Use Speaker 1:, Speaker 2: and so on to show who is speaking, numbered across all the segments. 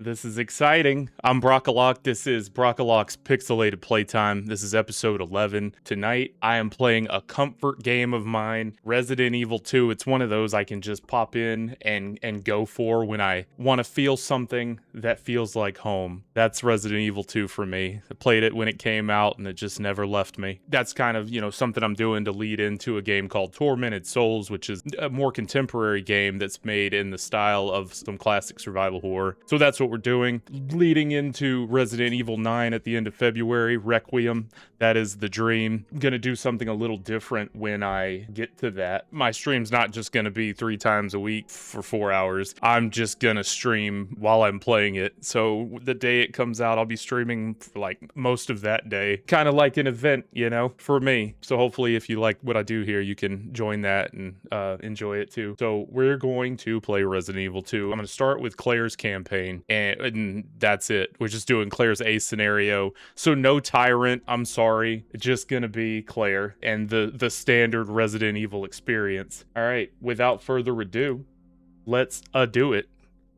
Speaker 1: This is exciting. I'm Brockalok. This is Brockalok's Pixelated Playtime. This is episode 11. Tonight, I am playing a comfort game of mine, Resident Evil 2. It's one of those I can just pop in and go for when I want to feel something that feels like home. That's Resident Evil 2 for me. I played it when it came out and it just never left me. That's kind of, something I'm doing to lead into a game called Tormented Souls, which is a more contemporary game that's made in the style of some classic survival horror. So that's what we're doing. Leading into Resident Evil 9 at the end of February, Requiem. That is the dream. I'm gonna do something a little different when I get to that. My stream's not just gonna be 3 times a week for 4 hours. I'm just gonna stream while I'm playing it. So the day it comes out, I'll be streaming for like most of that day. Kind of like an event, for me. So hopefully if you like what I do here, you can join that and enjoy it too. So we're going to play Resident Evil 2. I'm gonna start with Claire's campaign, and that's it. We're just doing Claire's A scenario. So no Tyrant, I'm sorry. It's just gonna be Claire and the standard Resident Evil experience. All right, without further ado, let's do it.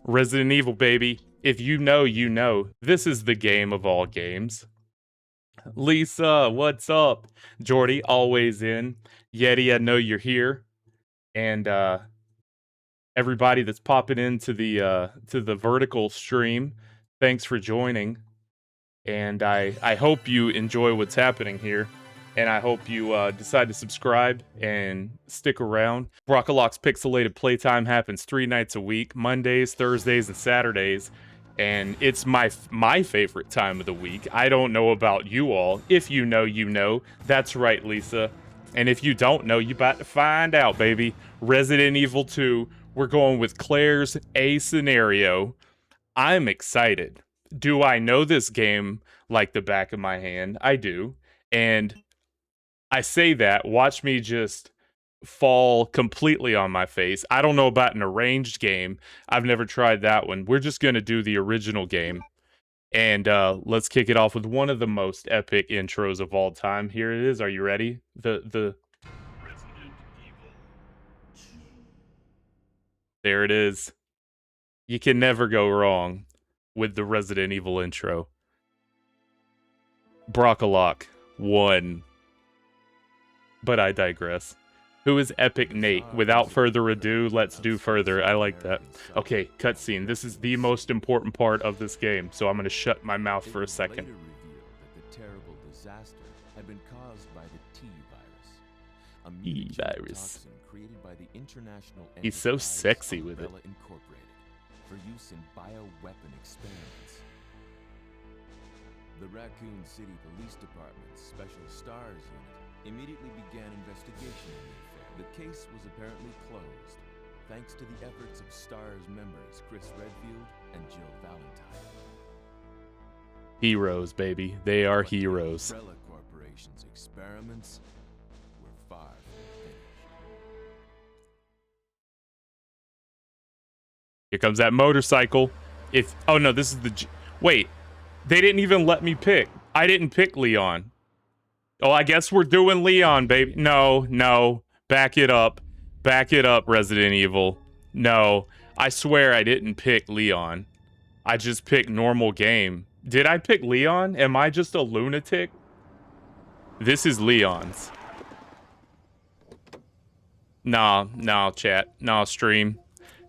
Speaker 1: Resident Evil, baby. If you know, you know. This is the game of all games. Lisa, what's up? Jordy, always in. Yeti, I know you're here. And everybody that's popping into the vertical stream, thanks for joining. And I hope you enjoy what's happening here. And I hope you decide to subscribe and stick around. Brockalok's Pixelated Playtime happens 3 nights a week, Mondays, Thursdays, and Saturdays. And it's my favorite time of the week. I don't know about you all. If you know, you know. That's right, Lisa. And if you don't know, you about to find out, baby. Resident Evil 2. We're going with Claire's A scenario. I'm excited. Do I know this game like the back of my hand? I do. And I say that, watch me just fall completely on my face. I don't know about an arranged game. I've never tried that one. We're just going to do the original game. And let's kick it off with one of the most epic intros of all time. Here it is. Are you ready? There it is. You can never go wrong with the Resident Evil intro. Brockalok 1. But I digress. Who is Epic Nate? Without further ado, let's do further. I like that. Okay, cutscene. This is the most important part of this game, so I'm going to shut my mouth for a second.
Speaker 2: Later revealed that the terrible disaster had been caused by the T-virus, a mutagen toxin created by the international
Speaker 1: He's so sexy with it.
Speaker 2: Umbrella Incorporated for use in bioweapon experiments. The Raccoon City Police Department's Special Stars Unit immediately began investigation in the affair. The case was apparently closed, thanks to the efforts of STARS members Chris Redfield and Jill Valentine.
Speaker 1: Heroes, baby. They are
Speaker 2: But
Speaker 1: heroes.
Speaker 2: The Umbrella Corporation's experiments were far from finished.
Speaker 1: Here comes that motorcycle. Oh no, this is the... Wait, they didn't even let me pick. I didn't pick Leon. Oh, I guess we're doing Leon, baby. No. Back it up. Back it up, Resident Evil. No. I swear I didn't pick Leon. I just picked normal game. Did I pick Leon? Am I just a lunatic? This is Leon's. Nah, chat. Nah, stream.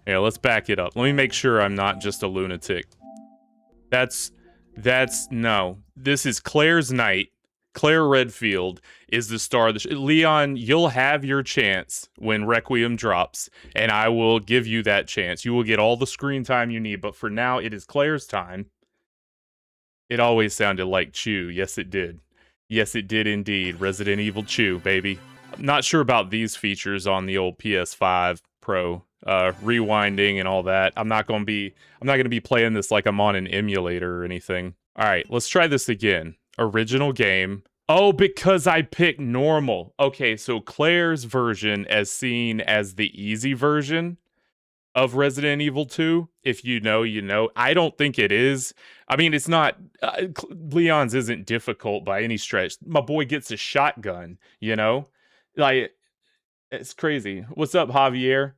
Speaker 1: Yeah, let's back it up. Let me make sure I'm not just a lunatic. No. This is Claire's Night. Claire Redfield is the star of the show. Leon, you'll have your chance when Requiem drops, and I will give you that chance. You will get all the screen time you need, but for now, it is Claire's time. It always sounded like Chew. Yes, it did. Yes, it did indeed. Resident Evil Chew, baby. I'm not sure about these features on the old PS5 Pro. Rewinding and all that. I'm not gonna be playing this like I'm on an emulator or anything. All right, let's try this again. Original game. Oh, because I picked normal. Okay, so Claire's version as seen as the easy version of Resident Evil 2. If you know, you know. I don't think it is. I mean, it's not... Leon's isn't difficult by any stretch. My boy gets a shotgun, Like, it's crazy. What's up, Javier?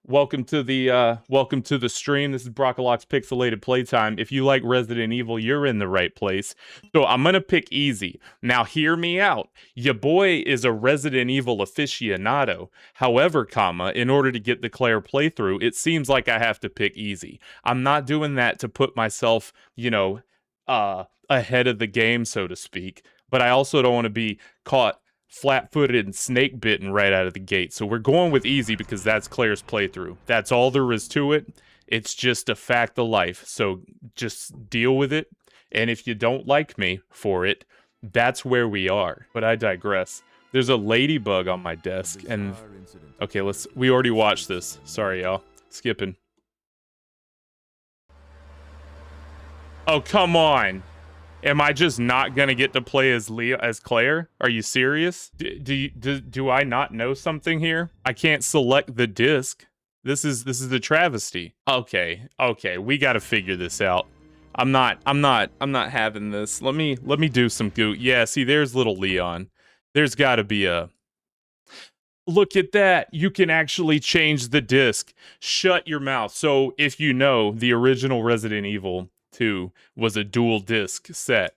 Speaker 1: Welcome to the stream. This is Brockaloc's Pixelated Playtime. If you like Resident Evil, you're in the right place. So I'm gonna pick easy. Now hear me out. Your boy is a Resident Evil aficionado. However, in order to get the Claire playthrough, it seems like I have to pick easy. I'm not doing that to put myself, ahead of the game, so to speak. But I also don't want to be caught flat-footed and snake-bitten right out of the gate. So we're going with easy because that's Claire's playthrough. That's all there is to it. It's just a fact of life. So just deal with it. And if you don't like me for it, that's where we are. But I digress. There's a ladybug on my desk. And okay, we already watched this. Sorry, y'all. Skipping. Oh, come on. Am I just not gonna get to play as Claire? Are you serious? Do I not know something here? I can't select the disc. This is a travesty. Okay, we gotta figure this out. I'm not having this. Let me do some goo. Yeah, see, there's little Leon. There's gotta be a. Look at that. You can actually change the disc. Shut your mouth. So if you know, the original Resident Evil 2 was a dual disc set.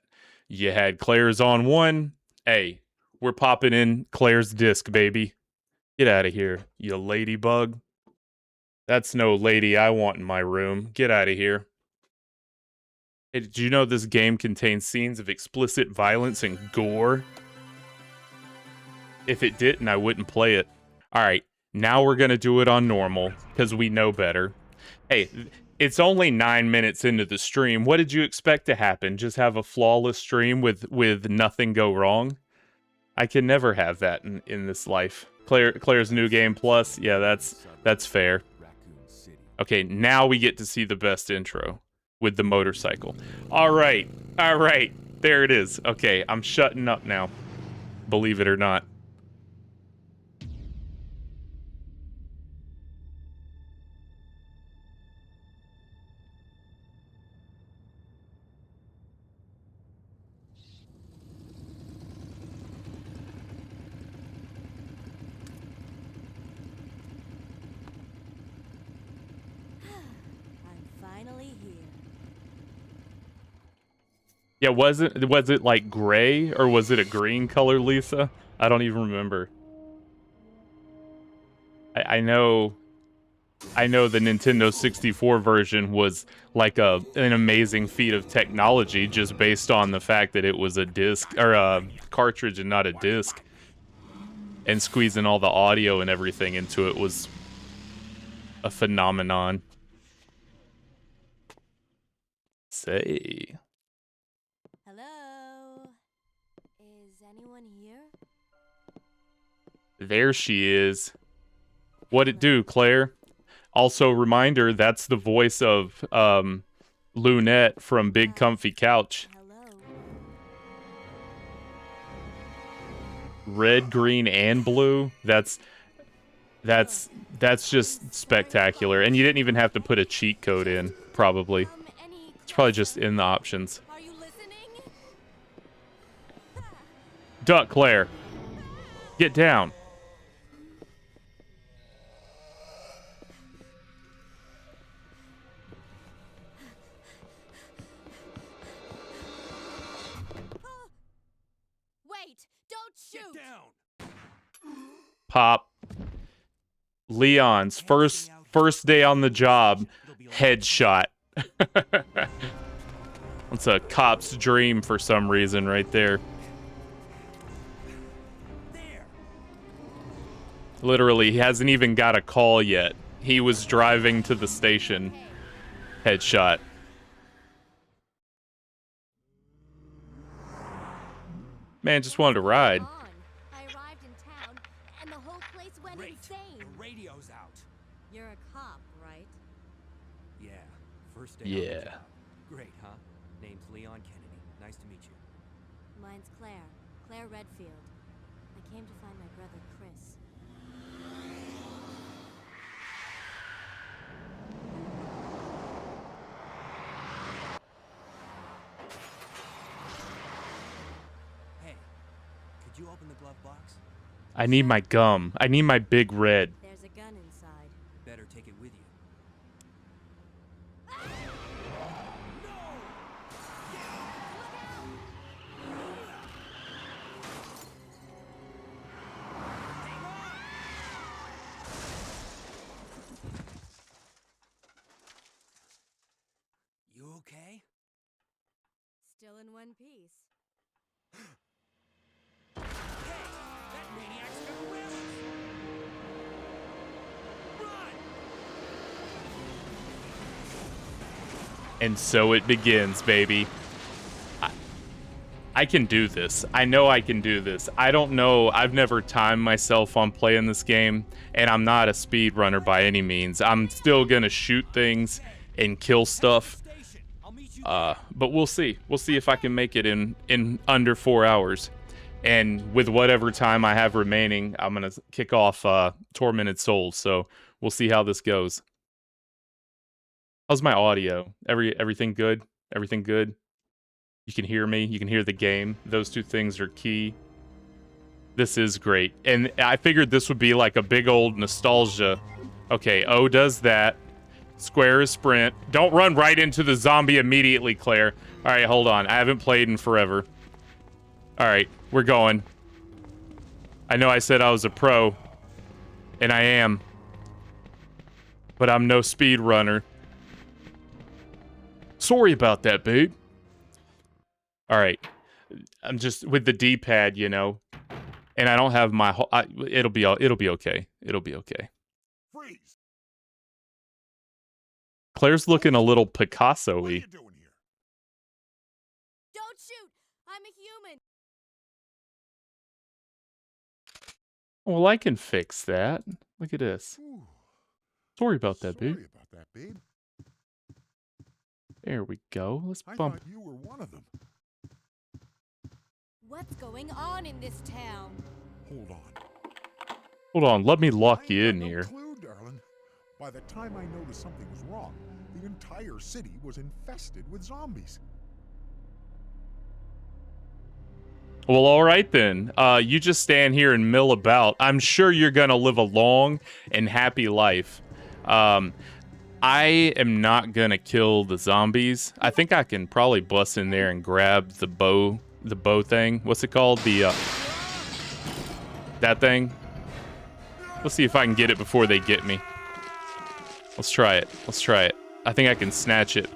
Speaker 1: You had Claire's on one. Hey, we're popping in Claire's disc, baby. Get out of here, you ladybug. That's no lady I want in my room. Get out of here. Hey, did you know this game contains scenes of explicit violence and gore? If it didn't, I wouldn't play it. All right, now we're gonna do it on normal because we know better. Hey, it's only 9 minutes into the stream. What did you expect to happen? Just have a flawless stream with nothing go wrong? I can never have that in this life. Claire's New Game Plus. Yeah, that's fair. Okay, now we get to see the best intro with the motorcycle. All right. There it is. Okay, I'm shutting up now. Believe it or not. Yeah, was it like gray or was it a green color, Lisa? I don't even remember. I know the Nintendo 64 version was like an amazing feat of technology just based on the fact that it was a disc or a cartridge and not a disc. And squeezing all the audio and everything into it was a phenomenon. Say.
Speaker 3: Hello? Is anyone here?
Speaker 1: There she is. What'd it do, Claire? Also, reminder, that's the voice of Lunette from Big Comfy Couch.
Speaker 3: Hello?
Speaker 1: Red, green, and blue. That's just spectacular. And you didn't even have to put a cheat code in, probably. It's probably just in the options.
Speaker 3: Are you listening?
Speaker 1: Duck, Claire. Get down.
Speaker 3: Wait! Don't shoot!
Speaker 2: Get down.
Speaker 1: Pop. Leon's first day on the job. Headshot. It's a cop's dream for some reason right there. Literally, he hasn't even got a call yet. He was driving to the station. Headshot. Man, just wanted to ride.
Speaker 3: I arrived in town, and the whole place went insane.
Speaker 2: The radio's out.
Speaker 3: You're a cop, right?
Speaker 2: Yeah. First day.
Speaker 1: Yeah.
Speaker 2: Great, huh? Name's Leon Kennedy. Nice to meet you.
Speaker 3: Mine's Claire Redfield. I came to find my brother Chris.
Speaker 2: Hey, could you open the glove box?
Speaker 1: I need my gum. I need my big red.
Speaker 3: There's a gun inside.
Speaker 2: Better take
Speaker 3: Still in one piece.
Speaker 4: That maniac's got wrists! Run!
Speaker 1: And so it begins, baby. I can do this. I know I can do this. I don't know. I've never timed myself on playing this game, and I'm not a speedrunner by any means. I'm still gonna shoot things and kill stuff. But we'll see. We'll see if I can make it in under 4 hours. And with whatever time I have remaining, I'm gonna kick off Tormented Souls. So we'll see how this goes. How's my audio? Everything good? Everything good? You can hear me. You can hear the game. Those two things are key. This is great. And I figured this would be like a big old nostalgia. Okay, O does that. Square is sprint. Don't run right into the zombie immediately, Claire. All right, hold on. I haven't played in forever. All right, we're going. I know I said I was a pro, and I am. But I'm no speed runner. Sorry about that, babe. All right, I'm just with the D-pad, you know, and I don't have my. It'll be okay. It'll be okay.
Speaker 5: Freeze!
Speaker 1: Claire's looking a little
Speaker 5: What are
Speaker 1: Picasso-y.
Speaker 5: you doing here?
Speaker 3: Don't shoot! I'm a human!
Speaker 1: Well, I can fix that. Look at this.
Speaker 5: Ooh,
Speaker 1: Sorry about that, babe.
Speaker 5: sorry about that, babe.
Speaker 1: There we go. Let's
Speaker 5: I
Speaker 1: bump.
Speaker 5: thought you were one of them.
Speaker 3: What's going on in this town?
Speaker 5: Hold on.
Speaker 1: Hold on. Let me lock
Speaker 5: I
Speaker 1: you
Speaker 5: ain't
Speaker 1: in
Speaker 5: got
Speaker 1: here.
Speaker 5: No clue, darling. By the time I noticed something was wrong, the entire city was infested with zombies.
Speaker 1: Well, all right then. You just stand here and mill about. I'm sure you're gonna live a long and happy life. I am not gonna kill the zombies. I think I can probably bust in there and grab the bow thing. What's it called? That thing. Let's see if I can get it before they get me. Let's try it. Let's try it. I think I can snatch it.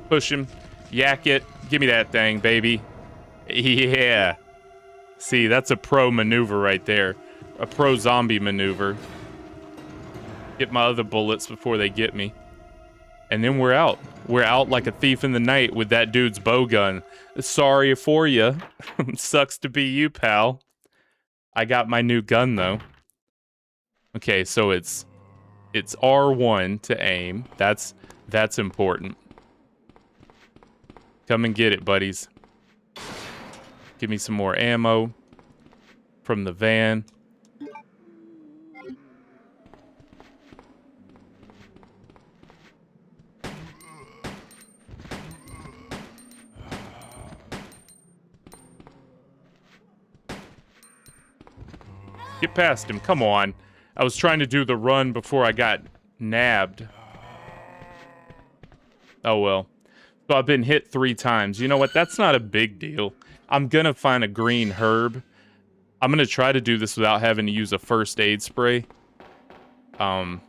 Speaker 1: Push him. Yak it. Give me that thing, baby. Yeah. See, that's a pro maneuver right there. A pro zombie maneuver. Get my other bullets before they get me. And then we're out. We're out like a thief in the night with that dude's bow gun. Sorry for you. Sucks to be you, pal. I got my new gun, though. Okay, so it's R1 to aim. That's important. Come and get it, buddies. Give me some more ammo from the van. Get past him, come on. I was trying to do the run before I got nabbed. Oh well. So I've been hit 3 times. You know what? That's not a big deal. I'm gonna find a green herb. I'm gonna try to do this without having to use a first aid spray. But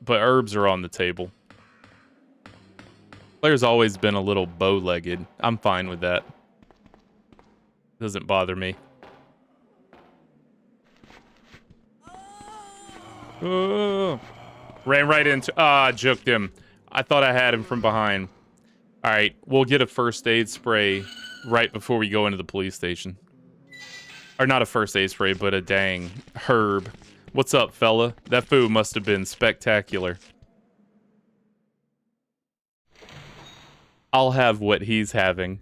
Speaker 1: herbs are on the table. Claire's always been a little bow-legged. I'm fine with that. Doesn't bother me. Oh, ran right into... juked him. I thought I had him from behind. Alright, we'll get a first aid spray right before we go into the police station. Or not a first aid spray, but a dang herb. What's up, fella? That food must have been spectacular. I'll have what he's having.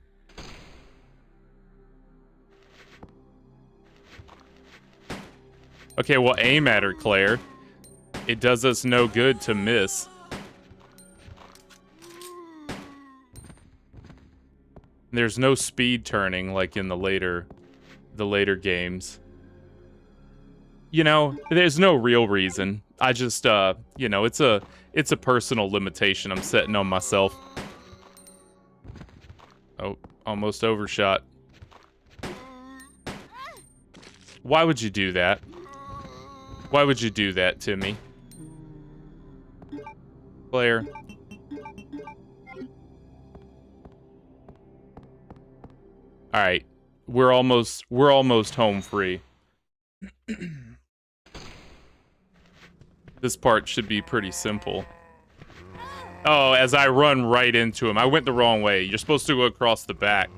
Speaker 1: Okay, well, aim at her, Claire. It does us no good to miss. There's no speed turning like in the later games. You know, there's no real reason. I just you know, it's a personal limitation I'm setting on myself. Oh, almost overshot. Why would you do that? Why would you do that to me? Claire. All right, we're almost home free. This part should be pretty simple. Oh, as I run right into him. I went the wrong way. You're supposed to go across the back.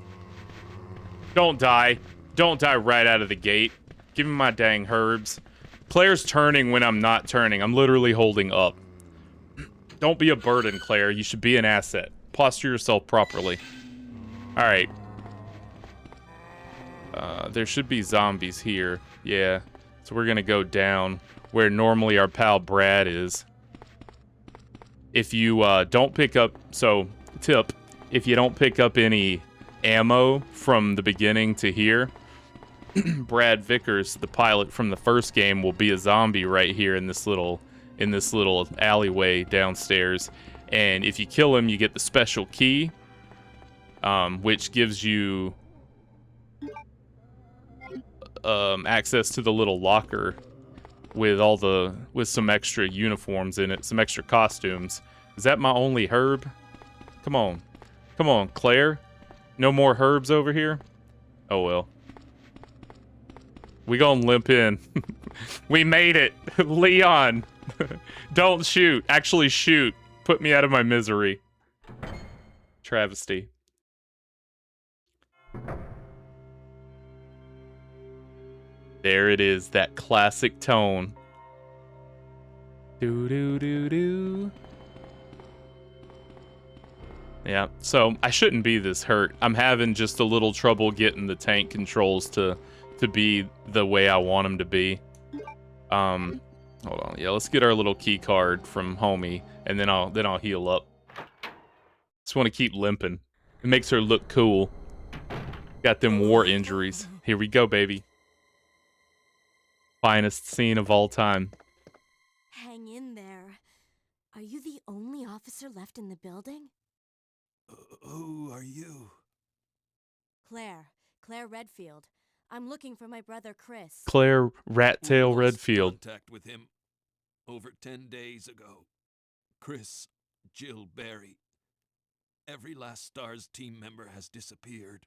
Speaker 1: Don't die. Don't die right out of the gate. Give me my dang herbs. Claire's turning when I'm not turning. I'm literally holding up. Don't be a burden, Claire. You should be an asset. Posture yourself properly. Alright. There should be zombies here. Yeah. So we're gonna go down where normally our pal Brad is. If you don't pick up... So, tip. If you don't pick up any ammo from the beginning to here, Brad Vickers, the pilot from the first game, will be a zombie right here in this little alleyway downstairs. And if you kill him, you get the special key, which gives you access to the little locker with some extra uniforms in it, some extra costumes. Is that my only herb? Come on, Claire. No more herbs over here? Oh well. We gonna limp in. We made it. Leon. Don't shoot. Actually shoot. Put me out of my misery. Travesty. There it is. That classic tone. Do do do do. Yeah, so I shouldn't be this hurt. I'm having just a little trouble getting the tank controls to be the way I want them to be. Hold on. Yeah, let's get our little key card from homie, and then I'll heal up. Just want to keep limping. It makes her look cool. Got them war injuries. Here we go, baby. Finest scene of all time.
Speaker 3: Hang in there. Are you the only officer left in the building?
Speaker 2: Who are you?
Speaker 3: Claire Redfield. I'm looking for my brother Chris.
Speaker 1: Claire Rattail
Speaker 2: We lost
Speaker 1: Redfield.
Speaker 2: Contact with him over 10 days ago. Chris, Jill Barry. Every last STARS team member has disappeared.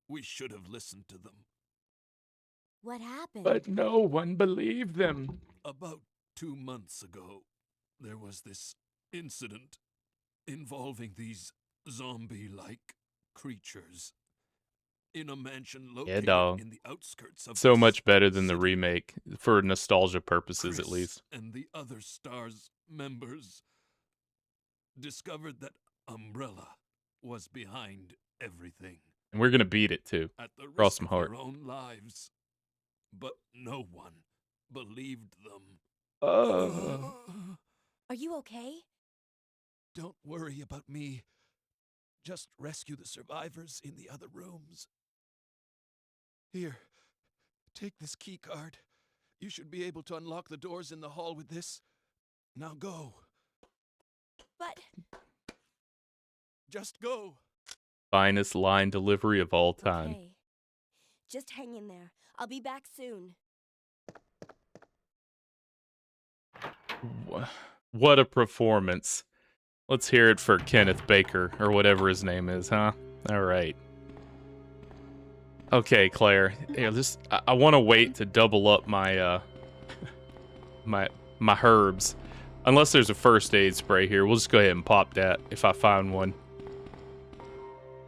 Speaker 2: We should have listened to them.
Speaker 3: What happened?
Speaker 1: But no one believed them.
Speaker 2: About 2 months ago, there was this incident involving these zombie-like creatures in a mansion located
Speaker 1: dog.
Speaker 2: in the outskirts of
Speaker 1: So
Speaker 2: this
Speaker 1: much better than the
Speaker 2: city.
Speaker 1: remake, for nostalgia purposes at
Speaker 2: Chris
Speaker 1: least.
Speaker 2: and the other STARS members discovered that Umbrella was behind everything.
Speaker 1: And we're gonna beat it too.
Speaker 2: At the
Speaker 1: Cross
Speaker 2: risk
Speaker 1: some
Speaker 2: of
Speaker 1: heart.
Speaker 2: their own lives. But no one believed them.
Speaker 3: Are you okay?
Speaker 2: Don't worry about me. Just rescue the survivors in the other rooms. Here, take this key card. You should be able to unlock the doors in the hall with this. Now go.
Speaker 3: But
Speaker 2: Just go.
Speaker 1: Finest line delivery of all time.
Speaker 3: okay. Just hang in there. I'll be back soon.
Speaker 1: What a performance. Let's hear it for Kenneth Baker, or whatever his name is, huh? Alright. Okay, Claire. Here, I want to wait to double up my, my herbs. Unless there's a first aid spray here. We'll just go ahead and pop that, if I find one.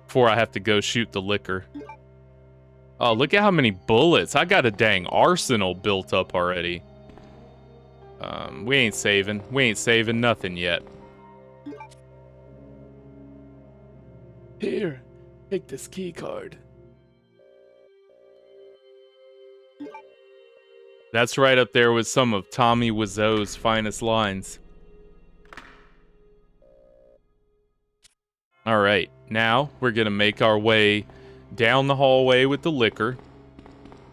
Speaker 1: Before I have to go shoot the liquor. Oh, look at how many bullets. I got a dang arsenal built up already. We ain't saving. We ain't saving nothing yet. Here, take this key card. That's right up there with some of Tommy Wiseau's finest lines. Alright, now we're gonna make our way down the hallway with the liquor,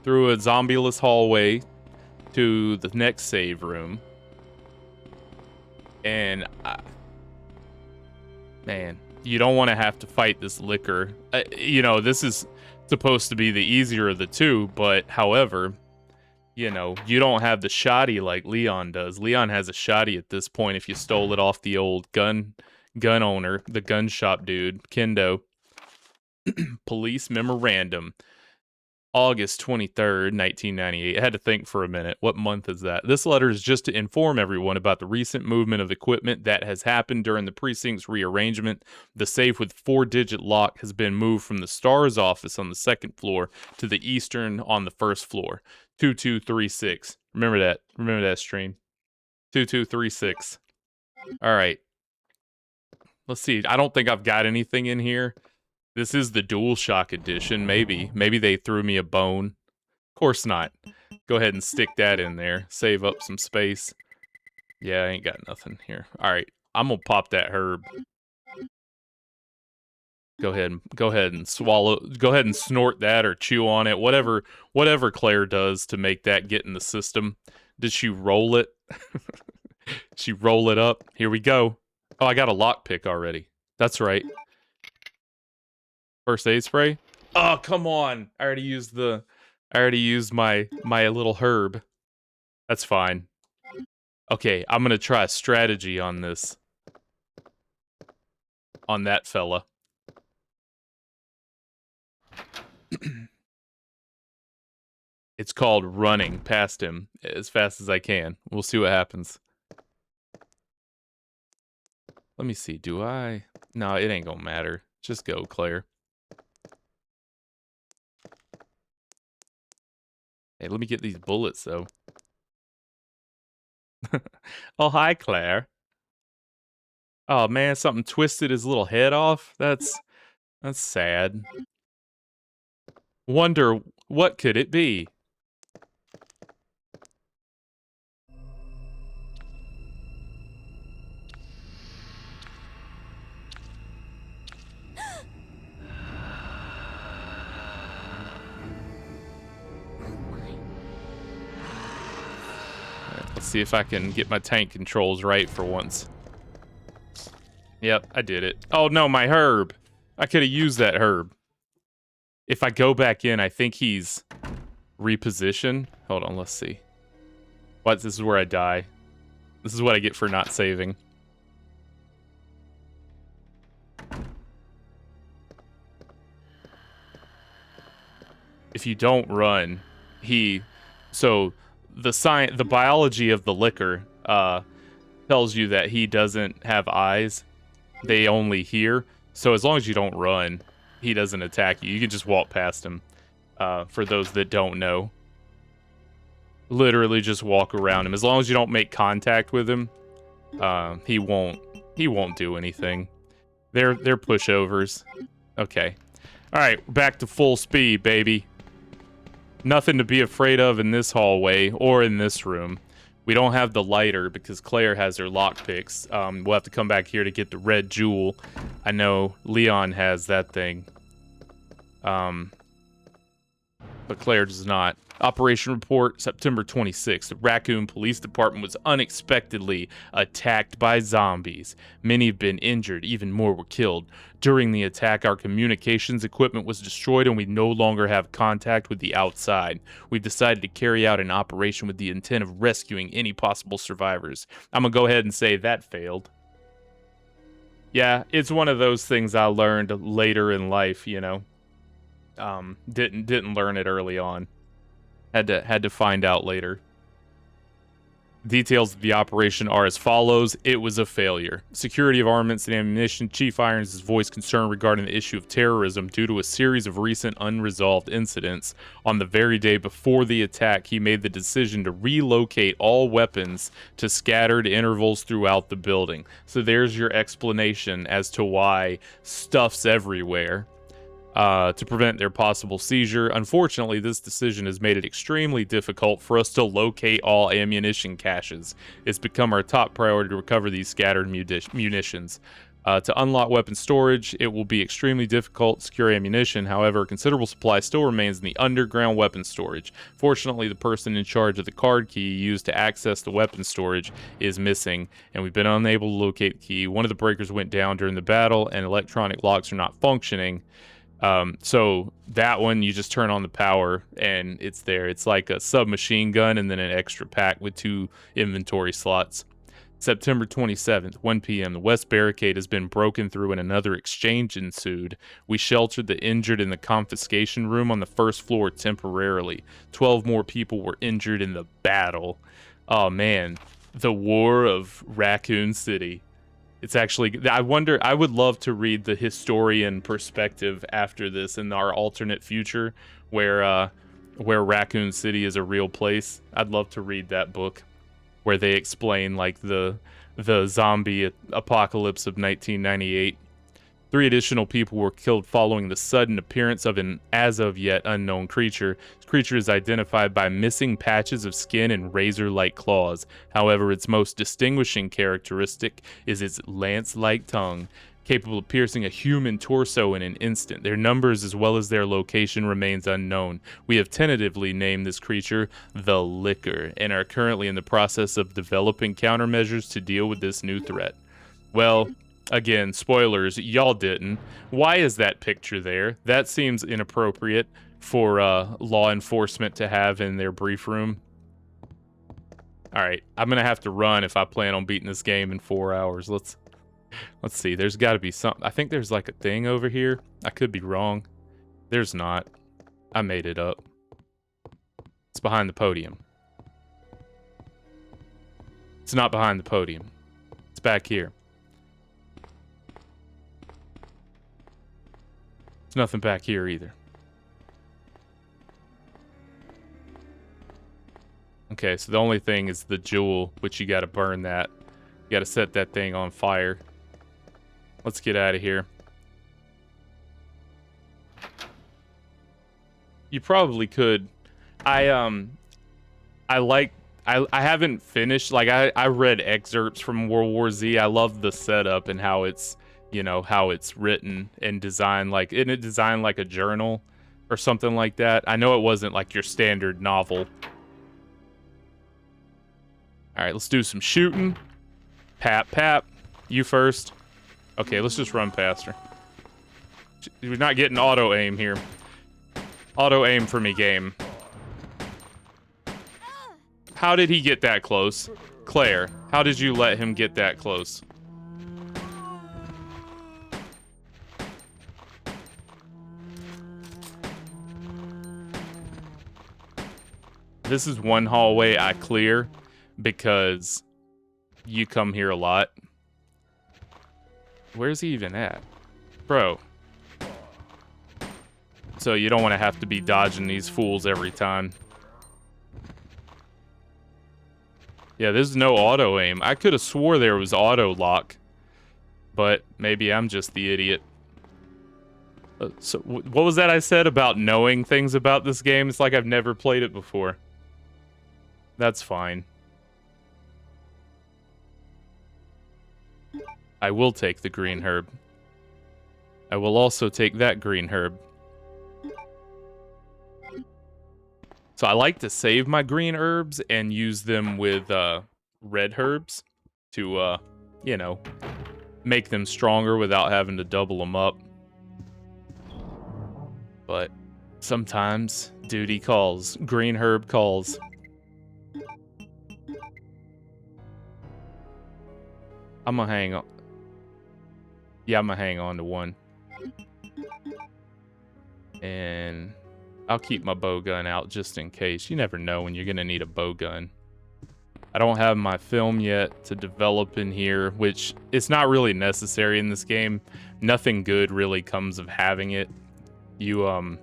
Speaker 1: through a zombieless hallway to the next save room. And, man, you don't want to have to fight this liquor. You know, this is supposed to be the easier of the two, but however, you know, you don't have the shoddy like Leon does. Leon has a shoddy at this point if you stole it off the old gun owner, the gun shop dude, Kendo. Police memorandum. August 23rd, 1998. I had to think for a minute. What month is that? This letter is just to inform everyone about the recent movement of equipment that has happened during the precinct's rearrangement. The safe with 4-digit lock has been moved from the STARS office on the 2nd floor to the Eastern on the 1st floor. 2236. Remember that. Remember that, stream. 2236. All right. Let's see. I don't think I've got anything in here. This is the DualShock edition, maybe. Maybe they threw me a bone. Of course not. Go ahead and stick that in there. Save up some space. Yeah, I ain't got nothing here. All right, I'm gonna pop that herb. Go ahead and swallow. Go ahead and snort that or chew on it. Whatever Claire does to make that get in the system. Did she roll it? She roll it up. Here we go. Oh, I got a lockpick already. That's right. First aid spray? Oh, come on. I already used my little herb. That's fine. Okay, I'm going to try a strategy on this. On that fella. It's called running past him as fast as I can. We'll see what happens. Let me see. Do I? No, it ain't gonna matter. Just go, Claire. Hey, let me get these bullets, though. Oh, hi, Claire. Oh, man, something twisted his little head off? That's sad. Wonder, what could it be? Let's see if I can get my tank controls right for once. Yep, I did it. Oh no, my herb. I could have used that herb. If I go back in, I think he's repositioned. Hold on, let's see. What? This is where I die. This is what I get for not saving. If you don't run, so the biology of the liquor tells you that he doesn't have eyes. They only hear. So as long as you don't run, he doesn't attack you. You can just walk past him. For those that don't know. Literally just walk around him. As long as you don't make contact with him, he won't do anything. They're pushovers. Okay. Alright, back to full speed, baby. Nothing to be afraid of in this hallway or in this room. We don't have the lighter because Claire has her lockpicks. We'll have to come back here to get the red jewel. I know Leon has that thing. But Claire does not. Operation report, September 26th. The Raccoon Police Department was unexpectedly attacked by zombies. Many have been injured, even more were killed. During the attack, our communications equipment was destroyed and we no longer have contact with the outside. We've decided to carry out an operation with the intent of rescuing any possible survivors. I'm gonna go ahead and say that failed. Yeah, it's one of those things I learned later in life, you know. Didn't learn it early on. Had to find out later. Details of the operation are as follows. It was a failure. Security of armaments and ammunition. Chief Irons has voiced concern regarding the issue of terrorism due to a series of recent unresolved incidents. On the very day before the attack, he made the decision to relocate all weapons to scattered intervals throughout the building. So there's your explanation as to why stuff's everywhere. To prevent their possible seizure. Unfortunately, this decision has made it extremely difficult for us to locate all ammunition caches. It's become our top priority to recover these scattered munitions. To unlock weapon storage, it will be extremely difficult to secure ammunition. However, a considerable supply still remains in the underground weapon storage. Fortunately, the person in charge of the card key used to access the weapon storage is missing, and we've been unable to locate the key. One of the breakers went down during the battle, and electronic locks are not functioning. So that one, you just turn on the power and it's there. It's like a submachine gun and then an extra pack with 2 inventory slots. September 27th, 1 p.m. The West Barricade has been broken through and another exchange ensued. We sheltered the injured in the confiscation room on the first floor temporarily. 12 more people were injured in the battle. Oh man, the War of Raccoon City. It's actually, I wonder, I would love to read the historian perspective after this in our alternate future where Raccoon City is a real place. I'd love to read that book where they explain like the zombie apocalypse of 1998. 3 additional people were killed following the sudden appearance of an as of yet unknown creature. This creature is identified by missing patches of skin and razor-like claws. However, its most distinguishing characteristic is its lance-like tongue, capable of piercing a human torso in an instant. Their numbers as well as their location remains unknown. We have tentatively named this creature the Licker and are currently in the process of developing countermeasures to deal with this new threat. Well, again, spoilers, y'all didn't. Why is that picture there? That seems inappropriate for law enforcement to have in their brief room. Alright, I'm gonna have to run if I plan on beating this game in 4 hours. Let's see, there's gotta be something. I think there's like a thing over here. I could be wrong. There's not. I made it up. It's behind the podium. It's not behind the podium. It's back here. There's nothing back here either. Okay, so the only thing is the jewel, which you gotta burn that. You gotta set that thing on fire. Let's get out of here. You probably could. I haven't finished, like I read excerpts from World War Z. I love the setup and how it's, you know, how it's written and designed, like, isn't it designed like a journal or something like that? I know it wasn't like your standard novel. All right, let's do some shooting. Pap, pap. You first. Okay, let's just run past her. We're not getting auto aim here. Auto aim for me, game. How did he get that close? Claire, how did you let him get that close? This is one hallway I clear because you come here a lot. Where's he even at? Bro. So you don't want to have to be dodging these fools every time. Yeah, there's no auto aim. I could have swore there was auto lock. But maybe I'm just the idiot. So what was that I said about knowing things about this game? It's like I've never played it before. That's fine. I will take the green herb. I will also take that green herb. So I like to save my green herbs and use them with red herbs to, you know, make them stronger without having to double them up. But sometimes duty calls. Green herb calls. I'm gonna hang on. Yeah, I'm gonna hang on to one. And I'll keep my bow gun out just in case. You never know when you're gonna need a bow gun. I don't have my film yet to develop in here, which it's not really necessary in this game. Nothing good really comes of having it. You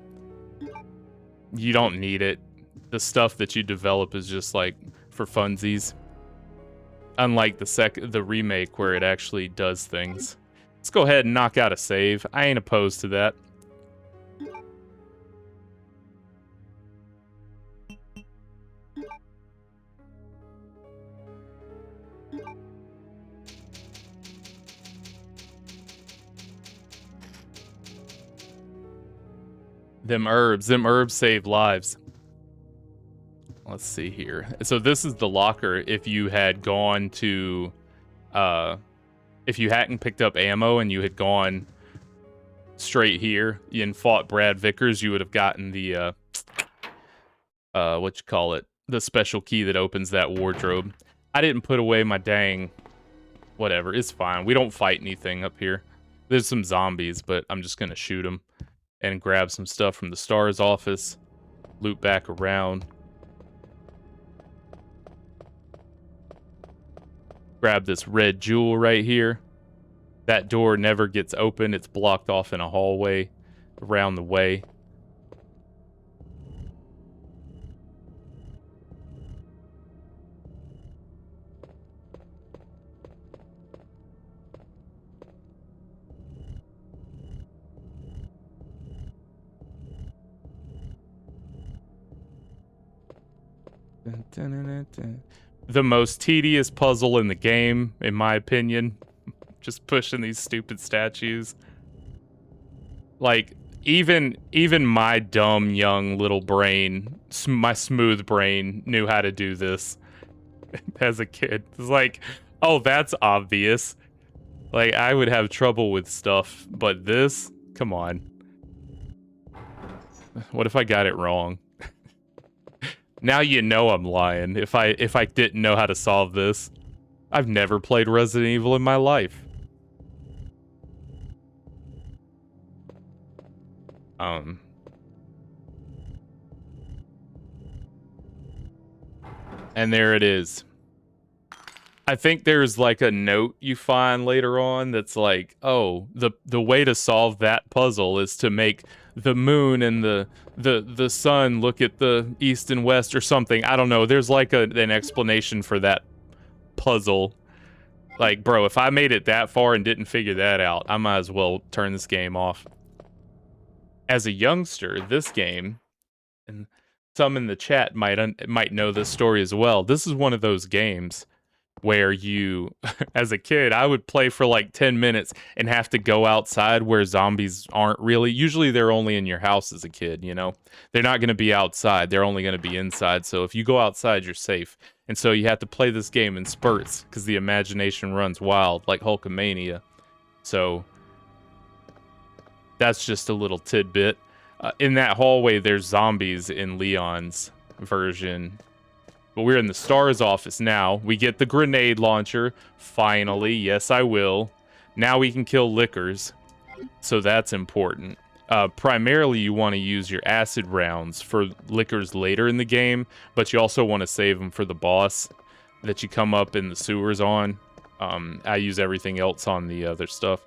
Speaker 1: don't need it. The stuff that you develop is just like for funsies. Unlike the remake where it actually does things. Let's go ahead and knock out a save. I ain't opposed to that. Them herbs save lives. Let's see here. So this is the locker if you had gone to, if you hadn't picked up ammo and you had gone straight here and fought Brad Vickers, you would have gotten the what you call it, the special key that opens that wardrobe. I didn't put away my dang whatever. It's fine. We don't fight anything up here. There's some zombies, but I'm just gonna shoot them and grab some stuff from the STARS office. Loop back around. Grab this red jewel right here. That door never gets open. It's blocked off in a hallway around the way. The most tedious puzzle in the game, in my opinion. Just pushing these stupid statues. Like, even my dumb, young little brain, my smooth brain, knew how to do this as a kid. It's like, oh, that's obvious. Like, I would have trouble with stuff, but this? Come on. What if I got it wrong? Now you know I'm lying if I didn't know how to solve this. I've never played Resident Evil in my life. And there it is. I think there's like a note you find later on that's like, oh, the way to solve that puzzle is to make the moon and the sun look at the east and west or something. I don't know. There's like an explanation for that puzzle. Like, bro, if I made it that far and didn't figure that out, I might as well turn this game off. As a youngster, this game, and some in the chat might know this story as well. This is one of those games where you, as a kid, I would play for like 10 minutes and have to go outside where zombies aren't really. Usually they're only in your house as a kid, you know? They're not going to be outside. They're only going to be inside. So if you go outside, you're safe. And so you have to play this game in spurts because the imagination runs wild like Hulkamania. So that's just a little tidbit. In that hallway, there's zombies in Leon's version. But we're in the STARS office now. We get the grenade launcher. Finally. Yes, I will. Now we can kill lickers. So that's important. Primarily, you want to use your acid rounds for lickers later in the game. But you also want to save them for the boss that you come up in the sewers on. I use everything else on the other stuff.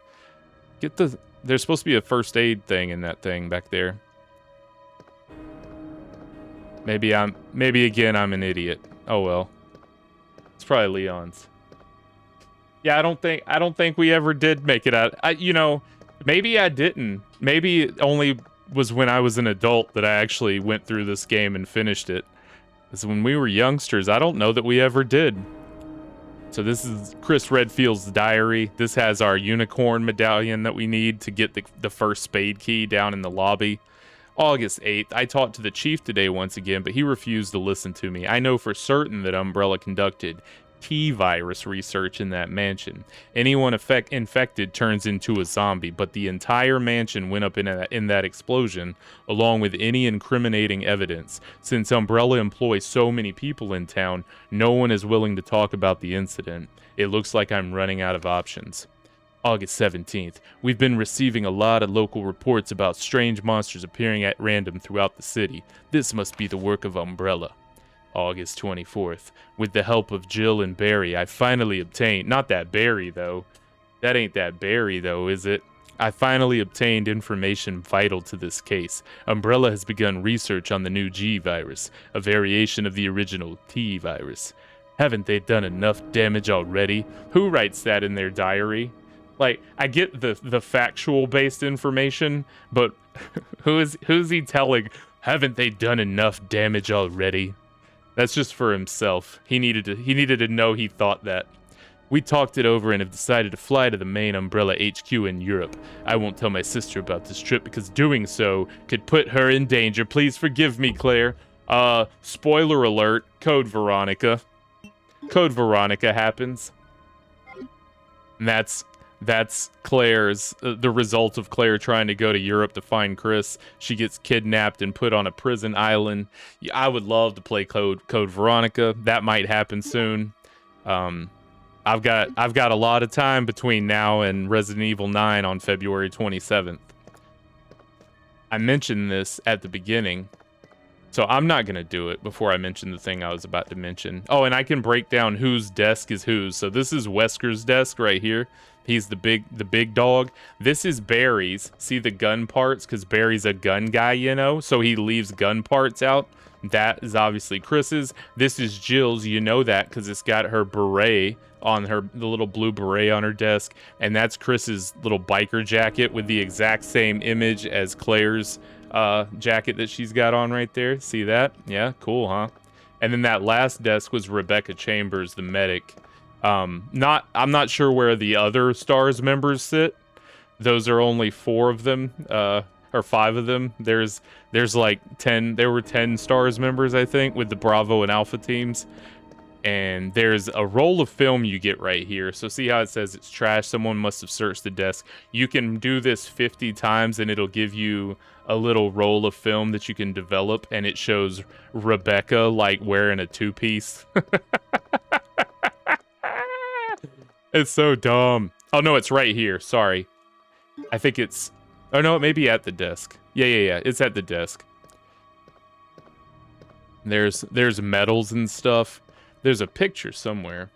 Speaker 1: There's supposed to be a first aid thing in that thing back there. Maybe again I'm an idiot. Oh well. It's probably Leon's. Yeah, I don't think we ever did make it out. Maybe I didn't. Maybe it only was when I was an adult that I actually went through this game and finished it. Because when we were youngsters, I don't know that we ever did. So this is Chris Redfield's diary. This has our unicorn medallion that we need to get the first spade key down in the lobby. August 8th, I talked to the chief today once again, but he refused to listen to me. I know for certain that Umbrella conducted T-virus research in that mansion. Anyone infected turns into a zombie, but the entire mansion went up in that explosion, along with any incriminating evidence. Since Umbrella employs so many people in town, no one is willing to talk about the incident. It looks like I'm running out of options. August 17th, we've been receiving a lot of local reports about strange monsters appearing at random throughout the city. This must be the work of Umbrella. August 24th, with the help of Jill and Barry, I finally obtained, not that Barry though, that ain't that Barry though, is it? I finally obtained information vital to this case. Umbrella has begun research on the new G virus, a variation of the original T virus. Haven't they done enough damage already? Who writes that in their diary? Like, I get the factual based information, but who's he telling? Haven't they done enough damage already? That's just for himself. He needed to know he thought that. We talked it over and have decided to fly to the main Umbrella HQ in Europe. I won't tell my sister about this trip because doing so could put her in danger. Please forgive me, Claire. Spoiler alert, Code Veronica. Code Veronica happens. And That's Claire's, the result of Claire trying to go to Europe to find Chris. She gets kidnapped and put on a prison island. I would love to play Code Veronica. That might happen soon. I've got a lot of time between now and Resident Evil 9 on February 27th. I mentioned this at the beginning, so I'm not going to do it before I mention the thing I was about to mention. Oh, and I can break down whose desk is whose. So this is Wesker's desk right here. He's the big dog. This is Barry's. See the gun parts? Because Barry's a gun guy, you know? So he leaves gun parts out. That is obviously Chris's. This is Jill's. You know that because it's got her beret on her, the little blue beret on her desk. And that's Chris's little biker jacket with the exact same image as Claire's jacket that she's got on right there. See that? Yeah, cool, huh? And then that last desk was Rebecca Chambers, the medic. I'm not sure where the other STARS members sit. Those are only 4 of them, or 5 of them. There's like 10. There were 10 STARS members, I think, with the Bravo and Alpha teams. And there's a roll of film you get right here. So see how it says it's trash? Someone must have searched the desk. You can do this 50 times and it'll give you a little roll of film that you can develop. And it shows Rebecca like wearing a 2-piece. It's so dumb. Oh no, it's right here. Sorry. I think it's... Oh no, it may be at the desk. Yeah. It's at the desk. There's medals and stuff. There's a picture somewhere.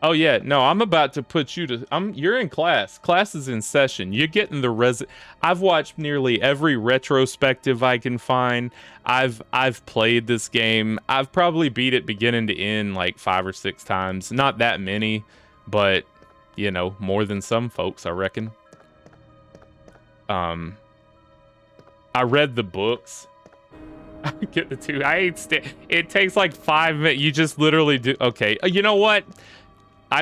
Speaker 1: Oh yeah, no, I'm about to put you to... You're in class. Class is in session. You're getting the I've watched nearly every retrospective I can find. I've played this game. I've probably beat it beginning to end like 5 or 6 times. Not that many, but you know, more than some folks, I reckon. I read the books. I get the 2. It takes like 5 minutes. You just literally do. Okay, you know what?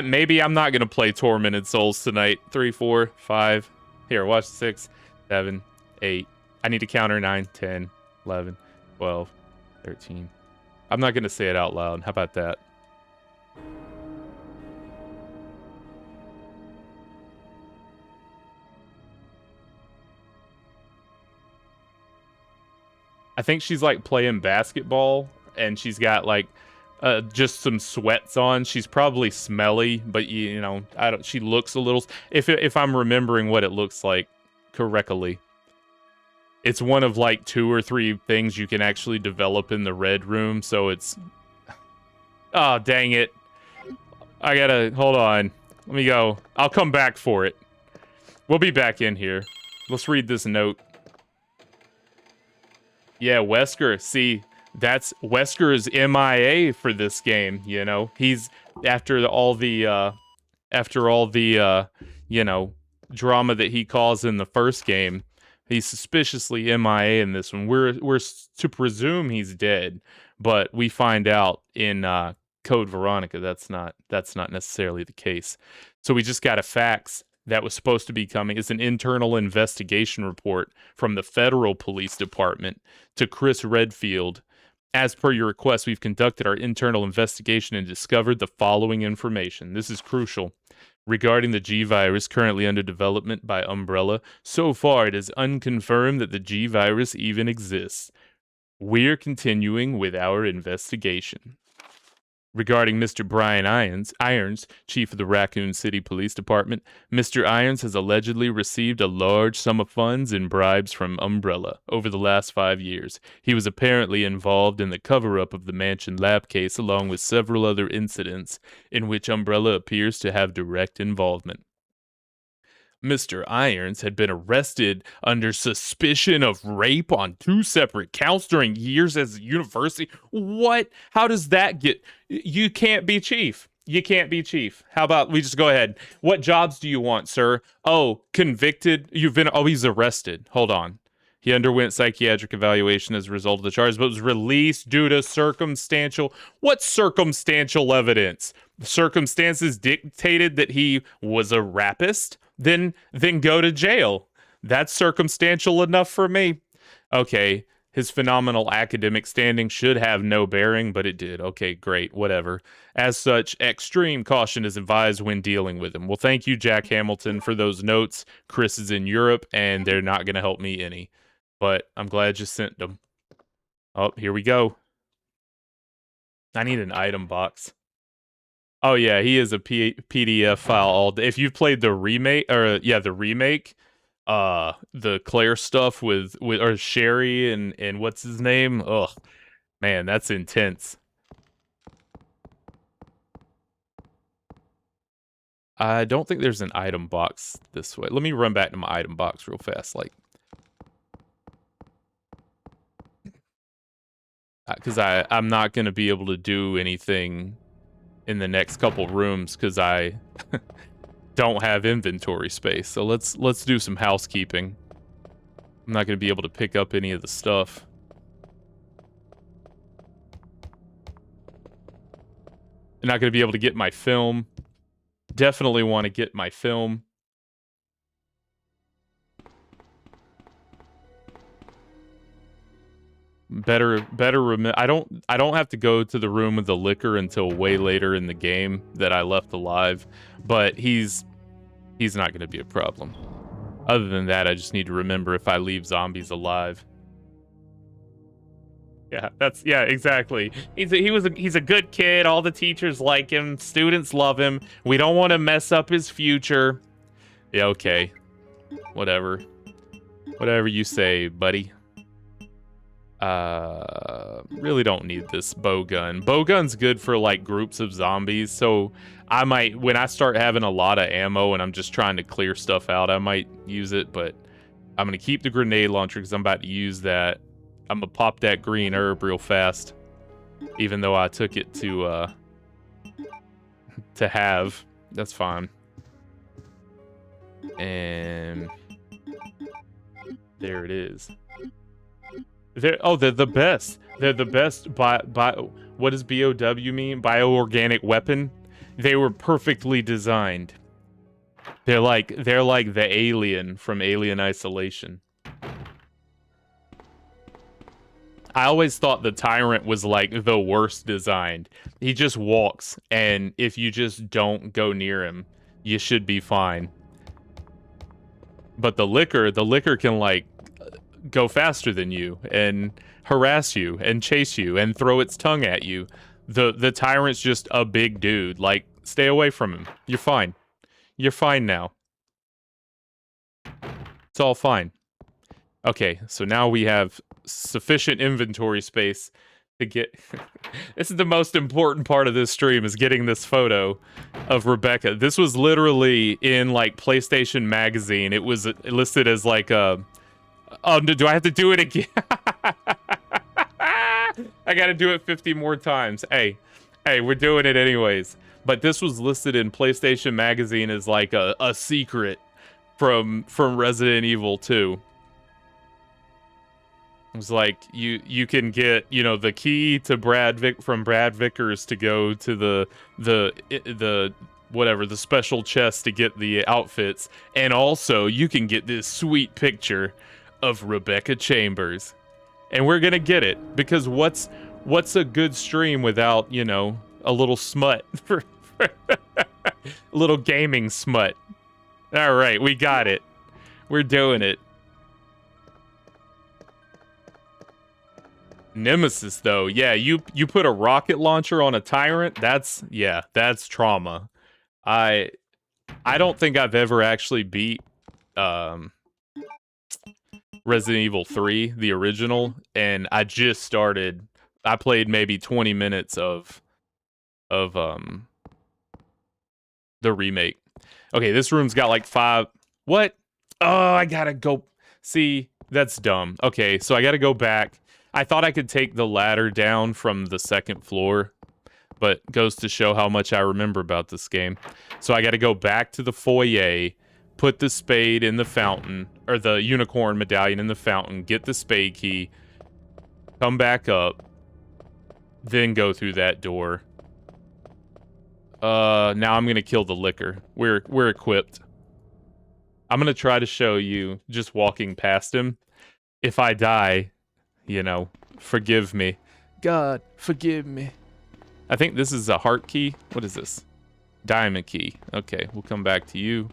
Speaker 1: Maybe I'm not gonna play Tormented Souls tonight. 3, 4, 5. Here, watch 6, 7, 8. I need to counter 9, 10, 11, 12, 13. I'm not gonna say it out loud. How about that? I think she's like playing basketball and she's got like just some sweats on. She's probably smelly, but you know, she looks a little, if I'm remembering what it looks like correctly. It's one of like 2 or 3 things you can actually develop in the red room, so it's... Oh, dang it. I gotta, hold on. Let me go. I'll come back for it. We'll be back in here. Let's read this note. Yeah, Wesker. See, that's Wesker's MIA for this game, you know. He's after all the you know, drama that he caused in the first game, he's suspiciously MIA in this one. We're to presume he's dead, but we find out in Code Veronica that's not necessarily the case. So we just got a fax that was supposed to be coming. It's an internal investigation report from the Federal Police Department to Chris Redfield. As per your request, we've conducted our internal investigation and discovered the following information. This is crucial. Regarding the G-Virus currently under development by Umbrella, so far it is unconfirmed that the G-Virus even exists. We're continuing with our investigation. Regarding Mr. Brian Irons, chief of the Raccoon City Police Department, Mr. Irons has allegedly received a large sum of funds in bribes from Umbrella over the last 5 years. He was apparently involved in the cover-up of the Mansion Lab case along with several other incidents in which Umbrella appears to have direct involvement. Mr. Irons had been arrested under suspicion of rape on 2 separate counts during years as a university. What? How does that get... You can't be chief. You can't be chief. How about we just go ahead? What jobs do you want, sir? Oh, convicted. He's arrested. Hold on. He underwent psychiatric evaluation as a result of the charges, but was released due to circumstantial... What circumstantial evidence? The circumstances dictated that he was a rapist? Then go to jail. That's circumstantial enough for me. Okay, His phenomenal academic standing should have no bearing, but it did. Okay, great, whatever. As such, extreme caution is advised when dealing with him. Well, thank you, Jack Hamilton, for those notes. Chris is in Europe, and they're not going to help me any. But I'm glad you sent them. Oh, here we go. I need an item box. Oh, yeah, he is a PDF file all day. If you've played the remake, the remake, the Claire stuff with or Sherry and what's his name? Ugh, man, that's intense. I don't think there's an item box this way. Let me run back to my item box real fast, like, because I'm not gonna be able to do anything in the next couple rooms because I don't have inventory space. So let's do some housekeeping. I'm not gonna be able to pick up any of the stuff. I'm not gonna be able to get my film. Definitely want to get my film. Better I don't have to go to the room with the liquor until way later in the game that I left alive, but he's not going to be a problem. Other than that, I just need to remember if I leave zombies alive. Yeah, exactly. He's a good kid. All the teachers like him. Students love him. We don't want to mess up his future. Yeah, okay. Whatever. Whatever you say, buddy. Really don't need this bow gun. Bow gun's good for like groups of zombies, so I might, when I start having a lot of ammo and I'm just trying to clear stuff out, I might use it, but I'm gonna keep the grenade launcher because I'm about to use that. I'm gonna pop that green herb real fast, even though I took it to have. That's fine. And there it is. They're the best. They're the best. What does BOW mean? Bioorganic weapon. They were perfectly designed. They're like the alien from Alien Isolation. I always thought the Tyrant was like the worst designed. He just walks, and if you just don't go near him, you should be fine. But the liquor can like go faster than you and harass you and chase you and throw its tongue at you. The Tyrant's just a big dude. Like, stay away from him. You're fine. You're fine now. It's all fine. Okay, so now we have sufficient inventory space to get... This is the most important part of this stream, is getting this photo of Rebecca. This was literally in, like, PlayStation Magazine. It was listed as, like, a... Oh, do I have to do it again? I gotta do it 50 more times. Hey, we're doing it anyways. But this was listed in PlayStation Magazine as, like, a secret from Resident Evil 2. It was like, you can get, you know, the key to Brad Vickers to go to the whatever, the special chest to get the outfits, and also you can get this sweet picture of Rebecca Chambers. And we're gonna get it, because what's a good stream without, you know, a little smut? A little gaming smut. All right, we got it. We're doing it. Nemesis, though, yeah, you put a rocket launcher on a Tyrant. That's trauma. I don't think I've ever actually beat Resident Evil 3, the original, and I just started. I played maybe 20 minutes of the remake. Okay, this room's got like 5. What? Oh, I gotta go. See, that's dumb. Okay, so I gotta go back. I thought I could take the ladder down from the second floor, but goes to show how much I remember about this game. So I gotta go back to the foyer, put the spade in the fountain, or the unicorn medallion in the fountain, get the spade key, come back up, then go through that door. Now I'm gonna kill the liquor. We're equipped. I'm gonna try to show you just walking past him. If I die, you know, forgive me. God, forgive me. I think this is a heart key. What is this? Diamond key. Okay, we'll come back to you.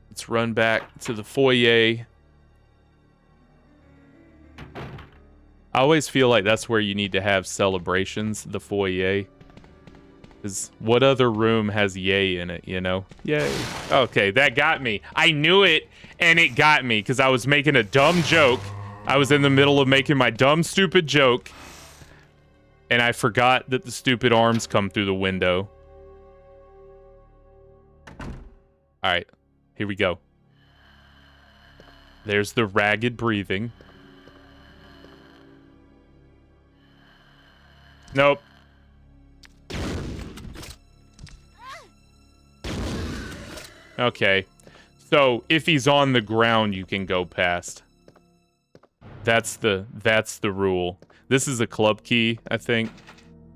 Speaker 1: Let's run back to the foyer. I always feel like that's where you need to have celebrations, the foyer. Because what other room has yay in it, you know? Yay. Okay, that got me. I knew it, and it got me, because I was making a dumb joke. I was in the middle of making my dumb, stupid joke, and I forgot that the stupid arms come through the window. Alright, here we go. There's the ragged breathing. Nope. Okay. So, if he's on the ground, you can go past. That's the rule. This is a club key, I think.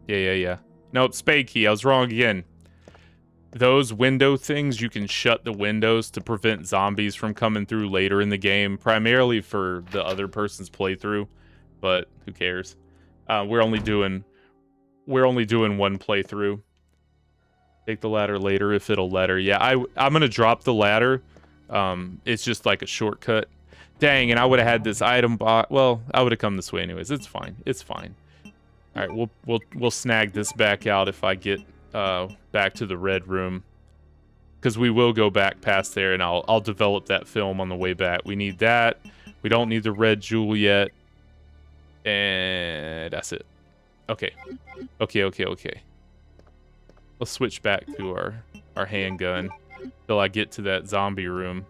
Speaker 1: Yeah. Nope, spade key. I was wrong again. Those window things, you can shut the windows to prevent zombies from coming through later in the game, primarily for the other person's playthrough, but who cares? We're only doing one playthrough. Take the ladder later if it'll let her. Yeah, I'm gonna drop the ladder. It's just like a shortcut. Dang, and I would have had this item bot. Well, I would have come this way anyways. It's fine. It's fine. All right, we'll snag this back out if I get back to the red room, because we will go back past there, and I'll develop that film on the way back. We need that. We don't need the red jewel yet, and that's it. Okay. Let's switch back to our handgun till I get to that zombie room.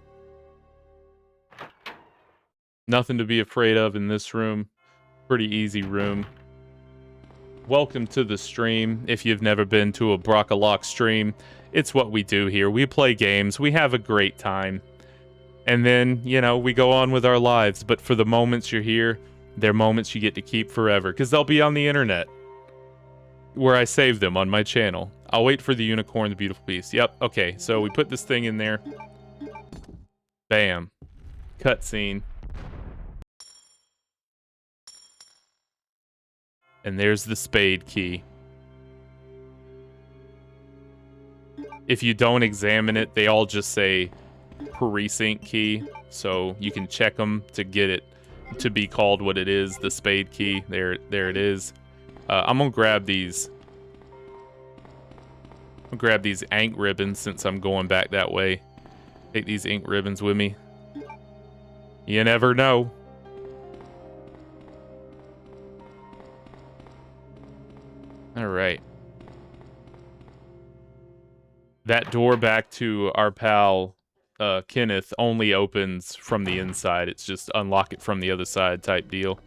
Speaker 1: Nothing to be afraid of in this room. Pretty easy room. Welcome to the stream. If you've never been to a Brockalock stream, it's what we do here. We play games. We have a great time. And then, you know, we go on with our lives. But for the moments you're here, they're moments you get to keep forever, because they'll be on the internet, where I save them on my channel. I'll wait for the unicorn, the beautiful beast. Yep, okay, so we put this thing in there. Bam. Cutscene. And there's the spade key. If you don't examine it, they all just say precinct key, so you can check them to get it to be called what it is, the spade key. There it is. I'm gonna grab these. I'll grab these ink ribbons since I'm going back that way. Take these ink ribbons with me. You never know. All right. That door back to our pal Kenneth only opens from the inside. It's just unlock it from the other side type deal.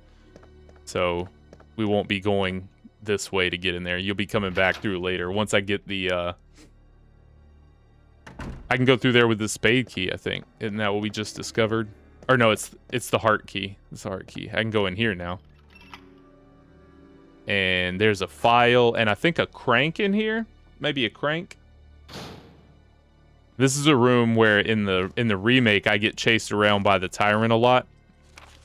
Speaker 1: So we won't be going this way to get in there. You'll be coming back through later. Once I get the I can go through there with the spade key, I think. Isn't that what we just discovered? Or no, it's the heart key. It's the heart key. I can go in here now. And there's a file and I think a crank in here. Maybe a crank. This is a room where in the remake I get chased around by the tyrant a lot.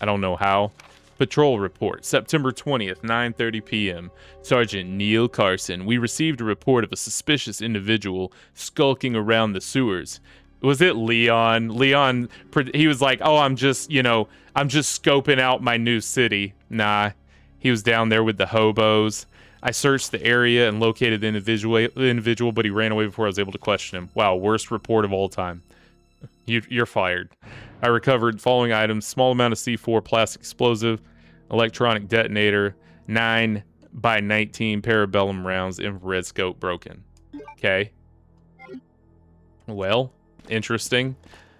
Speaker 1: I don't know how. Patrol report, September 20th, 9:30 p.m. Sergeant Neil Carson. We received a report of a suspicious individual skulking around the sewers. Was it Leon? Leon, he was like, oh, I'm just scoping out my new city. Nah, he was down there with the hobos. I searched the area and located the individual, but he ran away before I was able to question him. Wow, worst report of all time. You're fired. I recovered following items: small amount of C4 plastic explosive, electronic detonator, 9x19 parabellum rounds, infrared scope broken. Okay. Well, interesting.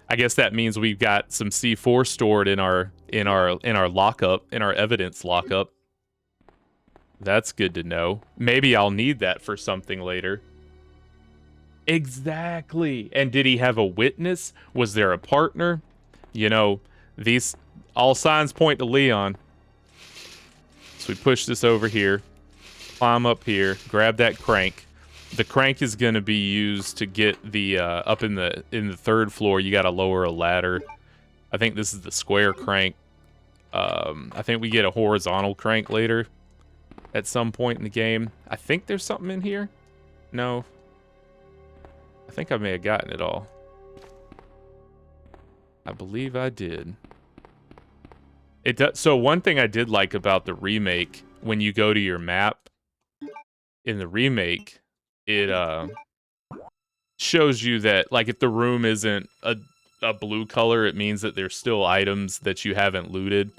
Speaker 1: I guess that means we've got some C4 stored in our lockup, in our evidence lockup. That's good to know. Maybe I'll need that for something later. Exactly. And did he have a witness? Was there a partner? You know, these all signs point to Leon. So we push this over here, climb up here, grab that crank. The crank is going to be used to get the up in the third floor. You got to lower a ladder. I think this is the square crank. I think we get a horizontal crank later at some point in the game. I think there's something in here. No. I think I may have gotten it all. I believe I did. It does. So one thing I did like about the remake, when you go to your map in the remake, it shows you that, like, if the room isn't a blue color, it means that there's still items that you haven't looted.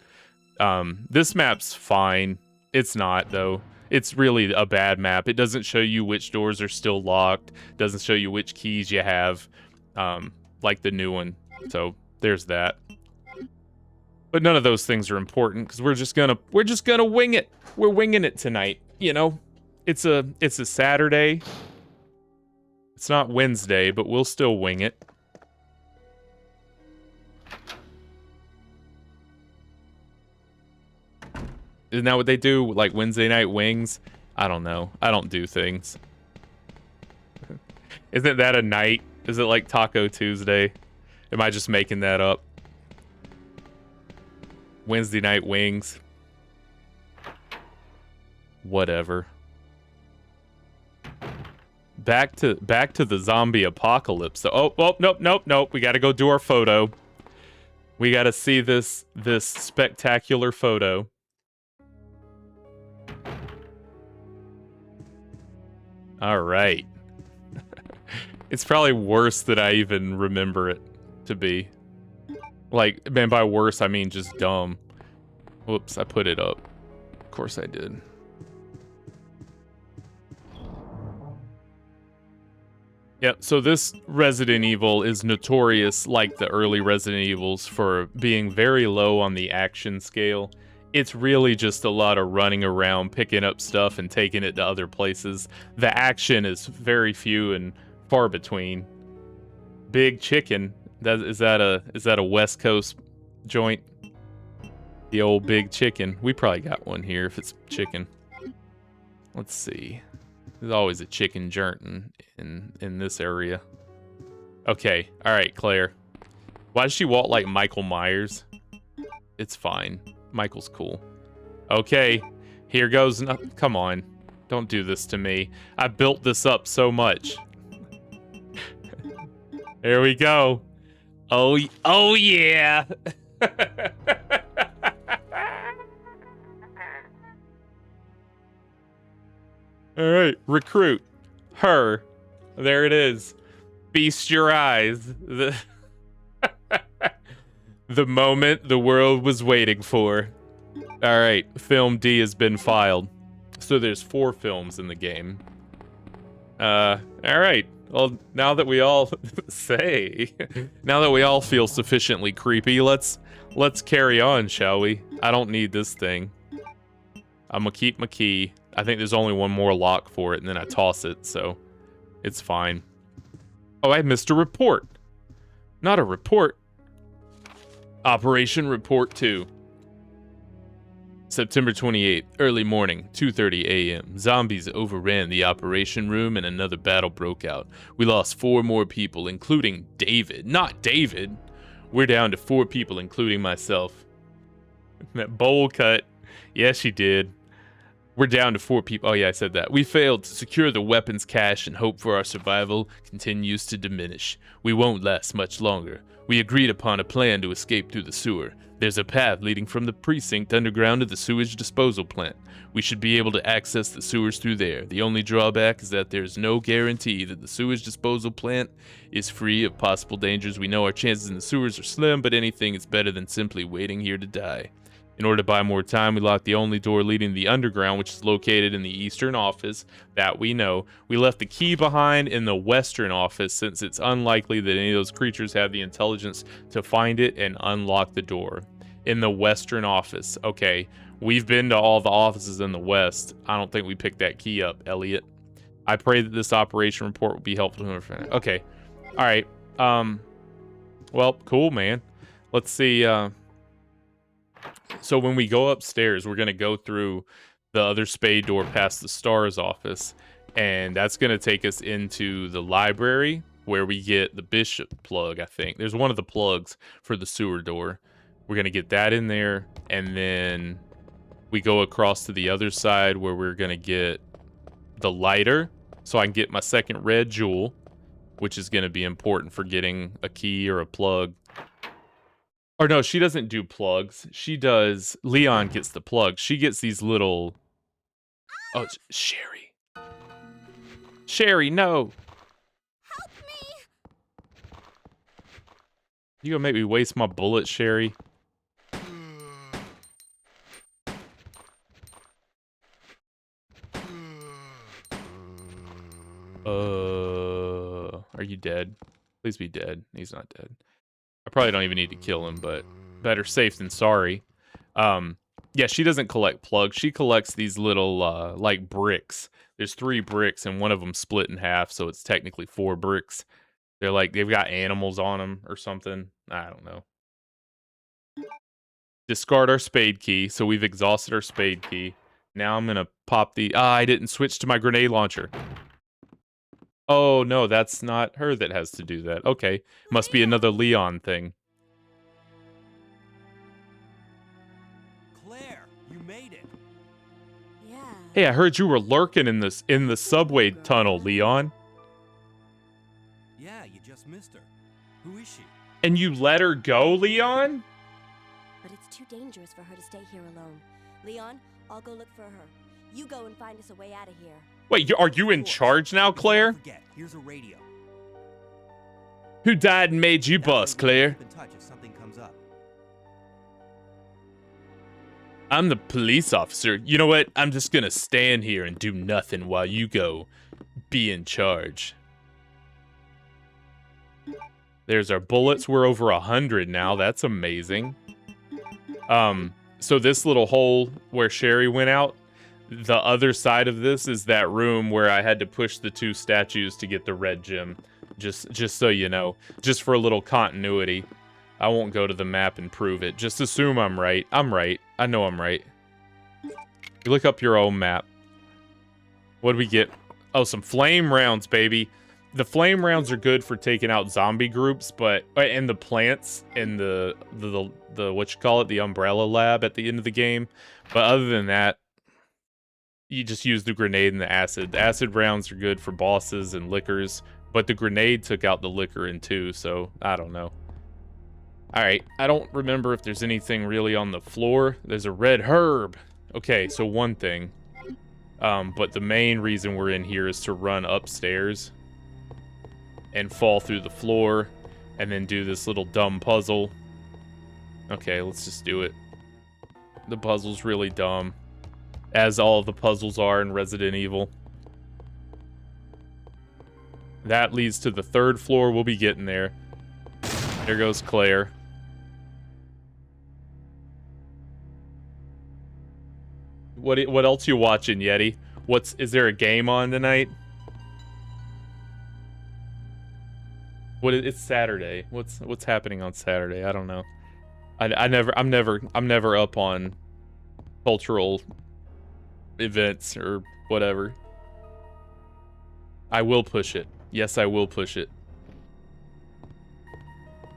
Speaker 1: This map's fine. It's not, though. It's really a bad map. It doesn't show you which doors are still locked. Doesn't show you which keys you have, like the new one. So there's that. But none of those things are important because we're just gonna wing it. We're winging it tonight. You know, it's a Saturday. It's not Wednesday, but we'll still wing it. Isn't that what they do? Like Wednesday night wings? I don't know. I don't do things. Isn't that a night? Is it like Taco Tuesday? Am I just making that up? Wednesday night wings. Whatever. Back to the zombie apocalypse. So, oh, nope. We got to go do our photo. We got to see this spectacular photo. All right. It's probably worse than I even remember it to be. Like, man, by worse, I mean just dumb. Whoops, I put it up. Of course I did. Yep, so this Resident Evil is notorious, like the early Resident Evils, for being very low on the action scale. It's really just a lot of running around, picking up stuff, and taking it to other places. The action is very few and far between. Big Chicken. Is that a West Coast joint? The old Big Chicken. We probably got one here if it's chicken. Let's see. There's always a chicken joint in this area. Okay. All right, Claire. Why does she walk like Michael Myers? It's fine. Michael's cool. Okay. Here goes. Come on. Don't do this to me. I built this up so much. There we go. Oh yeah. All right, recruit her. There it is. Feast your eyes. The moment the world was waiting for. All right, film D has been filed. So there's 4 films in the game. All right. Well, now that we all now that we all feel sufficiently creepy, let's carry on, shall we? I don't need this thing. I'm gonna keep my key. I think there's only one more lock for it, and then I toss it, so it's fine. Oh, I missed a report. Not a report. Operation Report 2. September 28th, early morning, 2:30 a.m. Zombies overran the operation room and another battle broke out. We lost 4 more people, including David. Not David! We're down to 4 people, including myself. That bowl cut. Yes, she did. We're down to 4 people. Oh, yeah, I said that. We failed to secure the weapons cache and hope for our survival continues to diminish. We won't last much longer. We agreed upon a plan to escape through the sewer. There's a path leading from the precinct underground to the sewage disposal plant. We should be able to access the sewers through there. The only drawback is that there's no guarantee that the sewage disposal plant is free of possible dangers. We know our chances in the sewers are slim, but anything is better than simply waiting here to die. In order to buy more time, we locked the only door leading to the underground, which is located in the eastern office. That we know. We left the key behind in the western office since it's unlikely that any of those creatures have the intelligence to find it and unlock the door. In the western office. Okay, we've been to all the offices in the west. I don't think we picked that key up, Elliot. I pray that this operation report will be helpful. Okay, all right. Well, cool, man. Let's see. So when we go upstairs, we're going to go through the other spade door past the STARS office, and that's going to take us into the library where we get the bishop plug, I think. There's one of the plugs for the sewer door. We're going to get that in there, and then we go across to the other side where we're going to get the lighter so I can get my second red jewel, which is going to be important for getting a key or a plug. Or no, she doesn't do plugs. She does... Leon gets the plugs. She gets these little... Oh, it's Sherry. Sherry, no!
Speaker 3: Help me!
Speaker 1: You gonna make me waste my bullets, Sherry? Are you dead? Please be dead. He's not dead. I probably don't even need to kill him, but better safe than sorry. Yeah, she doesn't collect plugs. She collects these little, like, bricks. There's 3 bricks, and one of them split in half, so it's technically 4 bricks. They're like, they've got animals on them or something. I don't know. Discard our spade key, so we've exhausted our spade key. Now I'm gonna pop the... I didn't switch to my grenade launcher. Oh, no, that's not her that has to do that. Okay, must be another Leon thing.
Speaker 4: Claire, you made it.
Speaker 3: Yeah.
Speaker 1: Hey, I heard you were lurking in the subway tunnel, Leon.
Speaker 4: Yeah, you just missed her. Who is she?
Speaker 1: And you let her go, Leon?
Speaker 3: But it's too dangerous for her to stay here alone. Leon, I'll go look for her. You go and find us a way out of here.
Speaker 1: Wait, are you in charge now, Claire?
Speaker 4: Don't forget, here's a radio.
Speaker 1: Who died and made you
Speaker 4: That way
Speaker 1: boss,
Speaker 4: we can
Speaker 1: Claire?
Speaker 4: keep in touch if something comes up.
Speaker 1: I'm the police officer. You know what? I'm just gonna stand here and do nothing while you go be in charge. There's our bullets. We're over 100 now. That's amazing. So this little hole where Sherry went out, the other side of this is that room where I had to push the 2 statues to get the red gem. Just so you know. Just for a little continuity. I won't go to the map and prove it. Just assume I'm right. I'm right. I know I'm right. You look up your own map. What do we get? Oh, some flame rounds, baby. The flame rounds are good for taking out zombie groups, but... And the plants and the what you call it? The umbrella lab at the end of the game. But other than that, you just use the grenade and the acid. The acid rounds are good for bosses and lickers, but the grenade took out the licker in 2, so I don't know. Alright, I don't remember if there's anything really on the floor. There's a red herb. Okay, so one thing. But the main reason we're in here is to run upstairs and fall through the floor and then do this little dumb puzzle. Okay, let's just do it. The puzzle's really dumb, as all of the puzzles are in Resident Evil. That leads to the 3rd floor. We'll be getting there. There goes Claire. What else you watching, Yeti? Is there a game on tonight? It's Saturday. What's happening on Saturday? I don't know. I'm never up on cultural events or whatever. I will push it. Yes, I will push it.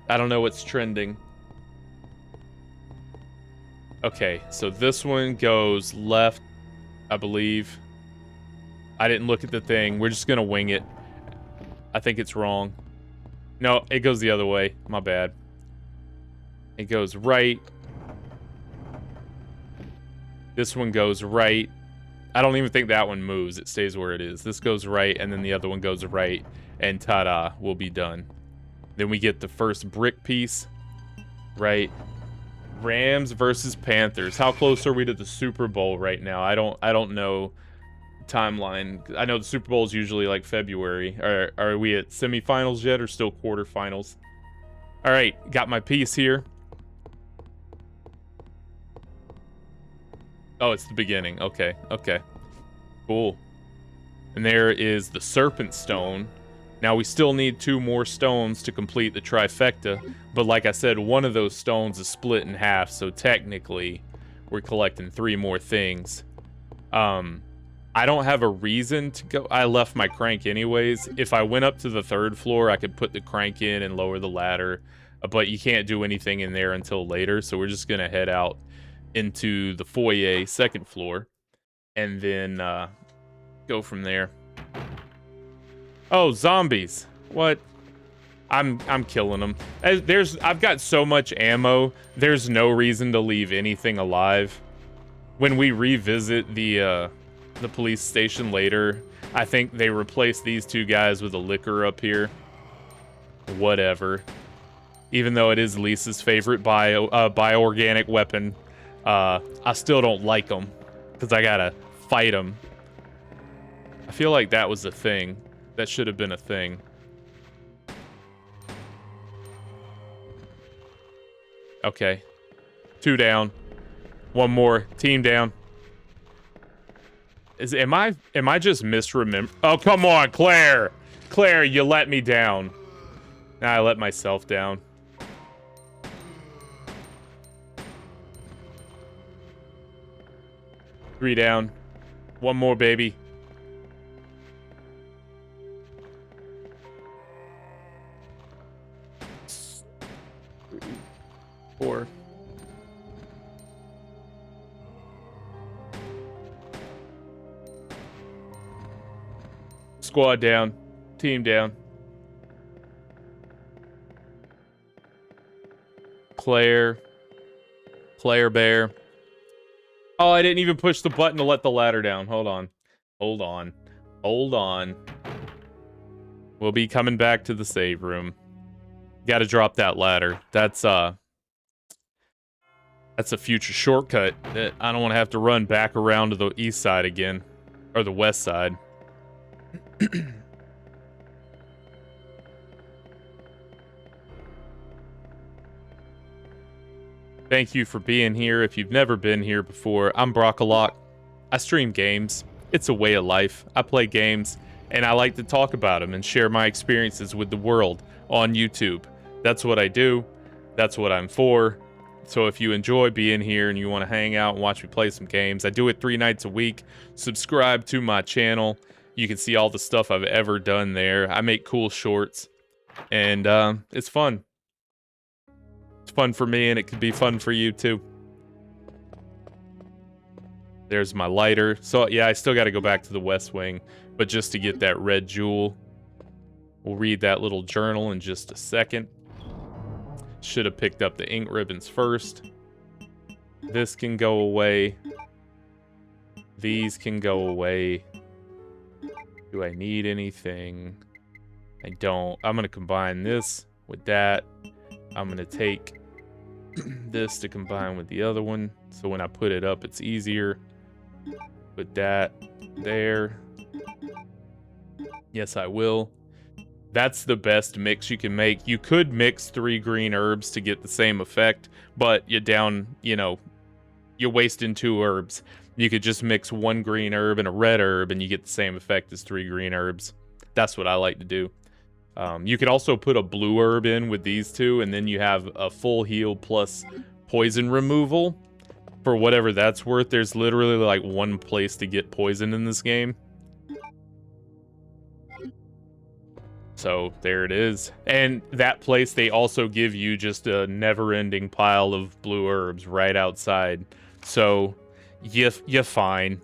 Speaker 1: I don't know what's trending. Okay, so this one goes left, I believe. I didn't look at the thing. We're just gonna wing it. I think it's wrong. No, it goes the other way. My bad. It goes right. This one goes right. I don't even think that one moves. It stays where it is. This goes right, and then the other one goes right, and ta-da, we'll be done. Then we get the first brick piece. Right. Rams versus Panthers. How close are we to the Super Bowl right now? I don't know timeline. I know the Super Bowl is usually like February. Are we at semifinals yet or still quarterfinals? All right, got my piece here. Oh, it's the beginning. Okay, okay. Cool. And there is the Serpent Stone. Now, we still need 2 more stones to complete the trifecta, but like I said, one of those stones is split in half, so technically, we're collecting 3 more things. I don't have a reason to go. I left my crank anyways. If I went up to the 3rd floor, I could put the crank in and lower the ladder. but you can't do anything in there until later. So we're just gonna head out into the foyer, second floor, and then go from there. Oh, zombies! What? I'm killing them. I've got so much ammo. There's no reason to leave anything alive. When we revisit the police station later, I think they replace these two guys with a liquor up here. Whatever. Even though it is Lisa's favorite bioorganic weapon, I still don't like them because I gotta fight them. I feel like that was a thing. That should have been a thing. Okay. 2 down. 1 more. Team down. Am I just misremember? Oh, come on, Claire! Claire, you let me down. Nah, I let myself down. Three down. 1 more, baby. Four. Squad down. Team down. Claire Bear. Oh, I didn't even push the button to let the ladder down. Hold on. We'll be coming back to the save room. Got to drop that ladder. That's a future shortcut that I don't want to have to run back around to the east side again. Or the west side. Thank you for being here. If you've never been here before, I'm Brockalock. I stream games. It's a way of life. I play games, and I like to talk about them and share my experiences with the world on YouTube. That's what I do. That's what I'm for. So if you enjoy being here and you want to hang out and watch me play some games, I do it 3 nights a week. Subscribe to my channel. You can see all the stuff I've ever done there. I make cool shorts, and it's fun. It's fun for me, and it could be fun for you too. There's my lighter. So yeah, I still got to go back to the West Wing, but just to get that red jewel. We'll read that little journal in just a second. Should have picked up the ink ribbons first. This can go away. These can go away. Do I need anything? I don't. I'm going to combine this with that. I'm going to take this to combine with the other one. So when I put it up, it's easier. Put that there. Yes, I will. That's the best mix you can make. You could mix 3 green herbs to get the same effect, but you're wasting 2 herbs. You could just mix 1 green herb and a red herb, and you get the same effect as 3 green herbs. That's what I like to do. You could also put a blue herb in with these 2, and then you have a full heal plus poison removal. For whatever that's worth, there's literally like 1 place to get poison in this game. So there it is. And that place, they also give you just a never-ending pile of blue herbs right outside. So you're fine.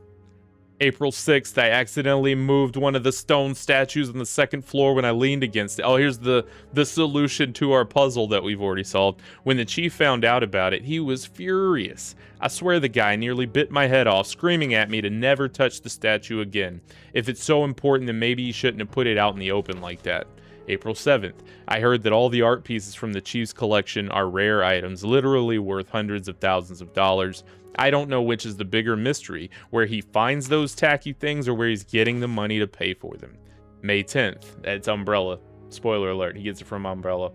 Speaker 1: April 6th, I accidentally moved one of the stone statues on the 2nd floor when I leaned against it. Oh, here's the solution to our puzzle that we've already solved. When the chief found out about it, he was furious. I swear the guy nearly bit my head off, screaming at me to never touch the statue again. If it's so important, then maybe you shouldn't have put it out in the open like that. April 7th, I heard that all the art pieces from the chief's collection are rare items, literally worth hundreds of thousands of dollars. I don't know which is the bigger mystery, where he finds those tacky things or where he's getting the money to pay for them. May 10th, that's Umbrella. Spoiler alert, he gets it from Umbrella.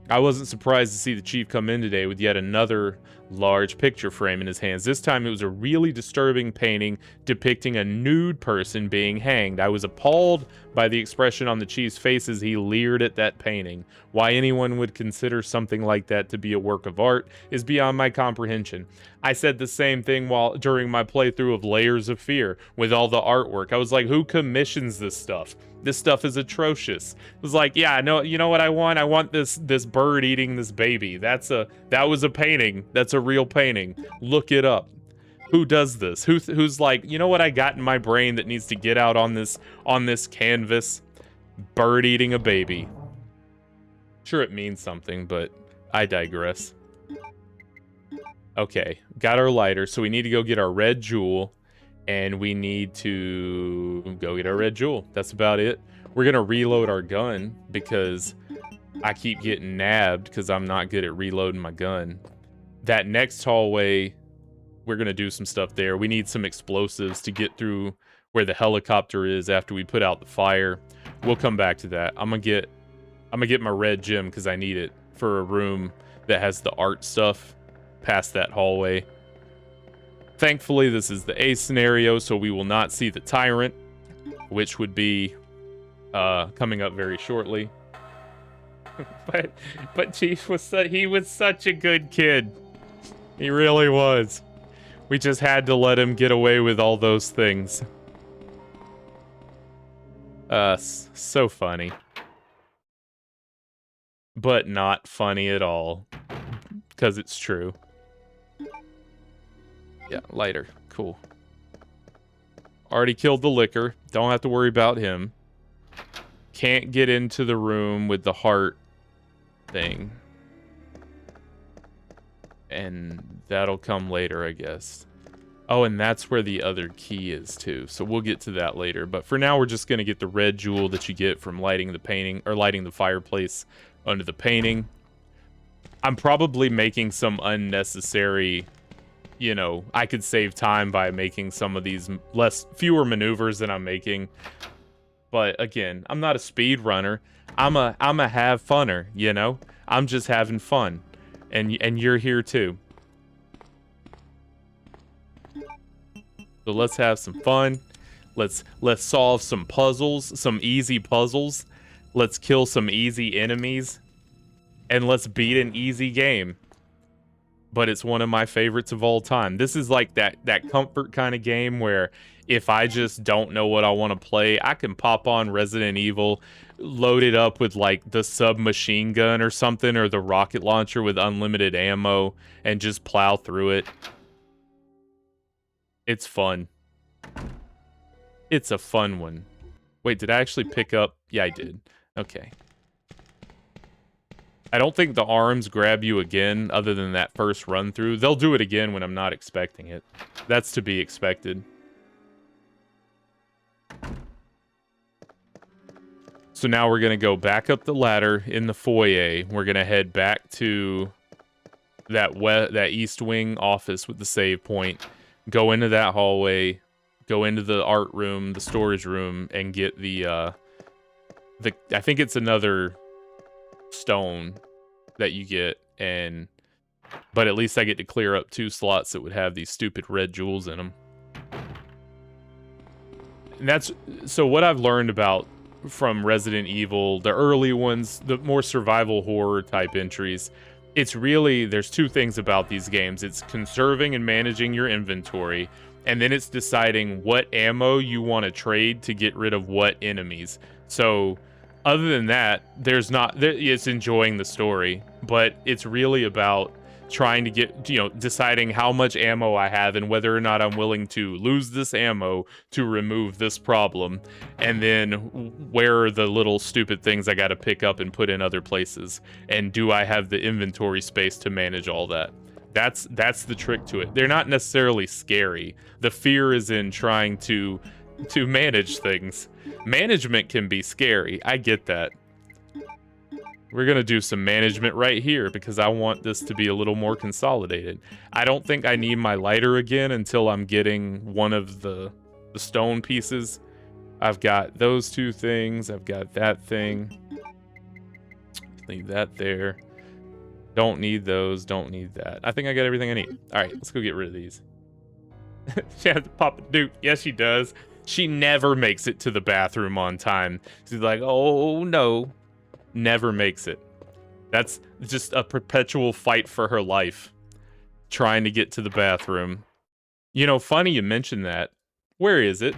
Speaker 1: I wasn't surprised to see the chief come in today with yet another large picture frame in his hands. This time it was a really disturbing painting depicting a nude person being hanged. I was appalled by the expression on the chief's face as he leered at that painting. Why anyone would consider something like that to be a work of art is beyond my comprehension. I said the same thing during my playthrough of Layers of Fear with all the artwork. I was like, who commissions this stuff? This stuff is atrocious. It was like, yeah, no, you know what I want? I want this bird eating this baby. That was a painting. That's a real painting. Look it up. Who does this? Who's like, you know what I got in my brain that needs to get out on this canvas? Bird eating a baby. Sure, it means something, but I digress. Okay, got our lighter, so we need to go get our red jewel. And we need to go get our red jewel. That's about it. We're going to reload our gun because I keep getting nabbed because I'm not good at reloading my gun. That next hallway, we're going to do some stuff there. We need some explosives to get through where the helicopter is after we put out the fire. We'll come back to that. I'm going to get my red gem because I need it for a room that has the art stuff past that hallway. Thankfully, this is the A scenario, so we will not see the Tyrant, which would be coming up very shortly. but Chief was such a good kid. He really was. We just had to let him get away with all those things. So funny. But not funny at all. Because it's true. Yeah, lighter. Cool. Already killed the liquor. Don't have to worry about him. Can't get into the room with the heart thing. And that'll come later, I guess. Oh, and that's where the other key is, too. So we'll get to that later. But for now, we're just going to get the red jewel that you get from lighting the painting, or lighting the fireplace under the painting. I'm probably making some unnecessary... You know, I could save time by making some of these fewer maneuvers than I'm making. But again, I'm not a speed runner. I'm a have funner, you know? I'm just having fun. And you're here too. So let's have some fun. Let's solve some puzzles, some easy puzzles. Let's kill some easy enemies. And let's beat an easy game. But it's one of my favorites of all time. This is like that comfort kind of game where if I just don't know what I want to play, I can pop on Resident Evil, load it up with like the submachine gun or something, or the rocket launcher with unlimited ammo, and just plow through it. It's fun. It's a fun one. Wait, did I actually pick up? Yeah, I did. Okay. I don't think the arms grab you again other than that first run through. They'll do it again when I'm not expecting it. That's to be expected. So now we're going to go back up the ladder in the foyer. We're going to head back to that east wing office with the save point. Go into that hallway. Go into the art room, the storage room, and get the I think it's another stone that you get, but at least I get to clear up 2 slots that would have these stupid red jewels in them. And so what I've learned about from Resident Evil, the early ones, the more survival horror type entries, it's really, there's 2 things about these games. It's conserving and managing your inventory, and then it's deciding what ammo you want to trade to get rid of what enemies. So other than that, it's enjoying the story, but it's really about trying to get, deciding how much ammo I have and whether or not I'm willing to lose this ammo to remove this problem. And then where are the little stupid things I got to pick up and put in other places? And do I have the inventory space to manage all that? That's the trick to it. They're not necessarily scary. The fear is in trying to manage things. Management can be scary. I get that. We're going to do some management right here because I want this to be a little more consolidated. I don't think I need my lighter again until I'm getting one of the stone pieces. I've got those 2 things. I've got that thing. Leave that there. Don't need those. Don't need that. I think I got everything I need. All right, let's go get rid of these. She has to pop a Duke. Yes, she does. She never makes it to the bathroom on time. She's like, oh, no. Never makes it. That's just a perpetual fight for her life. Trying to get to the bathroom. You know, funny you mentioned that. Where is it?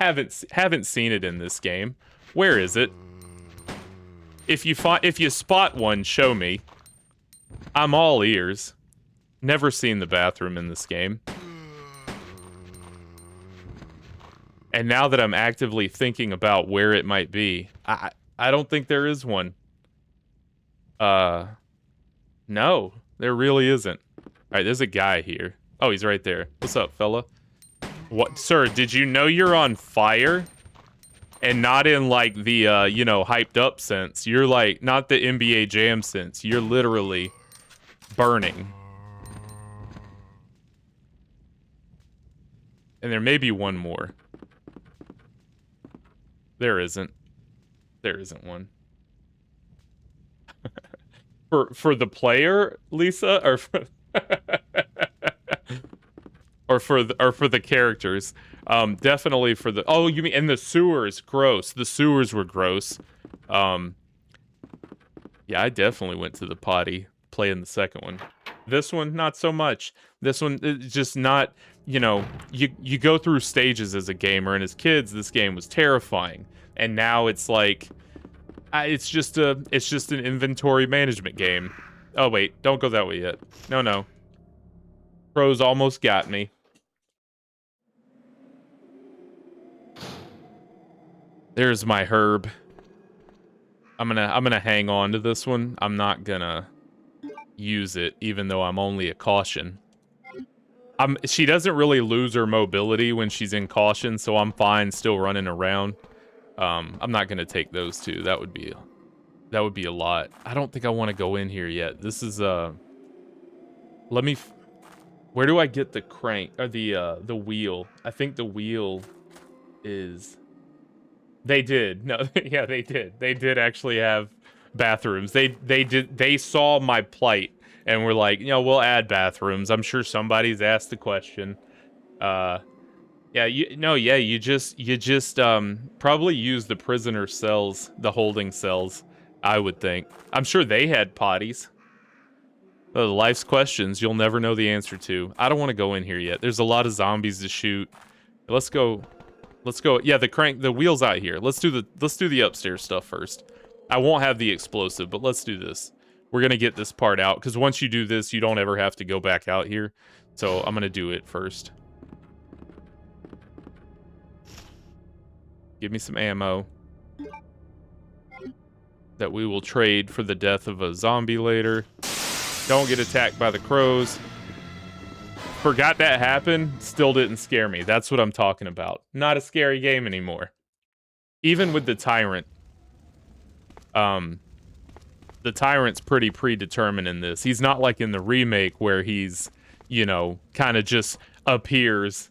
Speaker 1: Haven't seen it in this game. Where is it? If you spot one, show me. I'm all ears. Never seen the bathroom in this game. And now that I'm actively thinking about where it might be, I don't think there is one. No, there really isn't. All right, there's a guy here. Oh, he's right there. What's up, fella? What, sir, did you know you're on fire? And not in, like, the, you know, hyped up sense. You're, like, not the NBA Jam sense. You're literally burning. And there may be one more. There isn't. There isn't one. For the player, Lisa, or for or for the characters. Definitely for the... Oh, you mean... And the sewers, gross. The sewers were gross. Yeah, I definitely went to the potty playing the second one. This one, not so much. This one, it's just not... You know, you go through stages as a gamer, and as kids, this game was terrifying. And now it's like... it's just an inventory management game. Oh, wait. Don't go that way yet. No. Pros almost got me. There's my herb. I'm gonna hang on to this one. I'm not gonna use it, even though I'm only a caution. She doesn't really lose her mobility when she's in caution, so I'm fine still running around. I'm not gonna take those two. That would be a lot. I don't think I want to go in here yet. This is let me. Where do I get the crank or the wheel? I think the wheel is. They did. No, yeah, they did. They did actually have bathrooms. They saw my plight and were like, you know, we'll add bathrooms. I'm sure somebody's asked the question. Yeah, you just probably use the prisoner cells, the holding cells, I would think. I'm sure they had potties. Life's questions you'll never know the answer to. I don't want to go in here yet. There's a lot of zombies to shoot. Let's go. Yeah, the wheel's out here. Let's do the upstairs stuff first. I won't have the explosive, but let's do this. We're gonna get this part out, because once you do this, you don't ever have to go back out here. So I'm gonna do it first. Give me some ammo that we will trade for the death of a zombie later. Don't get attacked by the crows. Forgot that happened. Still didn't scare me. That's what I'm talking about. Not a scary game anymore. Even with the tyrant. The tyrant's pretty predetermined in this. He's not like in the remake where he's, you know, kind of just appears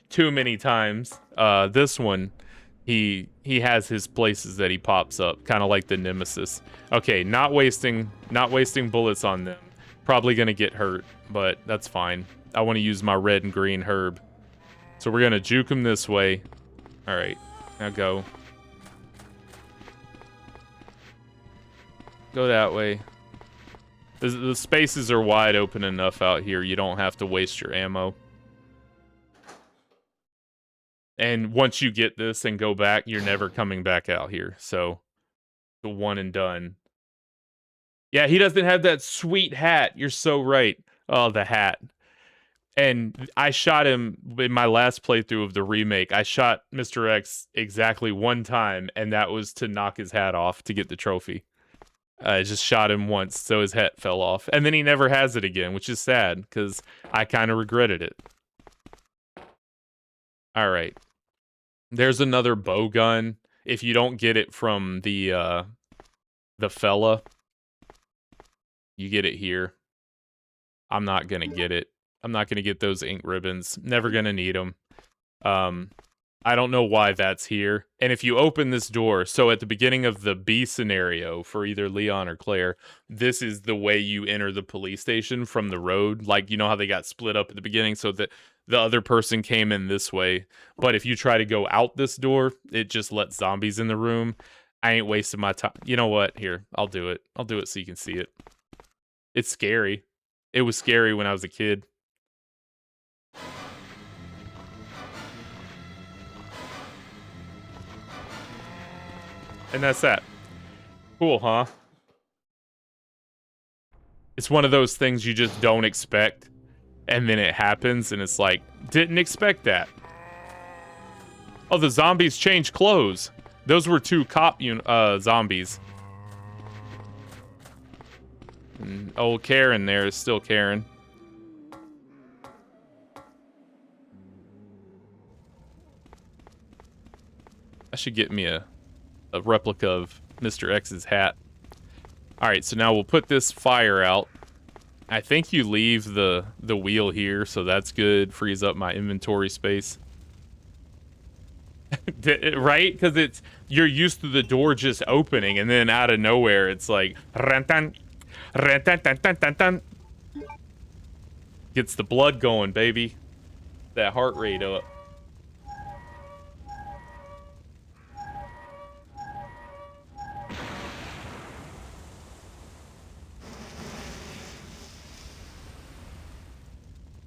Speaker 1: too many times. This one, he has his places that he pops up, kind of like the Nemesis. Okay, not wasting bullets on them. Probably gonna get hurt, but that's fine. I want to use my red and green herb. So we're gonna juke him this way. All right, now go. Go that way. The spaces are wide open enough out here. You don't have to waste your ammo. And once you get this and go back, you're never coming back out here. So, the one and done. Yeah, he doesn't have that sweet hat. You're so right. Oh, the hat. And I shot him in my last playthrough of the remake. I shot Mr. X exactly one time, and that was to knock his hat off to get the trophy. I just shot him once, so his hat fell off. And then he never has it again, which is sad, because I kind of regretted it. All right. There's another bow gun. If you don't get it from the fella, you get it here. I'm not going to get it. I'm not going to get those ink ribbons. Never going to need them. I don't know why that's here. And if you open this door, so at the beginning of the B scenario for either Leon or Claire, this is the way you enter the police station from the road. Like, you know how they got split up at the beginning so that the other person came in this way. But if you try to go out this door, it just lets zombies in the room. I ain't wasting my time. You know what? Here, I'll do it. I'll do it so you can see it. It's scary. It was scary when I was a kid. And that's that. Cool, huh? It's one of those things you just don't expect, and then it happens, and it's like, didn't expect that. Oh, the zombies changed clothes. Those were two cop zombies. And old Karen there is still Karen. I should get me a replica of Mr. X's hat. Alright, so now we'll put this fire out. I think you leave the wheel here, so that's good. Frees up my inventory space. Right? Because you're used to the door just opening, and then out of nowhere, it's like... Rantan, rantan, tan, tan, tan, tan. Gets the blood going, baby. That heart rate up.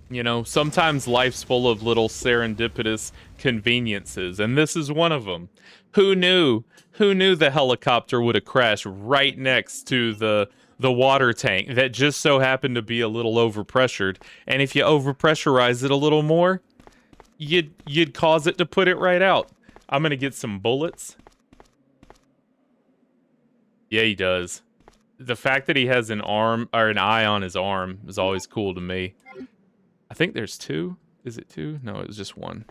Speaker 1: You know, sometimes life's full of little serendipitous conveniences, and this is one of them. Who knew? Who knew the helicopter would have crashed right next to the water tank that just so happened to be a little overpressured? And if you overpressurize it a little more, you'd cause it to put it right out. I'm gonna get some bullets. Yeah, he does. The fact that he has an arm or an eye on his arm is always cool to me. I think there's two. Is it two? No, it was just one.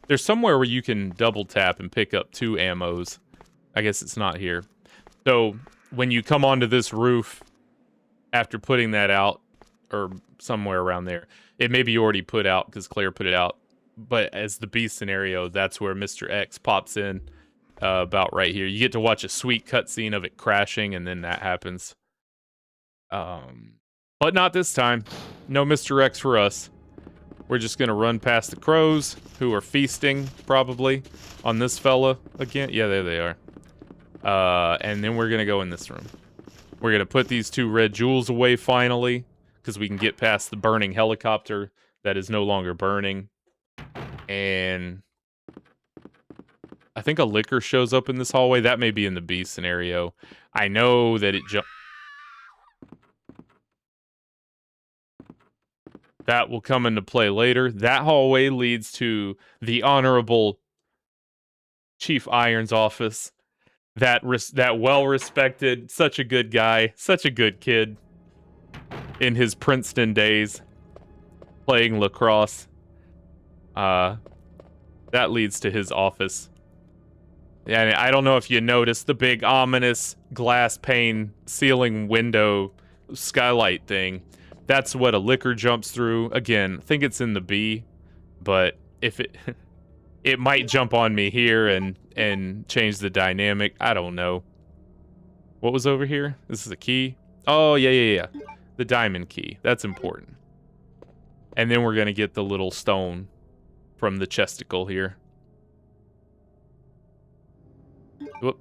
Speaker 1: There's somewhere where you can double tap and pick up 2 ammos. I guess it's not here. So when you come onto this roof after putting that out, or somewhere around there, it may be already put out because Claire put it out. But as the B scenario, that's where Mr. X pops in about right here. You get to watch a sweet cutscene of it crashing, and then that happens. But not this time. No Mr. X for us. We're just gonna run past the crows, who are feasting, probably, on this fella again. Yeah, there they are. And then we're gonna go in this room. We're gonna put these 2 red jewels away, finally, because we can get past the burning helicopter that is no longer burning. And I think a liquor shows up in this hallway. That may be in the B scenario. I know that it that will come into play later. That hallway leads to the Honorable Chief Iron's office. That well-respected, such a good guy, such a good kid in his Princeton days, playing lacrosse. That leads to his office. And I don't know if you noticed the big ominous glass pane ceiling window skylight thing. That's what a liquor jumps through. Again, I think it's in the B, but if it might jump on me here and change the dynamic. I don't know. What was over here? This is a key. Oh, yeah. The diamond key. That's important. And then we're going to get the little stone from the chesticle here. Whoop.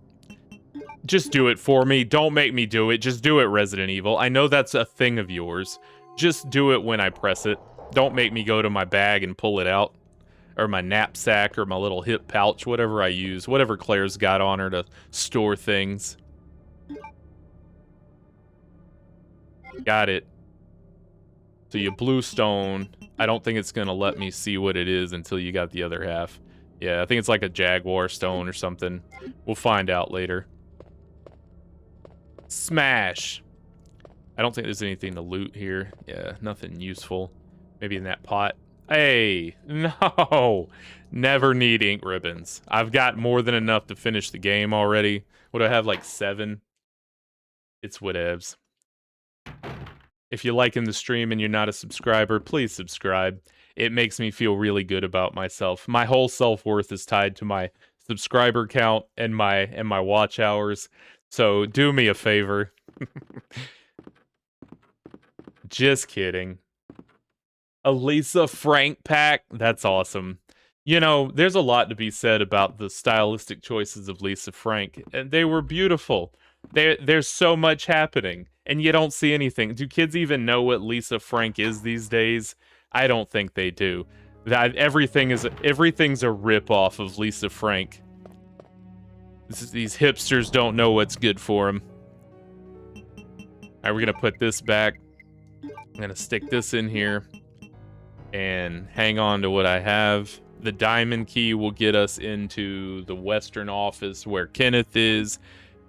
Speaker 1: Just do it for me. Don't make me do it. Just do it, Resident Evil. I know that's a thing of yours. Just do it when I press it. Don't make me go to my bag and pull it out. Or my knapsack or my little hip pouch. Whatever I use. Whatever Claire's got on her to store things. Got it. So you blue stone. I don't think it's going to let me see what it is until you got the other half. Yeah, I think it's like a jaguar stone or something. We'll find out later. Smash. I don't think there's anything to loot here. Yeah, nothing useful. Maybe in that pot. Hey, no. Never need ink ribbons. I've got more than enough to finish the game already. What do I have, like 7? It's whatevs. If you're liking the stream and you're not a subscriber, please subscribe. It makes me feel really good about myself. My whole self-worth is tied to my subscriber count and my watch hours. So do me a favor. Just kidding. A Lisa Frank pack? That's awesome. You know, there's a lot to be said about the stylistic choices of Lisa Frank, and they were beautiful. There's so much happening, and you don't see anything. Do kids even know what Lisa Frank is these days? I don't think they do. Everything's a rip-off of Lisa Frank. These hipsters don't know what's good for them. Alright, we're gonna put this back. I'm gonna stick this in here and hang on to what I have. The diamond key will get us into the western office where Kenneth is,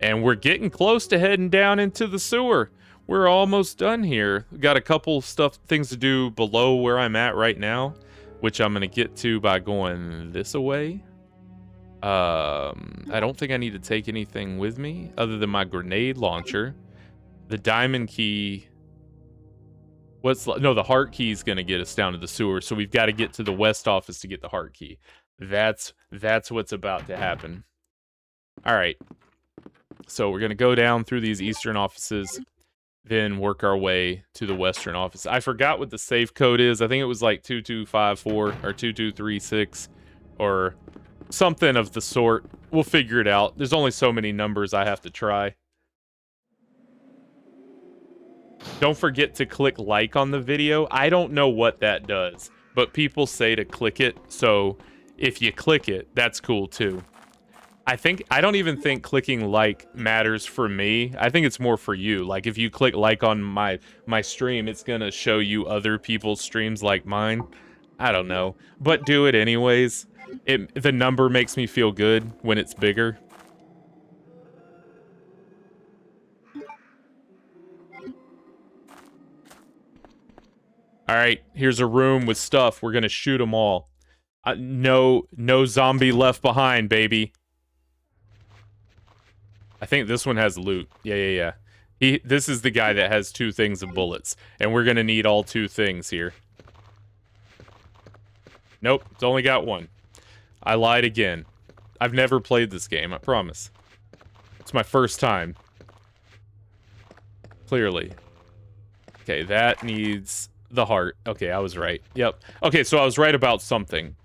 Speaker 1: and we're getting close to heading down into the sewer. We're almost done here. We've got a couple things to do below where I'm at right now, which I'm gonna get to by going this way. I don't think I need to take anything with me other than my grenade launcher. The diamond key. No, the heart key is going to get us down to the sewer, so we've got to get to the west office to get the heart key. That's what's about to happen. All right. So we're going to go down through these eastern offices, then work our way to the western office. I forgot what the safe code is. I think it was like 2254 or 2236 or something of the sort. We'll figure it out. There's only so many numbers I have to try. Don't forget to click like on the video. I don't know what that does, but people say to click it, so if you click it, that's cool too. I don't even think clicking like matters for me. I think it's more for you. Like if you click like on my stream, it's gonna show you other people's streams like mine. I don't know, but do it anyways. The number makes me feel good when it's bigger. All right, here's a room with stuff. We're gonna shoot them all. No zombie left behind, baby. I think this one has loot. Yeah. This is the guy that has 2 things of bullets, and we're gonna need all 2 things here. Nope, it's only got 1. I lied again. I've never played this game, I promise. It's my first time. Clearly. Okay, that needs the heart. Okay, I was right. Yep. Okay, so I was right about something.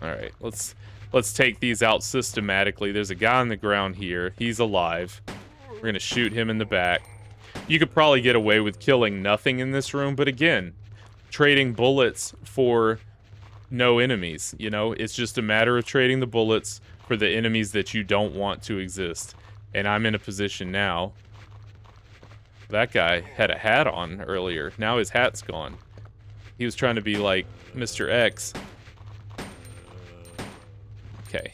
Speaker 1: Alright, let's take these out systematically. There's a guy on the ground here. He's alive. We're gonna shoot him in the back. You could probably get away with killing nothing in this room, but again, trading bullets for no enemies, you know? It's just a matter of trading the bullets for the enemies that you don't want to exist. And I'm in a position now. That guy had a hat on earlier. Now his hat's gone. He was trying to be like Mr. X. Okay.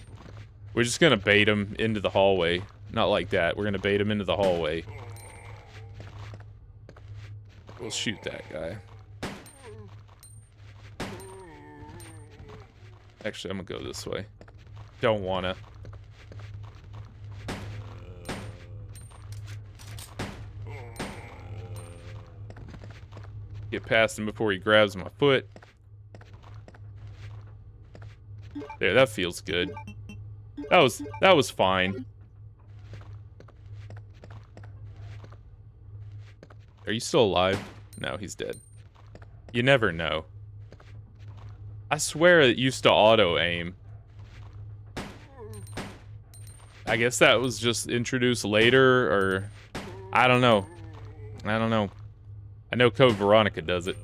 Speaker 1: We're just gonna bait him into the hallway. Not like that. We're gonna bait him into the hallway. We'll shoot that guy. Actually, I'm gonna go this way. Don't wanna. Get past him before he grabs my foot. There, that feels good. That was fine. Are you still alive? No, he's dead. You never know. I swear it used to auto-aim. I guess that was just introduced later, or... I don't know. I know Code Veronica does it.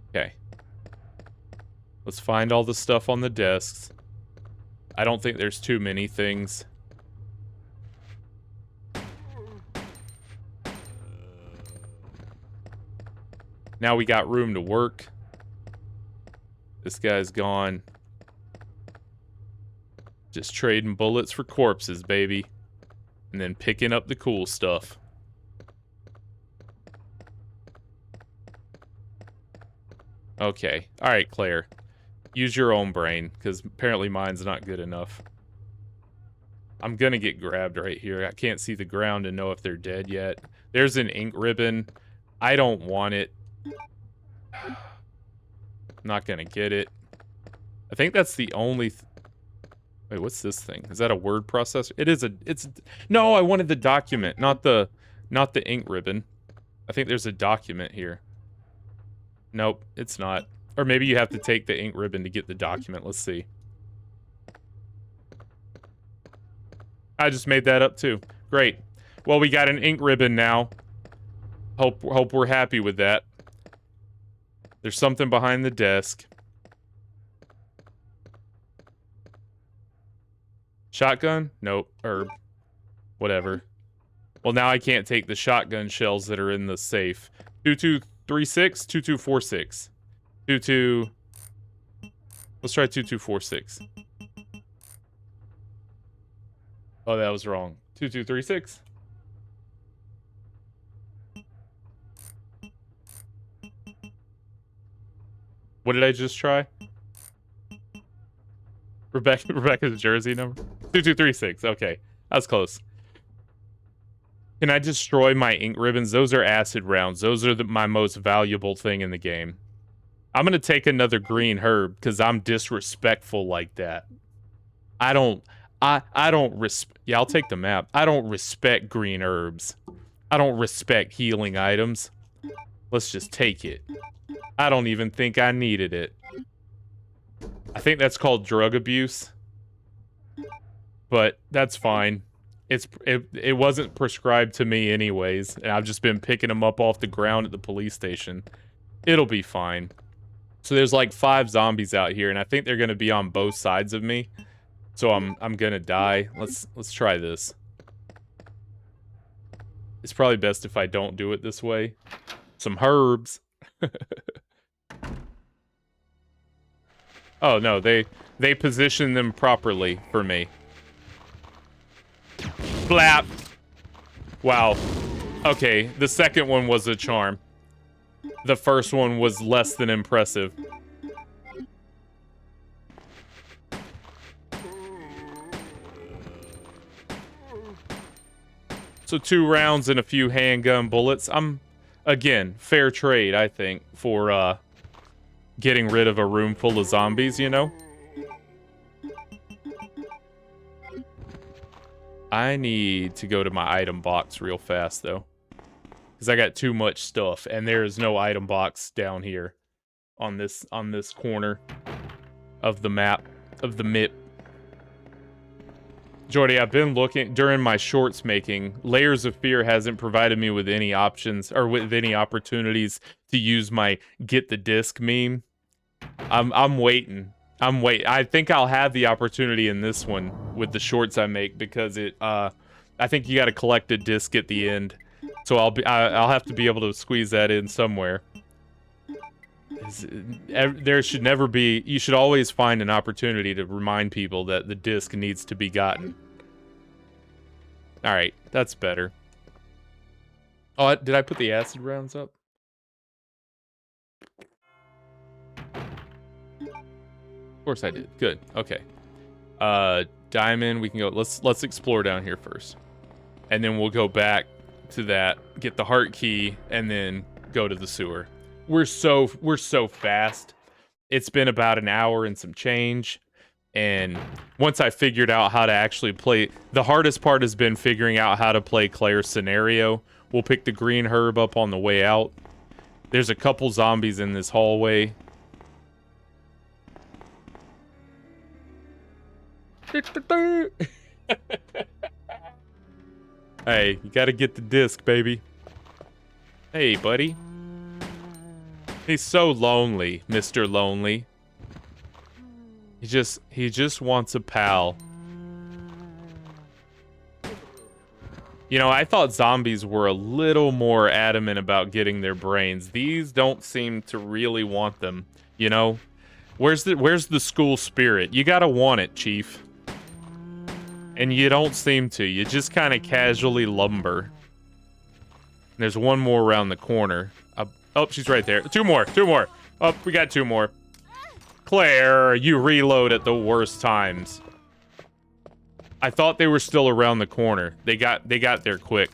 Speaker 1: Okay. Let's find all the stuff on the desks. I don't think there's too many things. Now we got room to work. This guy's gone. Just trading bullets for corpses, baby. And then picking up the cool stuff. Okay. Alright, Claire. Use your own brain, because apparently mine's not good enough. I'm gonna get grabbed right here. I can't see the ground and know if they're dead yet. There's an ink ribbon. I don't want it. I'm not gonna get it. I think that's the only... Wait, what's this thing? Is that a word processor? It is a... No, I wanted the document, not the ink ribbon. I think there's a document here. Nope, it's not. Or maybe you have to take the ink ribbon to get the document. Let's see. I just made that up too. Great. Well, we got an ink ribbon now. Hope we're happy with that. There's something behind the desk. Shotgun? Nope. Herb. Whatever. Well, now I can't take the shotgun shells that are in the safe. 2236, 2246. 22... Let's try 2246. Oh, that was wrong. 2236. What did I just try? Rebecca's jersey number? 2236. Okay. That was close. Can I destroy my ink ribbons? Those are acid rounds. Those are my most valuable thing in the game. I'm going to take another green herb because I'm disrespectful like that. I don't yeah, I'll take the map. I don't respect green herbs. I don't respect healing items. Let's just take it. I don't even think I needed it. I think that's called drug abuse. But that's fine. It wasn't prescribed to me anyways, and I've just been picking them up off the ground at the police station. It'll be fine. So there's like 5 zombies out here, and I think they're gonna be on both sides of me. So I'm gonna die. Let's try this. It's probably best if I don't do it this way. Some herbs. Oh no, they position them properly for me. Blap. Wow. Okay, the second one was a charm. The first one was less than impressive. So 2 rounds and a few handgun bullets. Again, fair trade, I think, for getting rid of a room full of zombies, you know? I need to go to my item box real fast, though. Because I got too much stuff, and there is no item box down here on this corner of the map, of the MIP. Jordy, I've been looking during my shorts making. Layers of Fear hasn't provided me with any options or with any opportunities to use my get the disc meme. I'm waiting. I think I'll have the opportunity in this one with the shorts I make because I think you got to collect a disc at the end. So I'll have to be able to squeeze that in somewhere. There should never be... You should always find an opportunity to remind people that the disc needs to be gotten. Alright, that's better. Oh, did I put the acid rounds up? Of course I did. Good. Okay. Diamond, we can go... Let's explore down here first. And then we'll go back to that, get the heart key, and then go to the sewer. We're so fast. It's been about an hour and some change. And once I figured out how to actually play, the hardest part has been figuring out how to play Claire's scenario. We'll pick the green herb up on the way out. There's a couple zombies in this hallway. Hey, you gotta get the disc, baby. Hey, buddy. He's so lonely, Mr. Lonely. He just wants a pal. You know, I thought zombies were a little more adamant about getting their brains. These don't seem to really want them, you know? Where's the school spirit? You gotta want it, Chief. And you don't seem to. You just kind of casually lumber. There's one more around the corner. Oh, she's right there. Two more. Oh, we got 2 more. Claire, you reload at the worst times. I thought they were still around the corner. They got there quick.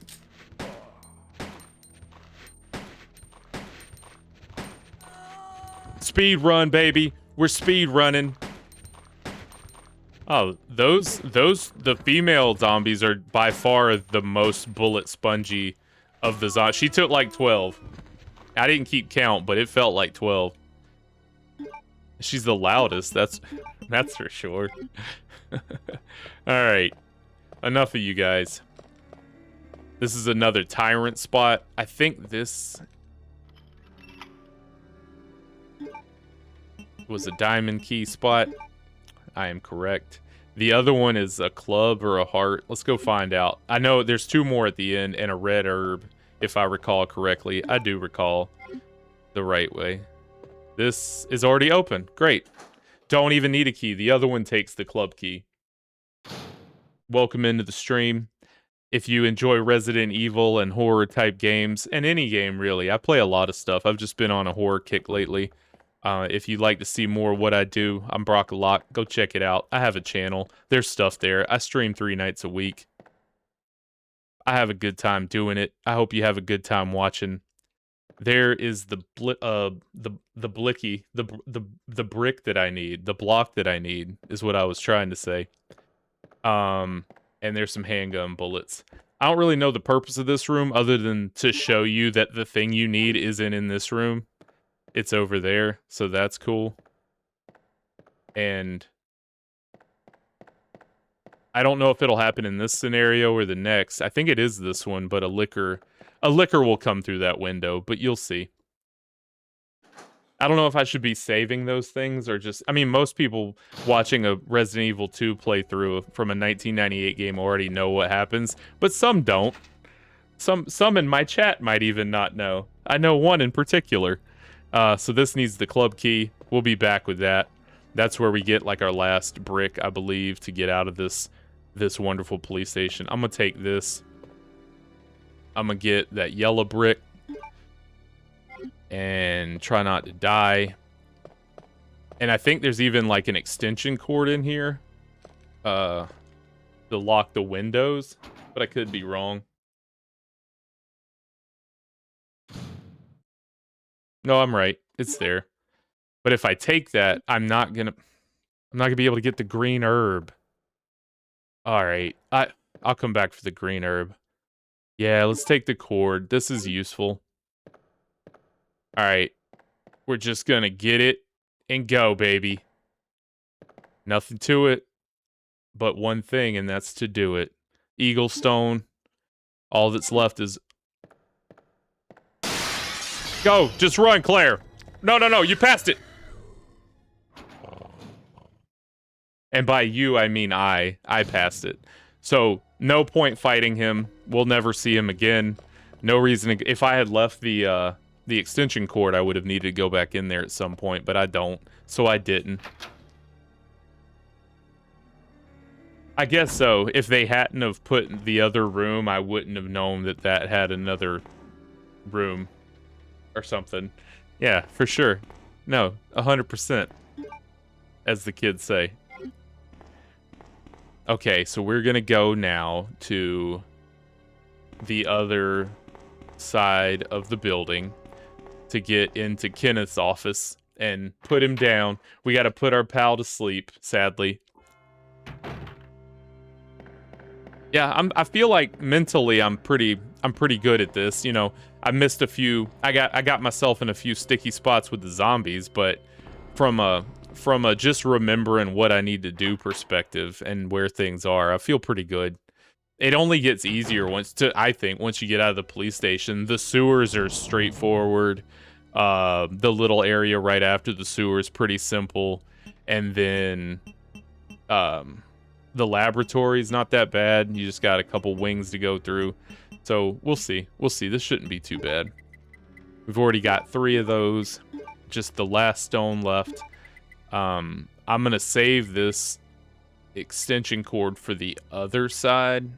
Speaker 1: Speed run, baby. We're speed running. Oh, the female zombies are by far the most bullet spongy of the zombies. She took like 12. I didn't keep count, but it felt like 12. She's the loudest, that's for sure. Alright. Enough of you guys. This is another tyrant spot. I think this was a diamond key spot. I am correct. The other one is a club or a heart. Let's go find out. I know there's 2 more at the end and a red herb, if I recall correctly. I do recall the right way. This is already open. Great. Don't even need a key. The other one takes the club key. Welcome into the stream. If you enjoy Resident Evil and horror type games, and any game really, I play a lot of stuff. I've just been on a horror kick lately. If you'd like to see more of what I do, I'm Brock Lock. Go check it out. I have a channel. There's stuff there. I stream 3 nights a week. I have a good time doing it. I hope you have a good time watching. There is the brick that I need. The block that I need is what I was trying to say. And there's some handgun bullets. I don't really know the purpose of this room other than to show you that the thing you need isn't in this room. It's over there, so that's cool. And I don't know if it'll happen in this scenario or the next. I think it is this one, but a liquor will come through that window, but you'll see. I don't know if I should be saving those things or just... I mean, most people watching a Resident Evil 2 playthrough from a 1998 game already know what happens, but some don't. Some in my chat might even not know. I know one in particular. So this needs the club key. We'll be back with that. That's where we get like our last brick, I believe, to get out of this wonderful police station. I'm gonna take this. I'm gonna get that yellow brick and try not to die. And I think there's even like an extension cord in here to lock the windows, but I could be wrong. No, I'm right. It's there. But if I take that, I'm not gonna be able to get the green herb. All right. I'll come back for the green herb. Yeah, let's take the cord. This is useful. All right. We're just gonna get it and go, baby. Nothing to it but one thing, and that's to do it. Eagle stone. All that's left is... Go! Just run, Claire! No, you passed it! And by you, I mean I. I passed it. So, no point fighting him. We'll never see him again. No reason to... If I had left the extension cord, I would have needed to go back in there at some point, but I don't. So I didn't. I guess so. If they hadn't have put the other room, I wouldn't have known that that had another room. Or something. Yeah, for sure. No, 100%. As the kids say. Okay, so we're gonna go now to the other side of the building to get into Kenneth's office and put him down. We gotta put our pal to sleep, sadly. Yeah, I feel like mentally I'm pretty good at this. You know, I missed a few. I got myself in a few sticky spots with the zombies, but from a just remembering what I need to do perspective and where things are, I feel pretty good. It only gets easier once you get out of the police station. The sewers are straightforward. The little area right after the sewer is pretty simple, and then the laboratory is not that bad. You just got a couple wings to go through. So we'll see. We'll see. This shouldn't be too bad. We've already got 3 of those. Just the last stone left. I'm going to save this extension cord for the other side,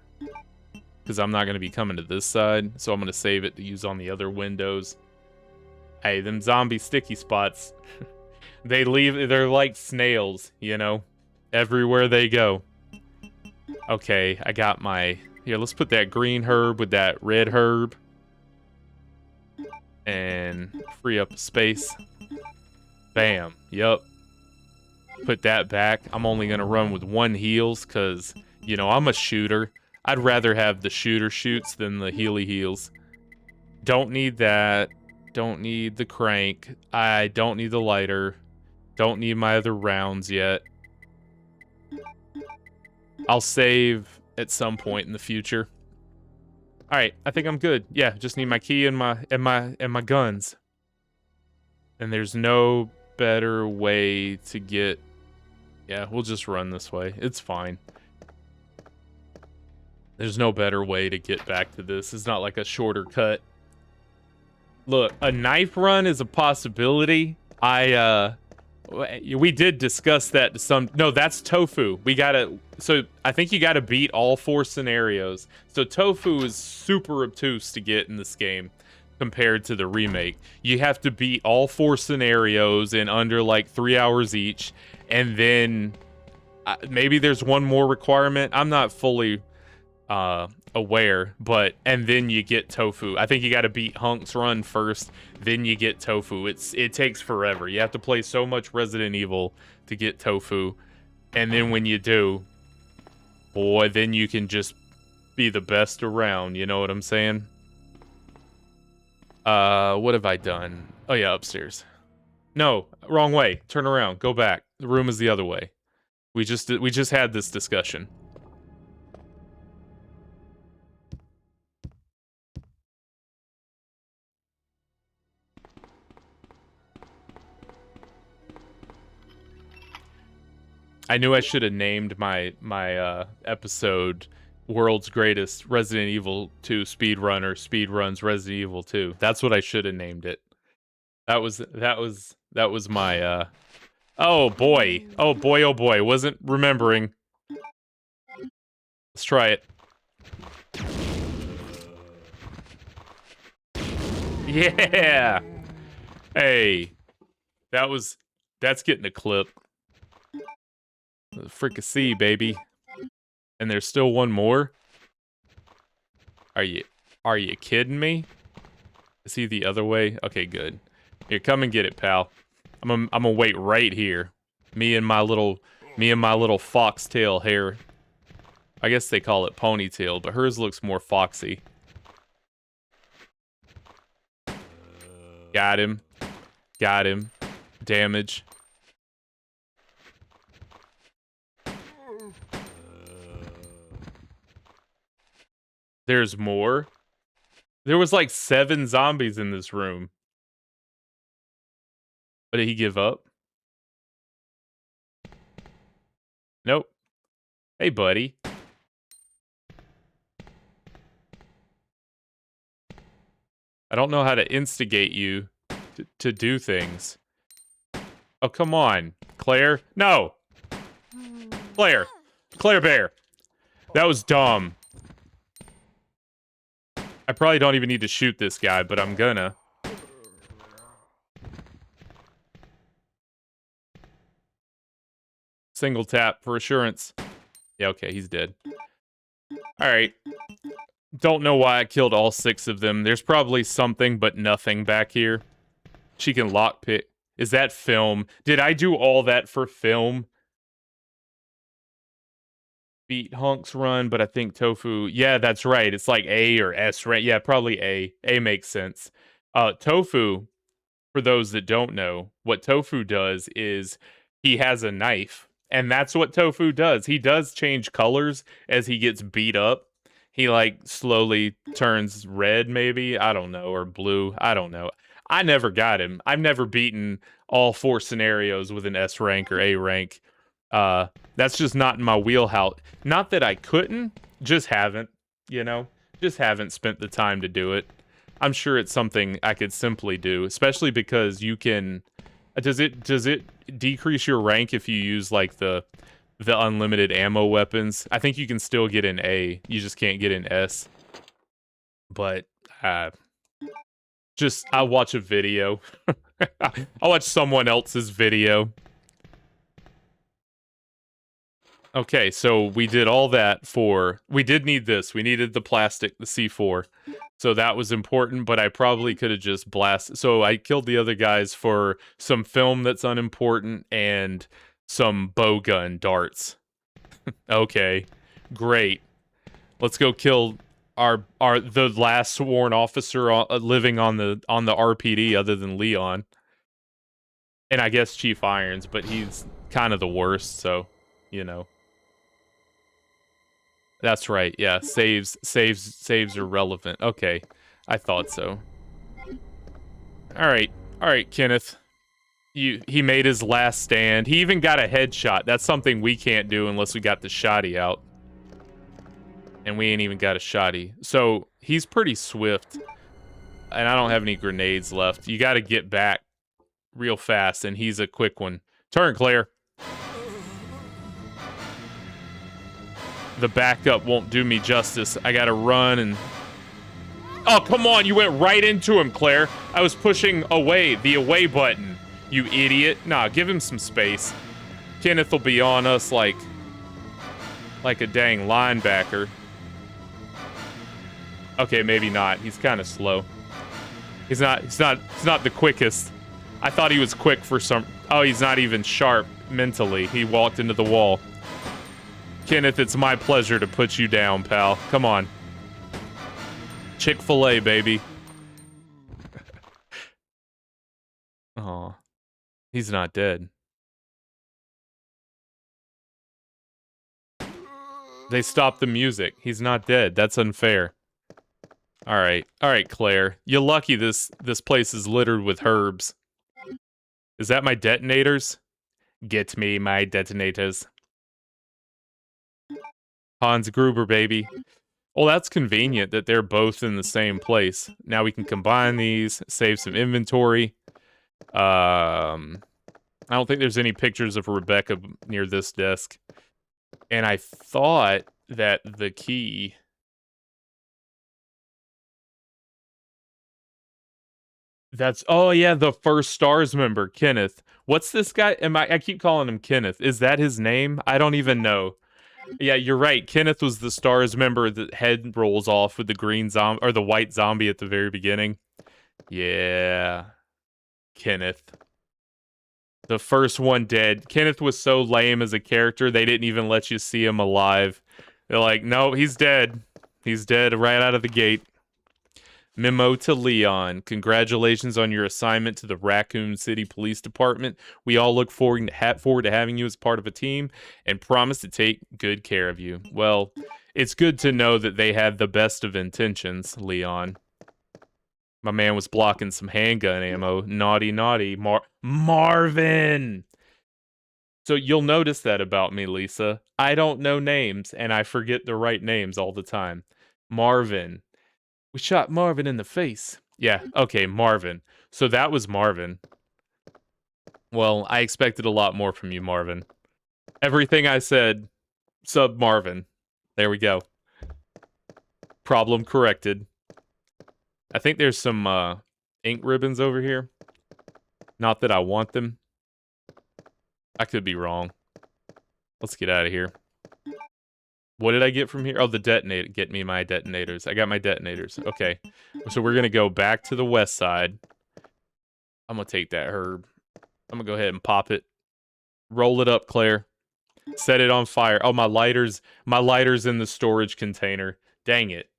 Speaker 1: because I'm not going to be coming to this side. So I'm going to save it to use on the other windows. Hey, them zombie sticky spots. They're like snails, you know, everywhere they go. Okay, I got my, here, let's put that green herb with that red herb. And free up space. Bam, yup. Put that back. I'm only gonna run with 1 heals, cause, you know, I'm a shooter. I'd rather have the shooter shoots than the healy heals. Don't need that. Don't need the crank. I don't need the lighter. Don't need my other rounds yet. I'll save at some point in the future. All right, I think I'm good. Yeah, just need my key and my guns. And there's no better way to get. Yeah, we'll just run this way. It's fine. There's no better way to get back to this. It's not like a shorter cut. Look, a knife run is a possibility. We did discuss that to some. No, that's tofu. So I think you gotta beat all 4 scenarios. So tofu is super obtuse to get in this game compared to the remake. You have to beat all 4 scenarios in under like 3 hours each, and then maybe there's one more requirement. I'm not fully aware, and then you get tofu. I think you got to beat Hunk's Run first, then you get tofu. It takes forever. You have to play so much Resident Evil to get tofu, and then when you do, boy, then you can just be the best around. You know what I'm saying? What have I done? Oh yeah, upstairs. No, wrong way. Turn around. Go back. The room is the other way. We just had this discussion. I knew I should have named my episode World's Greatest Resident Evil 2 Speedrunner Speedruns Resident Evil 2. That's what I should have named it. That was my oh boy. Oh boy, oh boy. Wasn't remembering. Let's try it. Yeah. Hey. That's getting a clip. Fricassee, baby. And there's still one more? Are you kidding me? Is he the other way? Okay, good. Here, come and get it, pal. I'm gonna wait right here. Me and my little foxtail hair. I guess they call it ponytail, but hers looks more foxy. Got him. Got him. Damage. There's more? There was like 7 zombies in this room. But did he give up? Nope. Hey, buddy. I don't know how to instigate you to do things. Oh, come on. Claire? No! Claire! Claire Bear! That was dumb. I probably don't even need to shoot this guy, but I'm gonna. Single tap for assurance. Yeah, okay, he's dead. Alright. Don't know why I killed all 6 of them. There's probably something but nothing back here. She can lockpick. Is that film? Did I do all that for film? Beat Hunk's Run, but I think Tofu... Yeah, that's right. It's like A or S, right? Yeah, probably A. A makes sense. Tofu, for those that don't know, what Tofu does is he has a knife. And that's what Tofu does. He does change colors as he gets beat up. He, like, slowly turns red, maybe? I don't know. Or blue. I don't know. I never got him. I've never beaten all 4 scenarios with an S rank or A rank. That's just not in my wheelhouse. Not that I couldn't, just haven't, you know? Just haven't spent the time to do it. I'm sure it's something I could simply do, especially because you can... Does it decrease your rank if you use, like, the unlimited ammo weapons? I think you can still get an A. You just can't get an S. But, Just, I'll watch a video. I'll watch someone else's video. Okay, so we did all that for... We did need this. We needed the plastic, the C4. So that was important, but I probably could have just blasted... So I killed the other guys for some film that's unimportant and some bow gun darts. Okay, great. Let's go kill the last sworn officer living on the RPD other than Leon. And I guess Chief Irons, but he's kind of the worst, so, you know. That's right, yeah, saves are relevant. Okay, I thought so. Alright, Kenneth. He made his last stand. He even got a headshot. That's something we can't do unless we got the shotty out. And we ain't even got a shotty. So, he's pretty swift. And I don't have any grenades left. You gotta get back real fast, and he's a quick one. Turn, Claire. The backup won't do me justice. I gotta run and... Oh, come on, you went right into him, Claire. I was pushing away, the away button. You idiot. Nah, give him some space. Kenneth will be on us like a dang linebacker. Okay, maybe not. He's kind of slow. He's not the quickest. I thought he was quick for some... Oh, he's not even sharp mentally. He walked into the wall. Kenneth, it's my pleasure to put you down, pal. Come on. Chick-fil-A, baby. Aw. He's not dead. They stopped the music. He's not dead. That's unfair. Alright, Claire. You're lucky this place is littered with herbs. Is that my detonators? Get me my detonators. Hans Gruber, baby. Well, that's convenient that they're both in the same place. Now we can combine these, save some inventory. I don't think there's any pictures of Rebecca near this desk. And I thought that the key... That's... Oh, yeah, the first STARS member, Kenneth. What's this guy? I keep calling him Kenneth. Is that his name? I don't even know. Yeah, you're right. Kenneth was the STARS member that head rolls off with the green zombie or the white zombie at the very beginning. Yeah. Kenneth. The first one dead. Kenneth was so lame as a character, they didn't even let you see him alive. They're like, no, he's dead. He's dead right out of the gate. Memo to Leon. Congratulations on your assignment to the Raccoon City Police Department. We all look forward to having you as part of a team and promise to take good care of you. Well, it's good to know that they had the best of intentions, Leon. My man was blocking some handgun ammo. Naughty, naughty. Marvin! So you'll notice that about me, Lisa. I don't know names, and I forget the right names all the time. Marvin. We shot Marvin in the face. Yeah, okay, Marvin. So that was Marvin. Well, I expected a lot more from you, Marvin. Everything I said, sub Marvin. There we go. Problem corrected. I think there's some ink ribbons over here. Not that I want them. I could be wrong. Let's get out of here. What did I get from here? Oh, the detonator. Get me my detonators. I got my detonators. Okay. So we're going to go back to the west side. I'm going to take that herb. I'm going to go ahead and pop it. Roll it up, Claire. Set it on fire. Oh, my lighter's in the storage container. Dang it.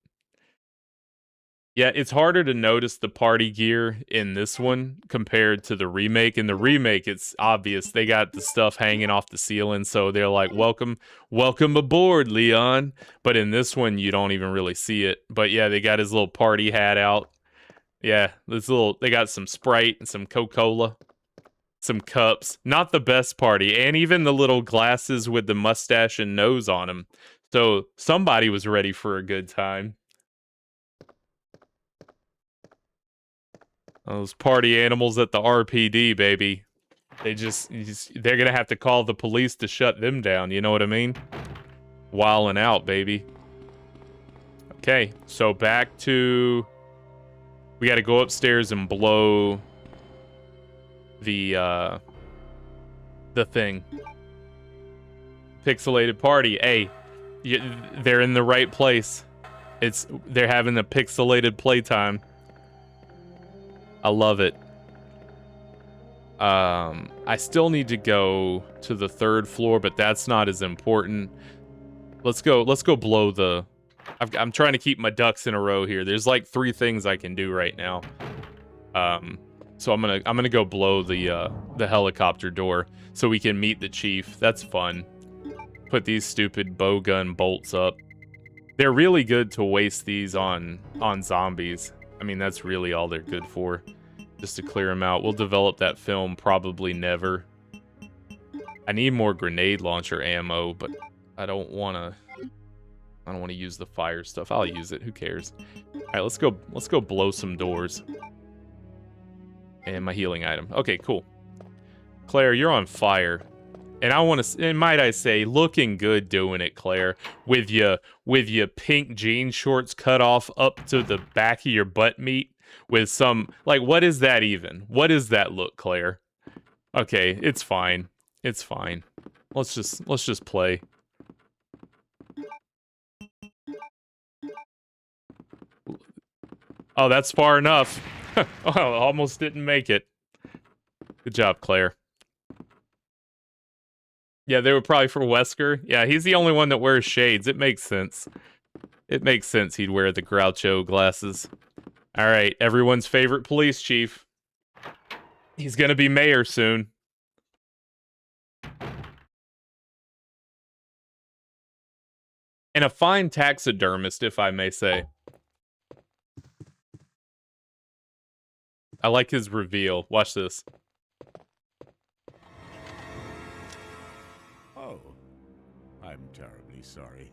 Speaker 1: Yeah, it's harder to notice the party gear in this one compared to the remake. In the remake, it's obvious. They got the stuff hanging off the ceiling, so they're like, welcome aboard, Leon. But in this one, you don't even really see it. But yeah, they got his little party hat out. Yeah, they got some Sprite and some Coca-Cola. Some cups. Not the best party. And even the little glasses with the mustache and nose on them. So somebody was ready for a good time. Those party animals at the RPD, baby. They're gonna have to call the police to shut them down, you know what I mean? Wildin' out, baby. Okay, so back to We got to go upstairs and blow the thing. Pixelated party. Hey, they're in the right place. They're having a pixelated playtime. I love it. I still need to go to the 3rd floor, but that's not as important. Let's go blow the... I'm trying to keep my ducks in a row here. There's like 3 things I can do right now. So I'm gonna go blow the helicopter door so we can meet the chief. That's fun. Put these stupid bowgun bolts up. They're really good to waste these on zombies. I mean, that's really all they're good for. Just to clear them out. We'll develop that film probably never. I need more grenade launcher ammo, but I don't want to use the fire stuff. I'll use it. Who cares? All right, let's go blow some doors. And my healing item. Okay, cool. Claire, you're on fire. And I want to, and might I say, looking good doing it, Claire. With your pink jean shorts cut off up to the back of your butt meat. With some, like, what is that even? What is that look, Claire? Okay, it's fine. It's fine. Let's just play. Oh, that's far enough. Oh, almost didn't make it. Good job, Claire. Yeah, they were probably for Wesker. Yeah, he's the only one that wears shades. It makes sense. It makes sense he'd wear the Groucho glasses. All right, everyone's favorite police chief. He's gonna be mayor soon. And a fine taxidermist, if I may say. I like his reveal. Watch this.
Speaker 5: Oh, I'm terribly sorry.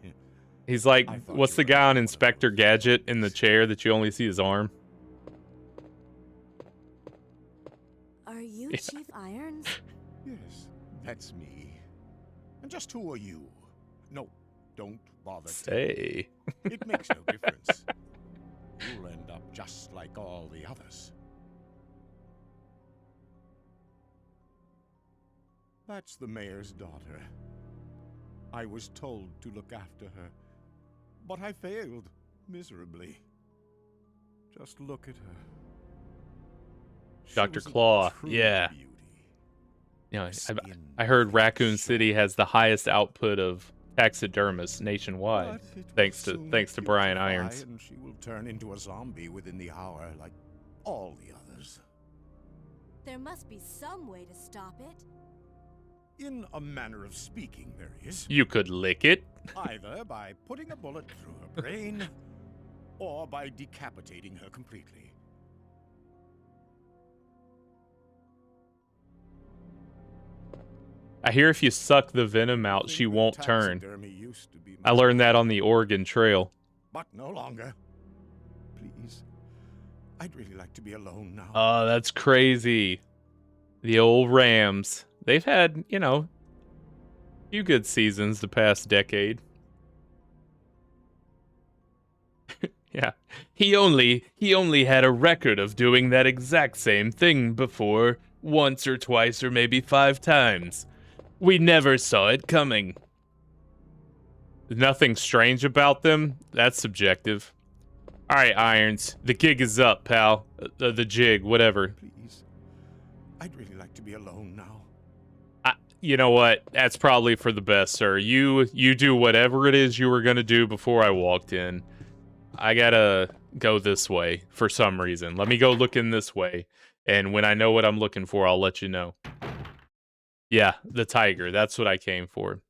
Speaker 1: He's like, what's the guy on Inspector Gadget in the chair that you only see his arm?
Speaker 3: Are you Chief Irons?
Speaker 5: Yes, that's me. And just who are you? No, don't bother.
Speaker 1: Say.
Speaker 5: It makes no difference. You'll end up just like all the others. That's the mayor's daughter. I was told to look after her, but I failed miserably. Just look at her. She
Speaker 1: Dr.
Speaker 5: was a
Speaker 1: Claw,
Speaker 5: true
Speaker 1: yeah.
Speaker 5: beauty.
Speaker 1: You know,
Speaker 5: Skin
Speaker 1: I heard Raccoon
Speaker 5: shone.
Speaker 1: City has the highest output of taxidermists nationwide,
Speaker 5: But it
Speaker 1: thanks
Speaker 5: will
Speaker 1: to
Speaker 5: soon
Speaker 1: Brian
Speaker 5: putrefy,
Speaker 1: Irons.
Speaker 5: And she will turn into a zombie within the hour, like all the others.
Speaker 3: There must be some way to stop it.
Speaker 5: In a manner of speaking, there is.
Speaker 1: You could lick it.
Speaker 5: Either by putting a bullet through her brain, or by decapitating her completely.
Speaker 1: I hear if you suck the venom out, she won't turn.
Speaker 5: Taxidermy used to be
Speaker 1: I
Speaker 5: my
Speaker 1: learned that
Speaker 5: life,
Speaker 1: on the Oregon Trail.
Speaker 5: but no longer. Please, I'd really like to be alone now.
Speaker 1: Oh, that's crazy. The old Rams. They've had, you know, a few good seasons the past decade. Yeah. He only had a record of doing that exact same thing before, once or twice or maybe 5 times. We never saw it coming. Nothing strange about them? That's subjective. All right, Irons. The gig is up, pal. The jig, whatever.
Speaker 5: Please, I'd really like to be alone now.
Speaker 1: You know what? That's probably for the best, sir. You do whatever it is you were going to do before I walked in. I gotta go this way for some reason. Let me go looking this way. And when I know what I'm looking for, I'll let you know. Yeah, the tiger. That's what I came for.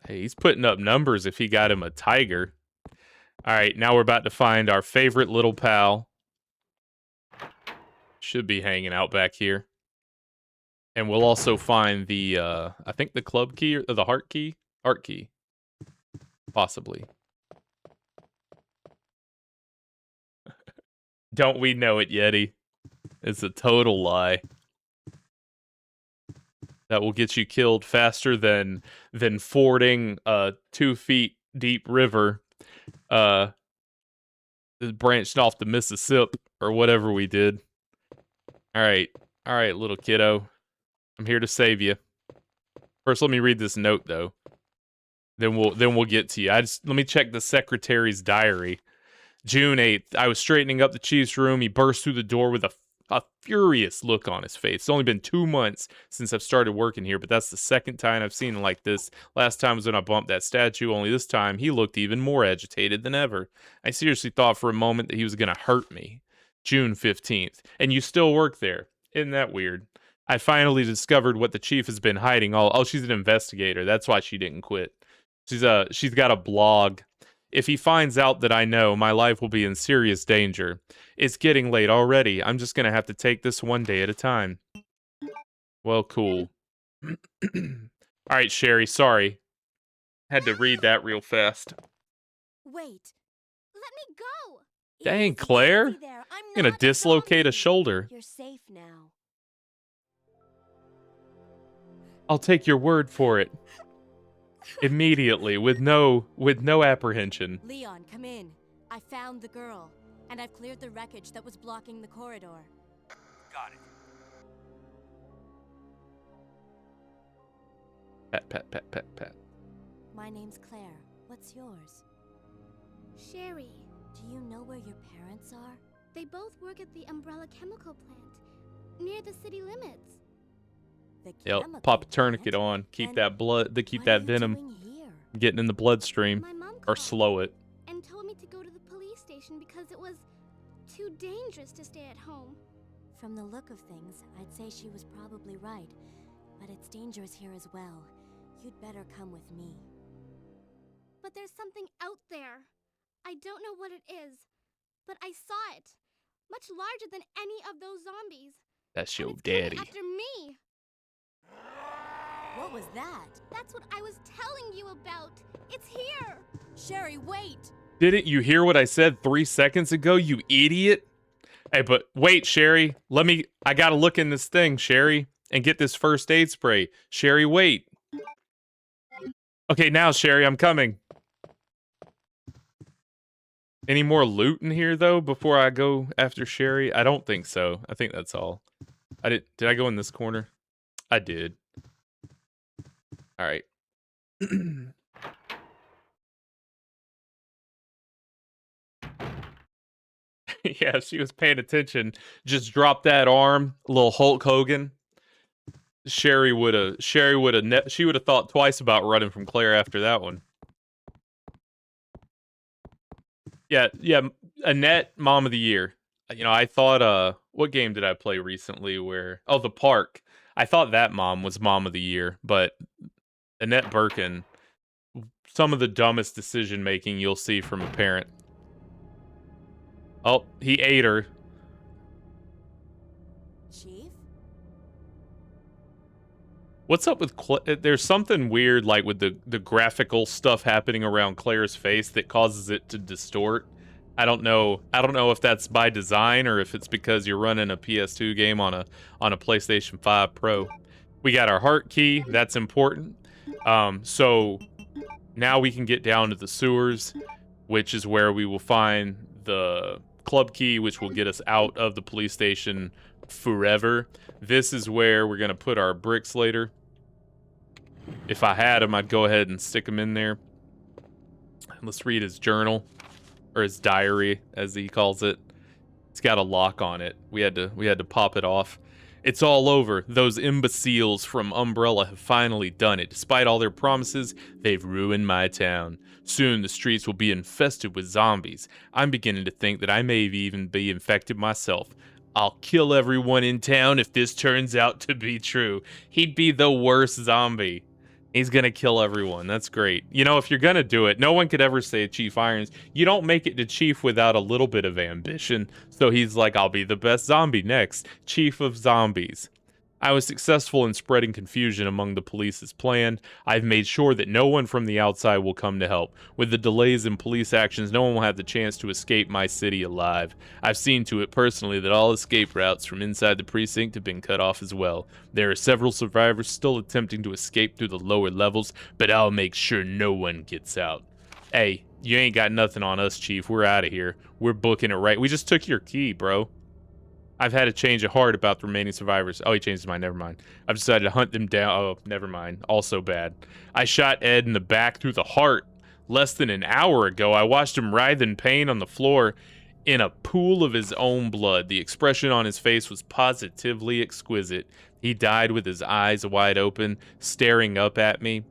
Speaker 1: Hey, he's putting up numbers if he got him a tiger. All right, now we're about to find our favorite little pal. Should be hanging out back here. And we'll also find the, I think the club key or the heart key? Heart key. Possibly. Don't we know it, Yeti? It's a total lie. That will get you killed faster than fording a 2 feet deep river. branched off the Mississippi or whatever we did. All right, little kiddo. I'm here to save you. First, let me read this note though. Then we'll get to you. Let me check the secretary's diary. June 8th. I was straightening up the chief's room. He burst through the door with a furious look on his face. It's only been 2 months since I've started working here, but that's the second time I've seen him like this. Last time was when I bumped that statue, only this time he looked even more agitated than ever. I seriously thought for a moment that he was going to hurt me. June 15th. And you still work there. Isn't that weird? I finally discovered what the chief has been hiding. Oh, she's an investigator. That's why she didn't quit. She's got a blog. If he finds out that I know, my life will be in serious danger. It's getting late already. I'm just going to have to take this one day at a time. Well, cool. All right, Sherry, sorry. Had to read that real fast.
Speaker 3: Wait. Let me go.
Speaker 1: Dang, Claire.
Speaker 3: Easy there. I'm
Speaker 1: Gonna
Speaker 3: not
Speaker 1: dislocate a
Speaker 3: zombie.
Speaker 1: shoulder.
Speaker 3: You're safe now.
Speaker 1: I'll take your word for it. Immediately, with no apprehension.
Speaker 3: Leon, come in. I found the girl, and I've cleared the wreckage that was blocking the corridor.
Speaker 4: Got it.
Speaker 1: Pat, pat, pat, pat, pat.
Speaker 3: My name's Claire. What's yours?
Speaker 6: Sherry.
Speaker 3: Do you know where your parents are?
Speaker 6: They both work at the Umbrella Chemical Plant, near the city limits.
Speaker 3: The
Speaker 1: Yep,
Speaker 3: chemical
Speaker 1: pop a tourniquet
Speaker 3: plant?
Speaker 1: on. Keep
Speaker 3: Then
Speaker 1: that blood, keep
Speaker 3: what
Speaker 1: that
Speaker 3: are you
Speaker 1: venom
Speaker 3: doing here?
Speaker 1: getting in the bloodstream.
Speaker 6: My mom
Speaker 1: Or
Speaker 6: called
Speaker 1: slow it.
Speaker 6: and told me to go to the police station because it was too dangerous to stay at home.
Speaker 3: From the look of things, I'd say she was probably right. But it's dangerous here as well. You'd better come with me.
Speaker 6: But there's something out there. I don't know what it is, but I saw it. Much larger than any of those zombies.
Speaker 1: That's
Speaker 6: And
Speaker 1: your
Speaker 6: it's coming
Speaker 1: daddy.
Speaker 6: after me.
Speaker 3: What was that?
Speaker 6: That's what I was telling you about. It's here.
Speaker 3: Sherry, wait!
Speaker 1: Didn't you hear what I said 3 seconds ago, you idiot? Hey, but wait, Sherry. I gotta look in this thing, Sherry, and get this first aid spray. Sherry, wait. Okay, now, Sherry, I'm coming. Any more loot in here, though, before I go after Sherry? I don't think so. I think that's all. Did I go in this corner? I did. All right. Yeah, if she was paying attention, just drop that arm, a little Hulk Hogan. She would have thought twice about running from Claire after that one. Yeah, Annette, Mom of the Year. You know, I thought, what game did I play recently where, The Park. I thought that mom was Mom of the Year, but Annette Birkin, some of the dumbest decision making you'll see from a parent. Oh, he ate her.
Speaker 3: Chief?
Speaker 1: What's up with there's something weird like with the graphical stuff happening around Claire's face that causes it to distort. I don't know if that's by design or if it's because you're running a PS2 game on a PlayStation 5 Pro. We got our heart key, that's important. So now we can get down to the sewers, which is where we will find the club key, which will get us out of the police station forever. This is where we're going to put our bricks later. If I had them, I'd go ahead and stick them in there. Let's read his journal, or his diary, as he calls it. It's got a lock on it. We had to pop it off. It's all over. Those imbeciles from Umbrella have finally done it. Despite all their promises, they've ruined my town. Soon the streets will be infested with zombies. I'm beginning to think that I may even be infected myself. I'll kill everyone in town if this turns out to be true. He'd be the worst zombie. He's gonna kill everyone. That's great. You know, if you're gonna do it, no one could ever say Chief Irons. You don't make it to Chief without a little bit of ambition. So he's like, I'll be the best zombie next. Chief of Zombies. I was successful in spreading confusion among the police as planned. I've made sure that no one from the outside will come to help. With the delays in police actions, no one will have the chance to escape my city alive. I've seen to it personally that all escape routes from inside the precinct have been cut off as well. There are several survivors still attempting to escape through the lower levels, but I'll make sure no one gets out. Hey, You ain't got nothing on us, Chief. We're out of here. We're booking it right. We just took your key, bro. I've had a change of heart about the remaining survivors. Oh, he changed his mind. Never mind. I've decided to hunt them down. Oh, never mind. Also bad. I shot Ed in the back through the heart less than an hour ago. I watched him writhe in pain on the floor in a pool of his own blood. The expression on his face was positively exquisite. He died with his eyes wide open, staring up at me.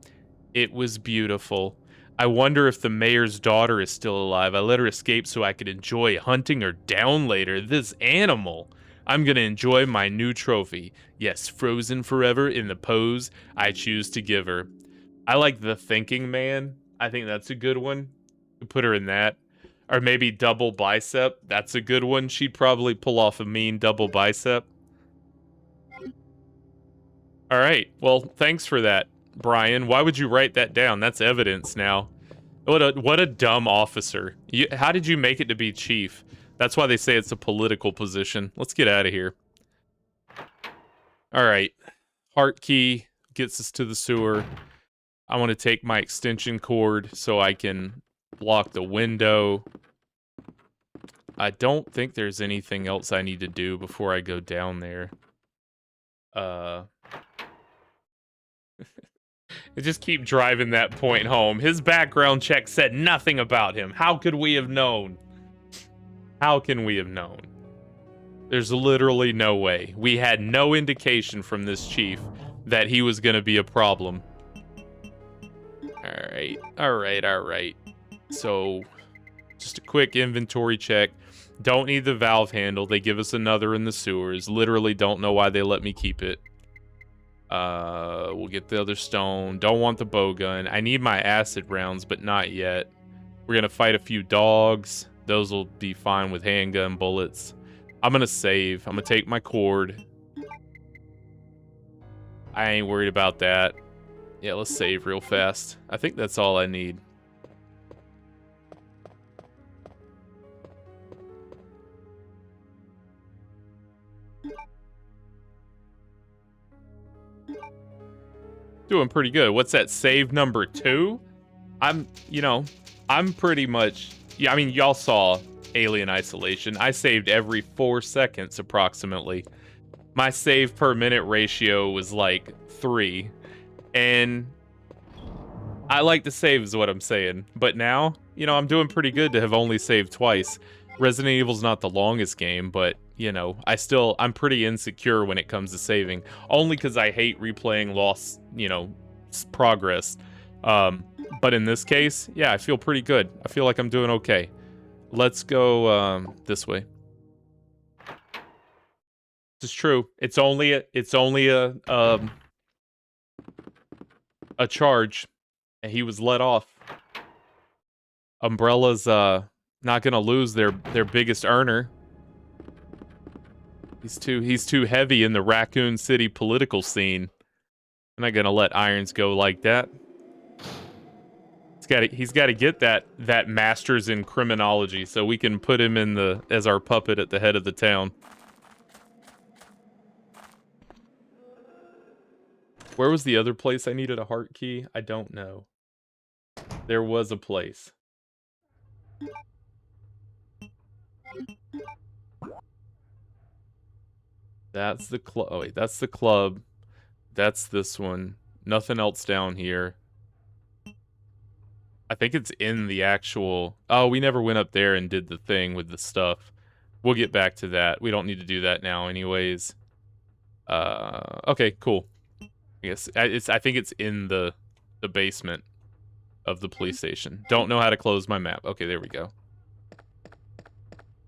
Speaker 1: It was beautiful. I wonder if the mayor's daughter is still alive. I let her escape so I could enjoy hunting her down later. This animal. I'm gonna enjoy my new trophy. Yes, frozen forever in the pose I choose to give her. I like the thinking man. I think that's a good one. Put her in that. Or maybe double bicep. That's a good one. She'd probably pull off a mean double bicep. All right. Well, thanks for that, Brian. Why would you write that down? That's evidence now. What a dumb officer. How did you make it to be chief? That's why they say it's a political position. Let's get out of here. All right. Heart key gets us to the sewer. I want to take my extension cord so I can block the window. I don't think there's anything else I need to do before I go down there. Just keep driving that point home. His background check said nothing about him. How could we have known? How can we have known? There's literally no way. We had no indication from this chief that he was going to be a problem. All right. So, just a quick inventory check. Don't need the valve handle. They give us another in the sewers. Literally don't know why they let me keep it. We'll get the other stone. Don't want the bow gun. I need my acid rounds, but not yet. We're gonna fight a few dogs. Those will be fine with handgun bullets. I'm gonna save. I'm gonna take my cord. I ain't worried about that. Yeah, let's save real fast. I think that's all I need. Doing pretty good. What's that, save number 2? I'm pretty much... Yeah, I mean, y'all saw Alien Isolation. I saved every 4 seconds, approximately. My save per minute ratio was like 3. And I like to save is what I'm saying. But now, I'm doing pretty good to have only saved twice. Resident Evil's not the longest game, but, I'm pretty insecure when it comes to saving. Only because I hate replaying lost, progress. But in this case, yeah, I feel pretty good. I feel like I'm doing okay. Let's go this way. This is true. It's only a charge, and he was let off. Umbrella's not gonna lose their biggest earner. He's too heavy in the Raccoon City political scene. I'm not gonna let Irons go like that. He's got to get that master's in criminology, so we can put him as our puppet at the head of the town. Where was the other place I needed a heart key? I don't know. There was a place. That's the club. Oh wait, that's the club. That's this one. Nothing else down here. I think it's in the actual... Oh, we never went up there and did the thing with the stuff. We'll get back to that. We don't need to do that now anyways. Okay, cool. I think it's in the basement of the police station. Don't know how to close my map. Okay, there we go.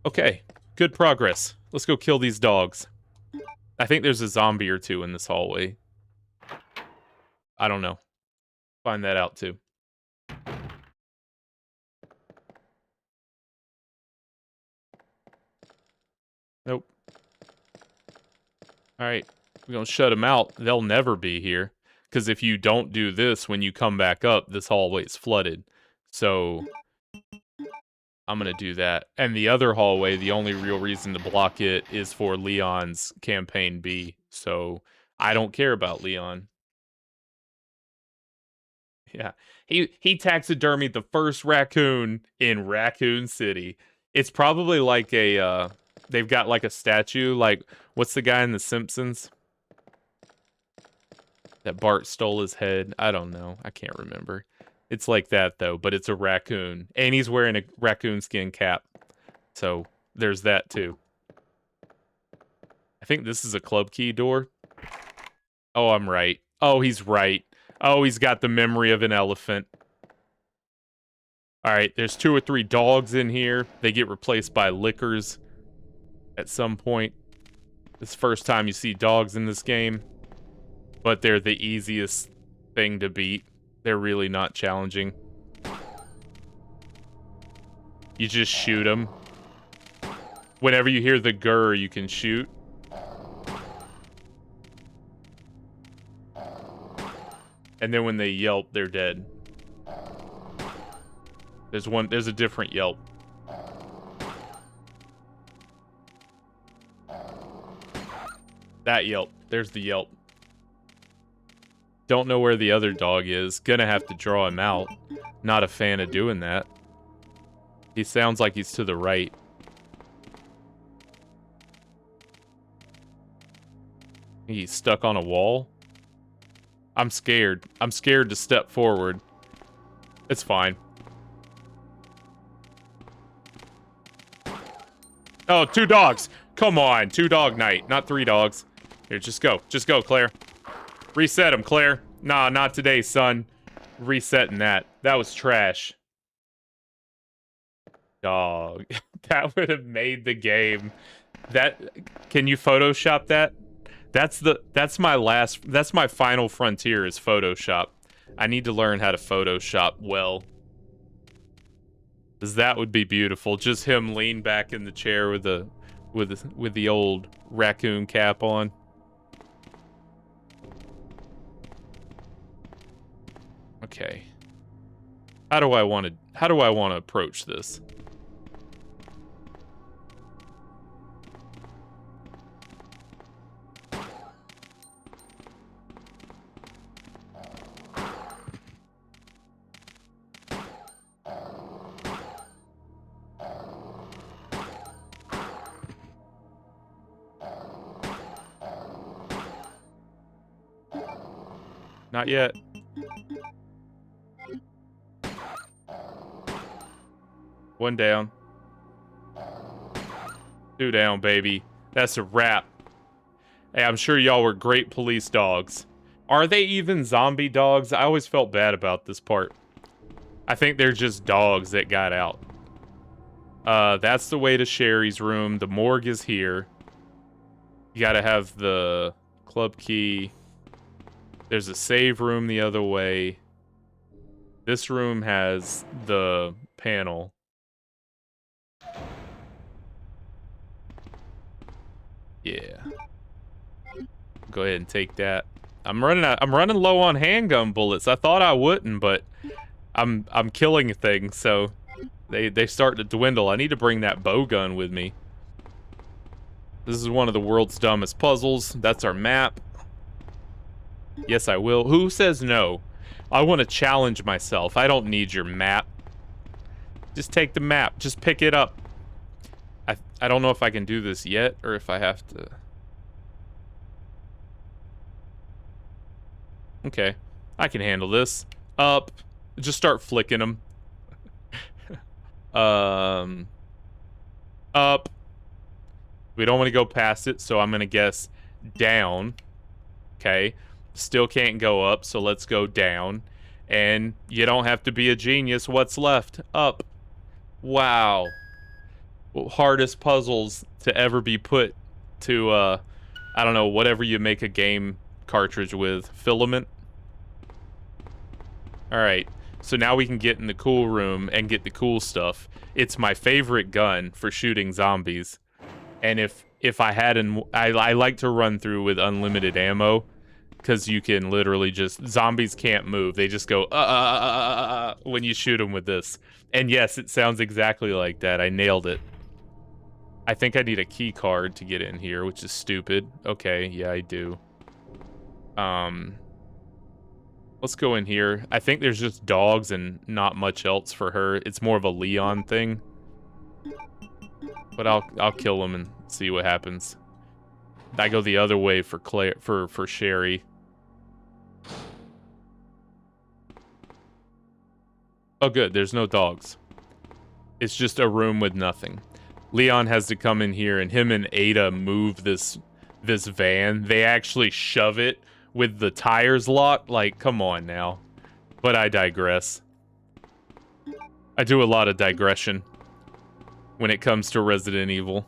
Speaker 1: Okay, good progress. Let's go kill these dogs. I think there's a zombie or two in this hallway. I don't know. Find that out too. Nope. Alright. We're gonna shut them out. They'll never be here. Because if you don't do this when you come back up, this hallway's flooded. So... I'm gonna do that. And the other hallway, the only real reason to block it is for Leon's campaign B. So, I don't care about Leon. Yeah. He taxidermied the first raccoon in Raccoon City. It's probably like a they've got like a statue, like what's the guy in The Simpsons? That Bart stole his head. I don't know. I can't remember. It's like that though, but it's a raccoon. And he's wearing a raccoon skin cap. So there's that too. I think this is a club key door. Oh, I'm right. Oh, he's right. Oh, he's got the memory of an elephant. All right, there's 2 or 3 dogs in here. They get replaced by lickers at some point. It's the first time you see dogs in this game. But they're the easiest thing to beat. They're really not challenging. You just shoot them. Whenever you hear the grr, you can shoot. And then when they yelp, they're dead. There's a different yelp. That yelp. There's the yelp. Don't know where the other dog is. Gonna have to draw him out. Not a fan of doing that. He sounds like he's to the right. He's stuck on a wall. I'm scared. I'm scared to step forward. It's fine. Oh, 2 dogs. Come on. 2 dog night, not 3 dogs. Here, just go. Just go, Claire. Reset him, Claire. Nah, not today, son. Resetting that. That was trash. Dog. That would have made the game. Can you Photoshop that? That's my final frontier is Photoshop. I need to learn how to Photoshop well. Cause that would be beautiful. Just him lean back in the chair with the old raccoon cap on. Okay. How do I want to approach this? Not yet. One down. 2 down, baby. That's a wrap. Hey, I'm sure y'all were great police dogs. Are they even zombie dogs? I always felt bad about this part. I think they're just dogs that got out. That's the way to Sherry's room. The morgue is here. You gotta have the club key. There's a save room the other way. This room has the panel. Yeah. Go ahead and take that. I'm running low on handgun bullets. I thought I wouldn't, but I'm killing things, so they start to dwindle. I need to bring that bow gun with me. This is one of the world's dumbest puzzles. That's our map. Yes, I will. Who says no? I want to challenge myself. I don't need your map. Just take the map. Just pick it up. I don't know if I can do this yet or if I have to. Okay. I can handle this. Up. Just start flicking them. Up. We don't want to go past it, so I'm going to guess down. Okay. Still can't go up, so let's go down. And you don't have to be a genius. What's left? Up. Wow. Hardest puzzles to ever be put to, I don't know, whatever you make a game cartridge with. Filament. Alright. So now we can get in the cool room and get the cool stuff. It's my favorite gun for shooting zombies. And if I hadn't... I like to run through with unlimited ammo. Because you can literally just... Zombies can't move. They just go, when you shoot them with this. And yes, it sounds exactly like that. I nailed it. I think I need a key card to get in here, which is stupid. Okay, yeah, I do. Let's go in here. I think there's just dogs and not much else for her. It's more of a Leon thing. But I'll kill him and see what happens. I go the other way for Claire for Sherry. Oh good, there's no dogs. It's just a room with nothing. Leon has to come in here and him and Ada move this van. They actually shove it with the tires locked. Like, come on now. But I digress. I do a lot of digression when it comes to Resident Evil.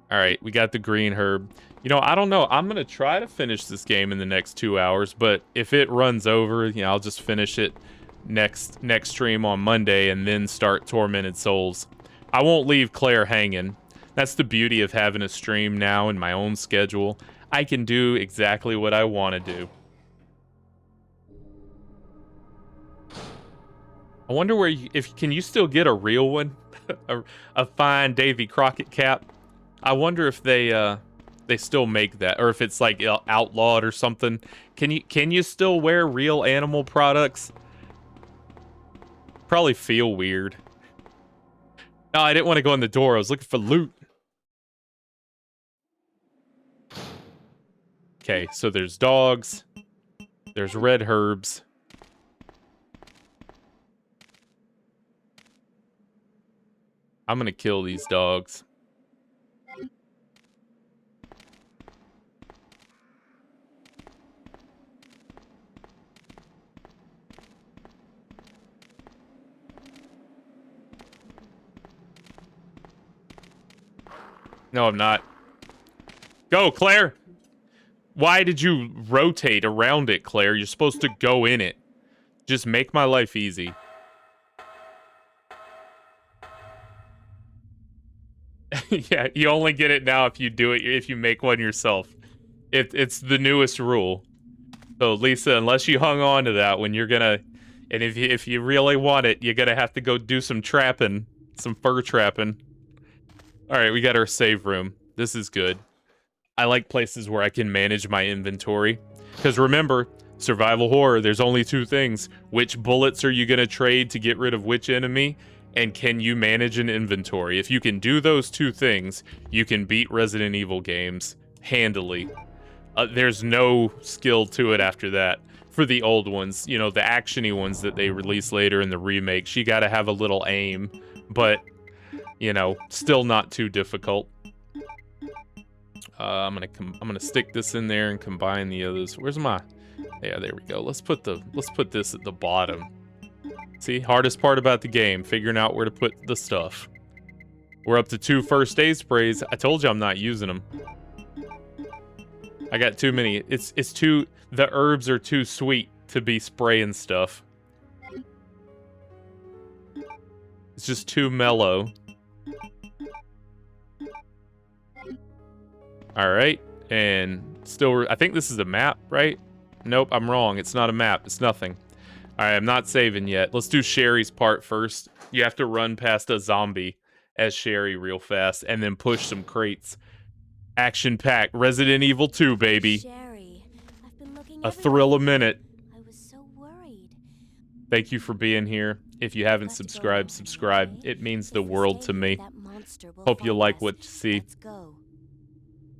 Speaker 1: Alright, we got the green herb. You know, I don't know. I'm going to try to finish this game in the next 2 hours, but if it runs over, you know, I'll just finish it next stream on Monday and then start Tormented Souls. I won't leave Claire hanging. That's the beauty of having a stream now in my own schedule. I can do exactly what I want to do. I wonder where can you still get a real one? a fine Davy Crockett cap? I wonder if they still make that, or if it's like outlawed or something. Can you still wear real animal products? Probably feel weird. No, I didn't want to go in the door. I was looking for loot. Okay, so there's dogs. There's red herbs. I'm gonna kill these dogs. No, I'm not. Go, Claire! Why did you rotate around it, Claire? You're supposed to go in it. Just make my life easy. Yeah, you only get it now if you do it, if you make one yourself. It's the newest rule. So, Lisa, unless you hung on to that when you're gonna... And if you really want it, you're gonna have to go do some trapping. Some fur trapping. Alright, we got our save room. This is good. I like places where I can manage my inventory. Because remember, survival horror, there's only two things. Which bullets are you going to trade to get rid of which enemy? And can you manage an inventory? If you can do those two things, you can beat Resident Evil games handily. There's no skill to it after that. For the old ones, you know, the action-y ones that they release later in the remakes, you got to have a little aim. But, you know, still not too difficult. I'm gonna stick this in there and combine the others. Where's my... Yeah, there we go. Let's put this at the bottom. See, hardest part about the game, figuring out where to put the stuff. We're up to 2 first aid sprays. I told you I'm not using them. I got too many. It's too... The herbs are too sweet to be spraying stuff. It's just too mellow. Alright, and still, I think this is a map, right? Nope, I'm wrong. It's not a map. It's nothing. Alright, I'm not saving yet. Let's do Sherry's part first. You have to run past a zombie as Sherry real fast, and then push some crates. Action-packed. Resident Evil 2, baby.
Speaker 3: Sherry, I've been looking
Speaker 1: A thrill a
Speaker 3: everywhere.
Speaker 1: minute.
Speaker 3: I was so worried.
Speaker 1: Thank you for being here. If you haven't subscribed, subscribe. It means the world to me. Hope you like what you see.
Speaker 3: Let's go.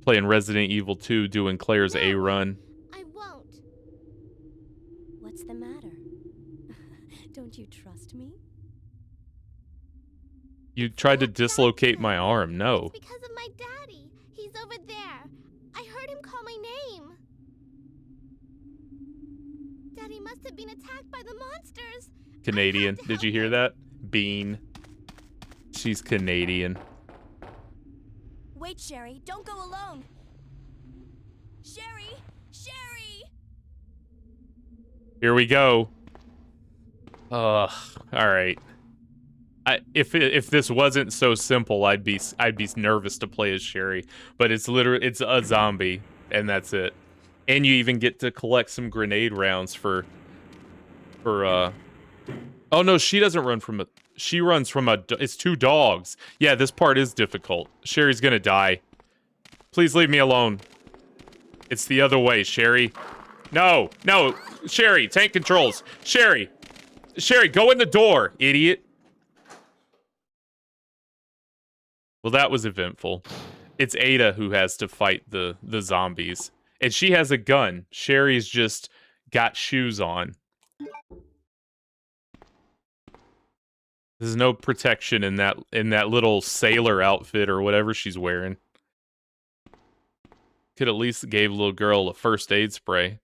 Speaker 1: Playing Resident Evil 2, doing Claire's A run.
Speaker 6: I won't.
Speaker 3: What's the matter? Don't you trust me?
Speaker 1: You tried to dislocate my arm. No.
Speaker 6: It's because of my daddy. He's over there. I heard him call my name. Daddy must have been attacked by the monsters.
Speaker 1: Canadian. Did you hear that? Bean. She's Canadian.
Speaker 3: Wait, Sherry, don't go alone. Sherry! Sherry!
Speaker 1: Here we go. Ugh. All right. If this wasn't so simple, I'd be nervous to play as Sherry. But it's a zombie, and that's it. And you even get to collect some grenade rounds for. Oh no, she doesn't run from a. She runs from a... It's 2 dogs. Yeah, this part is difficult. Sherry's gonna die. Please leave me alone. It's the other way, Sherry. No! No! Sherry, tank controls. Sherry, go in the door, idiot. Well, that was eventful. It's Ada who has to fight the zombies. And she has a gun. Sherry's just got shoes on. There's no protection in that little sailor outfit or whatever she's wearing. Could at least gave little girl a first aid spray.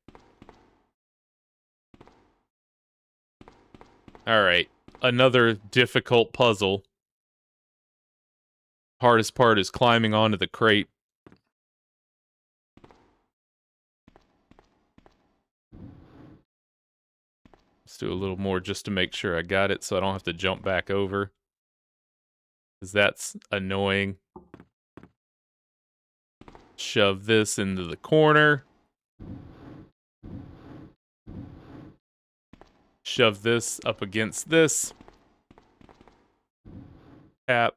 Speaker 1: Alright. Another difficult puzzle. Hardest part is climbing onto the crate. Let's do a little more just to make sure I got it so I don't have to jump back over. Because that's annoying. Shove this into the corner. Shove this up against this. Tap.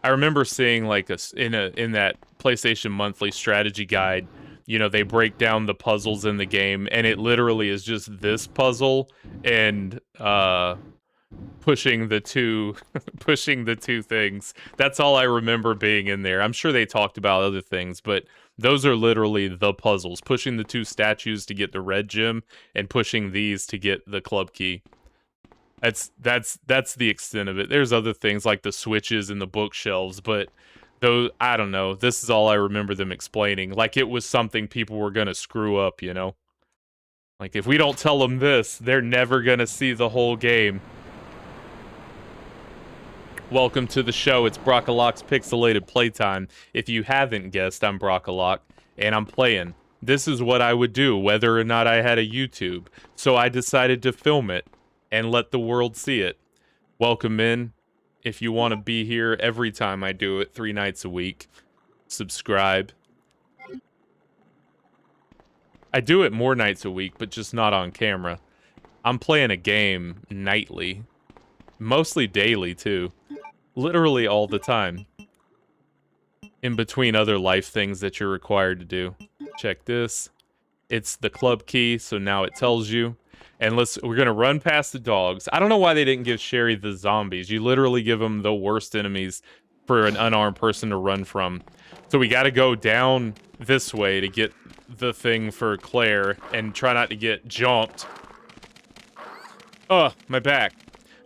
Speaker 1: I remember seeing like in that PlayStation Monthly strategy guide, you know, they break down the puzzles in the game, and it literally is just this puzzle and pushing the two things. That's all I remember being in there. I'm sure they talked about other things, but those are literally the puzzles. Pushing the two statues to get the red gem and pushing these to get the club key. That's the extent of it. There's other things like the switches and the bookshelves, but those, I don't know. This is all I remember them explaining. Like it was something people were gonna screw up, you know? Like if we don't tell them this, they're never gonna see the whole game. Welcome to the show. It's Brockaloc's Pixelated Playtime. If you haven't guessed, I'm Brockalock, and I'm playing. This is what I would do, whether or not I had a YouTube. So I decided to film it and let the world see it. Welcome in. If you want to be here every time I do it, 3 nights a week, subscribe. I do it more nights a week, but just not on camera. I'm playing a game nightly. Mostly daily, too. Literally all the time. In between other life things that you're required to do. Check this. It's the club key, so now it tells you. And we're gonna run past the dogs. I don't know why they didn't give Sherry the zombies. You literally give them the worst enemies for an unarmed person to run from. So we gotta go down this way to get the thing for Claire and try not to get jumped. Ugh, my back.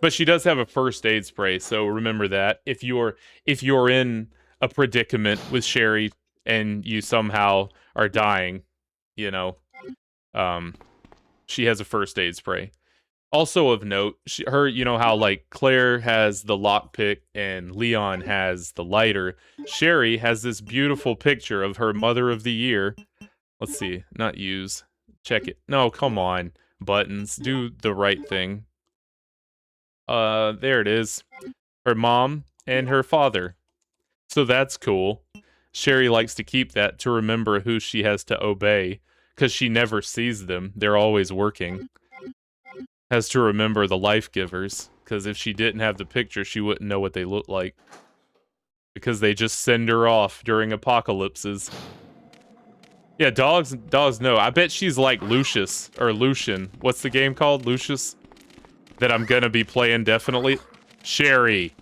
Speaker 1: But she does have a first aid spray, so remember that. If you're in a predicament with Sherry and you somehow are dying, you know, she has a first aid spray. Also of note, you know how like Claire has the lockpick and Leon has the lighter. Sherry has this beautiful picture of her Mother of the Year. Let's see, not use. Check it. No, come on. Buttons, do the right thing. There it is. Her mom and her father. So that's cool. Sherry likes to keep that to remember who she has to obey. Because she never sees them. They're always working. Has to remember the life givers. Because if she didn't have the picture, she wouldn't know what they look like. Because they just send her off during apocalypses. Yeah, dogs know. I bet she's like Lucius. Or Lucian. What's the game called? Lucius? That I'm gonna be playing definitely. Sherry.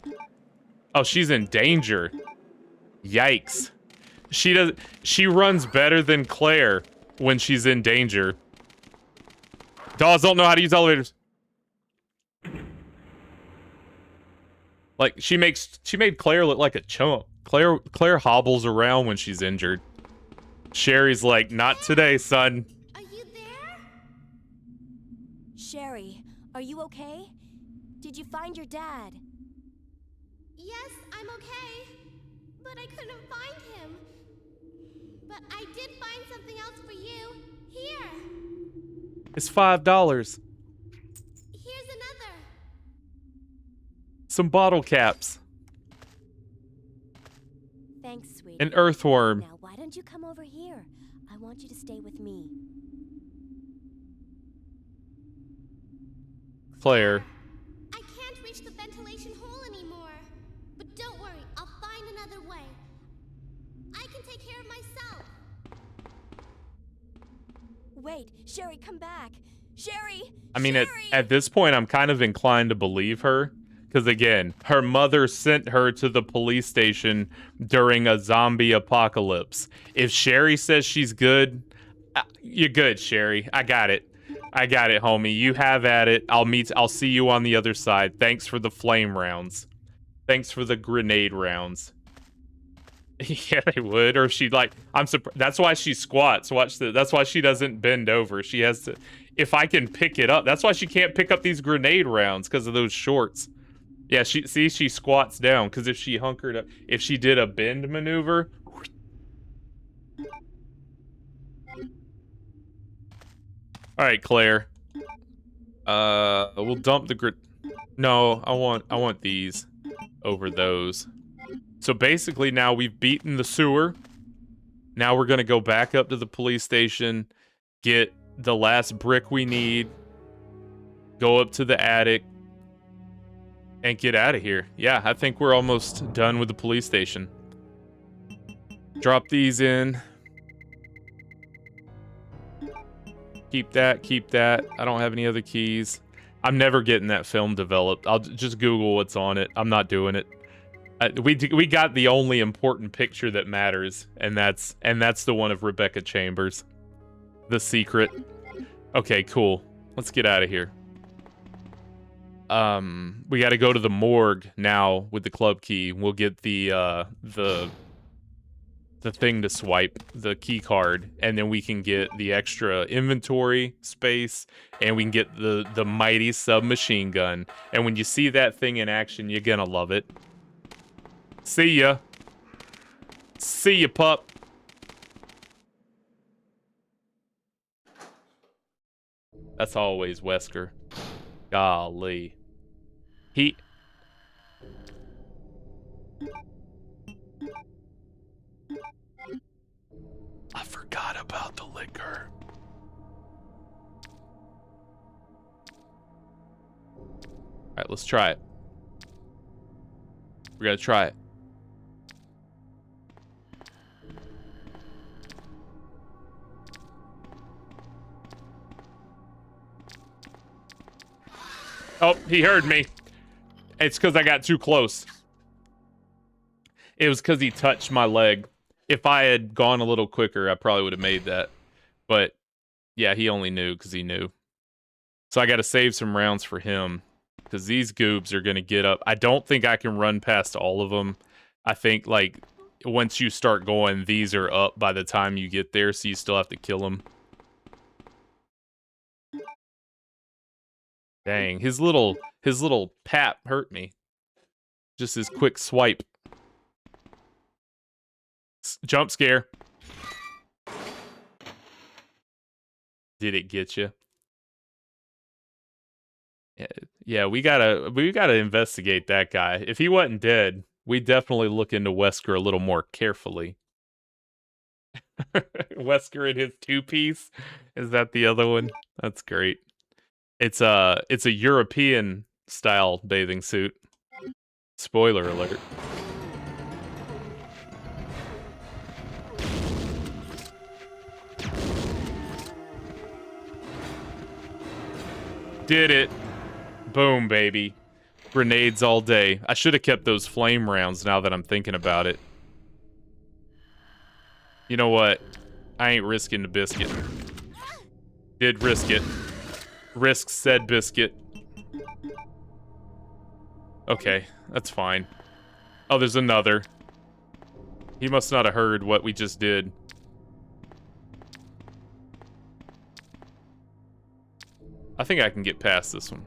Speaker 1: Oh, she's in danger. Yikes. She runs better than Claire when she's in danger. Dogs don't know how to use elevators. Like she made Claire look like a chump. Claire hobbles around when she's injured. Sherry's like, not today, son.
Speaker 6: Are you there?
Speaker 3: Sherry, are you okay? Did you find your dad?
Speaker 6: Yes, I'm okay. But I couldn't find him. But I did find something else for you. Here.
Speaker 1: It's $5.
Speaker 6: Here's another.
Speaker 1: Some bottle caps.
Speaker 3: Thanks, sweetie.
Speaker 1: An earthworm.
Speaker 3: Now, why don't you come over here? I want you to stay with me.
Speaker 1: Claire.
Speaker 6: I can't reach the ventilation hole anymore. But don't worry, I'll find another way. I can take care of myself.
Speaker 3: Wait, Sherry, come back. Sherry!
Speaker 1: I mean,
Speaker 3: Sherry!
Speaker 1: at this point, I'm kind of inclined to believe her. Because again, her mother sent her to the police station during a zombie apocalypse. If Sherry says she's good, you're good, Sherry. I got it. I got it, homie. You have at it. I'll see you on the other side. Thanks for the flame rounds. Thanks for the grenade rounds. Yeah, they would. Or she'd like, I'm surprised. That's why she squats. Watch the. That's why she doesn't bend over. She has to. If I can pick it up, that's why she can't pick up these grenade rounds because of those shorts. Yeah, she squats down because if she hunkered up, if she did a bend maneuver. All right, Claire. We'll dump the No, I want these over those. So basically now we've beaten the sewer. Now we're gonna go back up to the police station, get the last brick we need, go up to the attic, and get out of here. Yeah, I think we're almost done with the police station. Drop these in. Keep that. I don't have any other keys. I'm never getting that film developed. I'll just Google what's on it. I'm not doing it. We got the only important picture that matters, and that's the one of Rebecca Chambers. The secret. Okay, cool. Let's get out of here. We got to go to the morgue now with the club key. We'll get the thing to swipe, the key card, and then we can get the extra inventory space, and we can get the mighty submachine gun. And when you see that thing in action, you're gonna love it. See ya. See ya, pup. That's always Wesker. Golly. I forgot about the liquor. Alright, let's try it. We gotta try it. Oh, he heard me. It's because I got too close. It was because he touched my leg. If I had gone a little quicker, I probably would have made that. But, yeah, he only knew because he knew. So I got to save some rounds for him. Because these goobs are going to get up. I don't think I can run past all of them. I think, like, once you start going, these are up by the time you get there. So you still have to kill them. Dang, his little pap hurt me. Just his quick swipe. Jump scare. Did it get you? Yeah, we gotta investigate that guy. If he wasn't dead, we'd definitely look into Wesker a little more carefully. Wesker in his two-piece? Is that the other one? That's great. It's a European style bathing suit. Spoiler alert. Did it. Boom, baby. Grenades all day. I should have kept those flame rounds now that I'm thinking about it. You know what? I ain't risking the biscuit. Did risk it. Risk said biscuit. Okay, that's fine. Oh, there's another. He must not have heard what we just did. I think I can get past this one.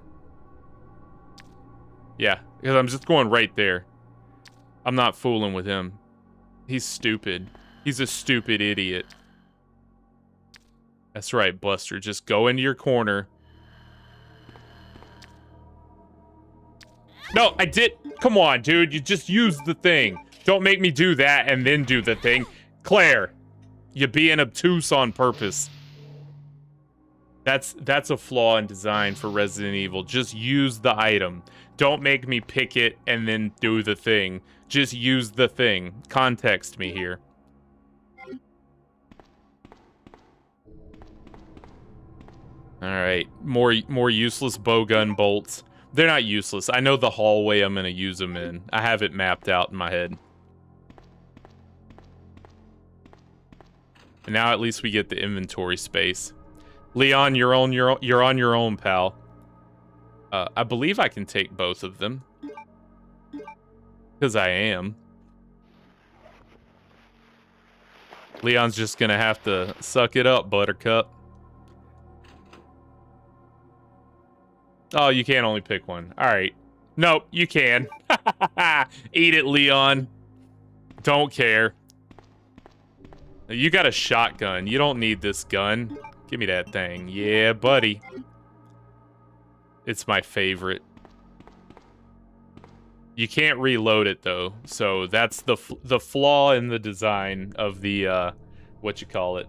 Speaker 1: Yeah, because I'm just going right there. I'm not fooling with him. He's stupid. He's a stupid idiot. That's right, Buster. Just go into your corner. No, I did. Come on, dude. You just used the thing. Don't make me do that and then do the thing. Claire, you're being obtuse on purpose. That's a flaw in design for Resident Evil. Just use the item. Don't make me pick it and then do the thing. Just use the thing. Context me here. All right, more useless bowgun bolts. They're not useless. I know the hallway I'm gonna use them in. I have it mapped out in my head. And now at least we get the inventory space. Leon, you're on your own, pal. I believe I can take both of them. Because I am. Leon's just gonna have to suck it up, Buttercup. Oh, you can't only pick one. Alright. Nope, you can. Eat it, Leon. Don't care. You got a shotgun. You don't need this gun. Give me that thing. Yeah, buddy. It's my favorite. You can't reload it, though. So that's the flaw in the design of the, what you call it.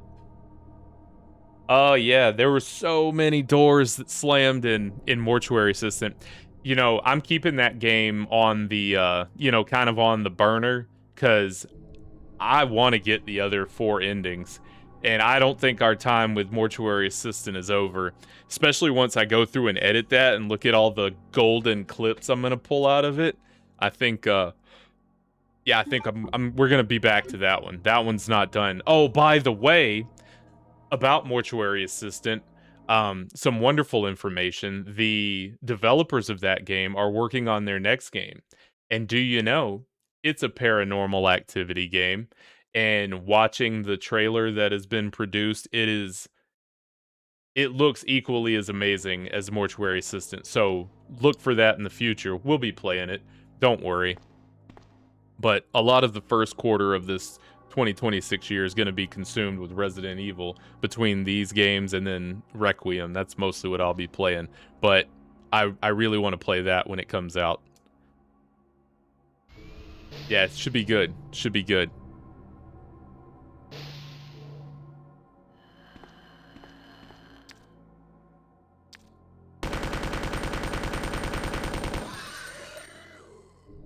Speaker 1: Oh, yeah, there were so many doors that slammed in Mortuary Assistant. You know, I'm keeping that game on the, you know, kind of on the burner, because I want to get the other 4 endings. And I don't think our time with Mortuary Assistant is over, especially once I go through and edit that and look at all the golden clips I'm going to pull out of it. I think, yeah, I think we're going to be back to that one. That one's not done. Oh, by the way, about Mortuary Assistant, some wonderful information. The developers of that game are working on their next game. And do you know, it's a paranormal activity game. And watching the trailer that has been produced, it looks equally as amazing as Mortuary Assistant. So look for that in the future. We'll be playing it. Don't worry. But a lot of the first quarter of this 2026 year is going to be consumed with Resident Evil between these games and then Requiem. That's mostly what I'll be playing. But I really want to play that when it comes out. Yeah, it should be good. Should be good.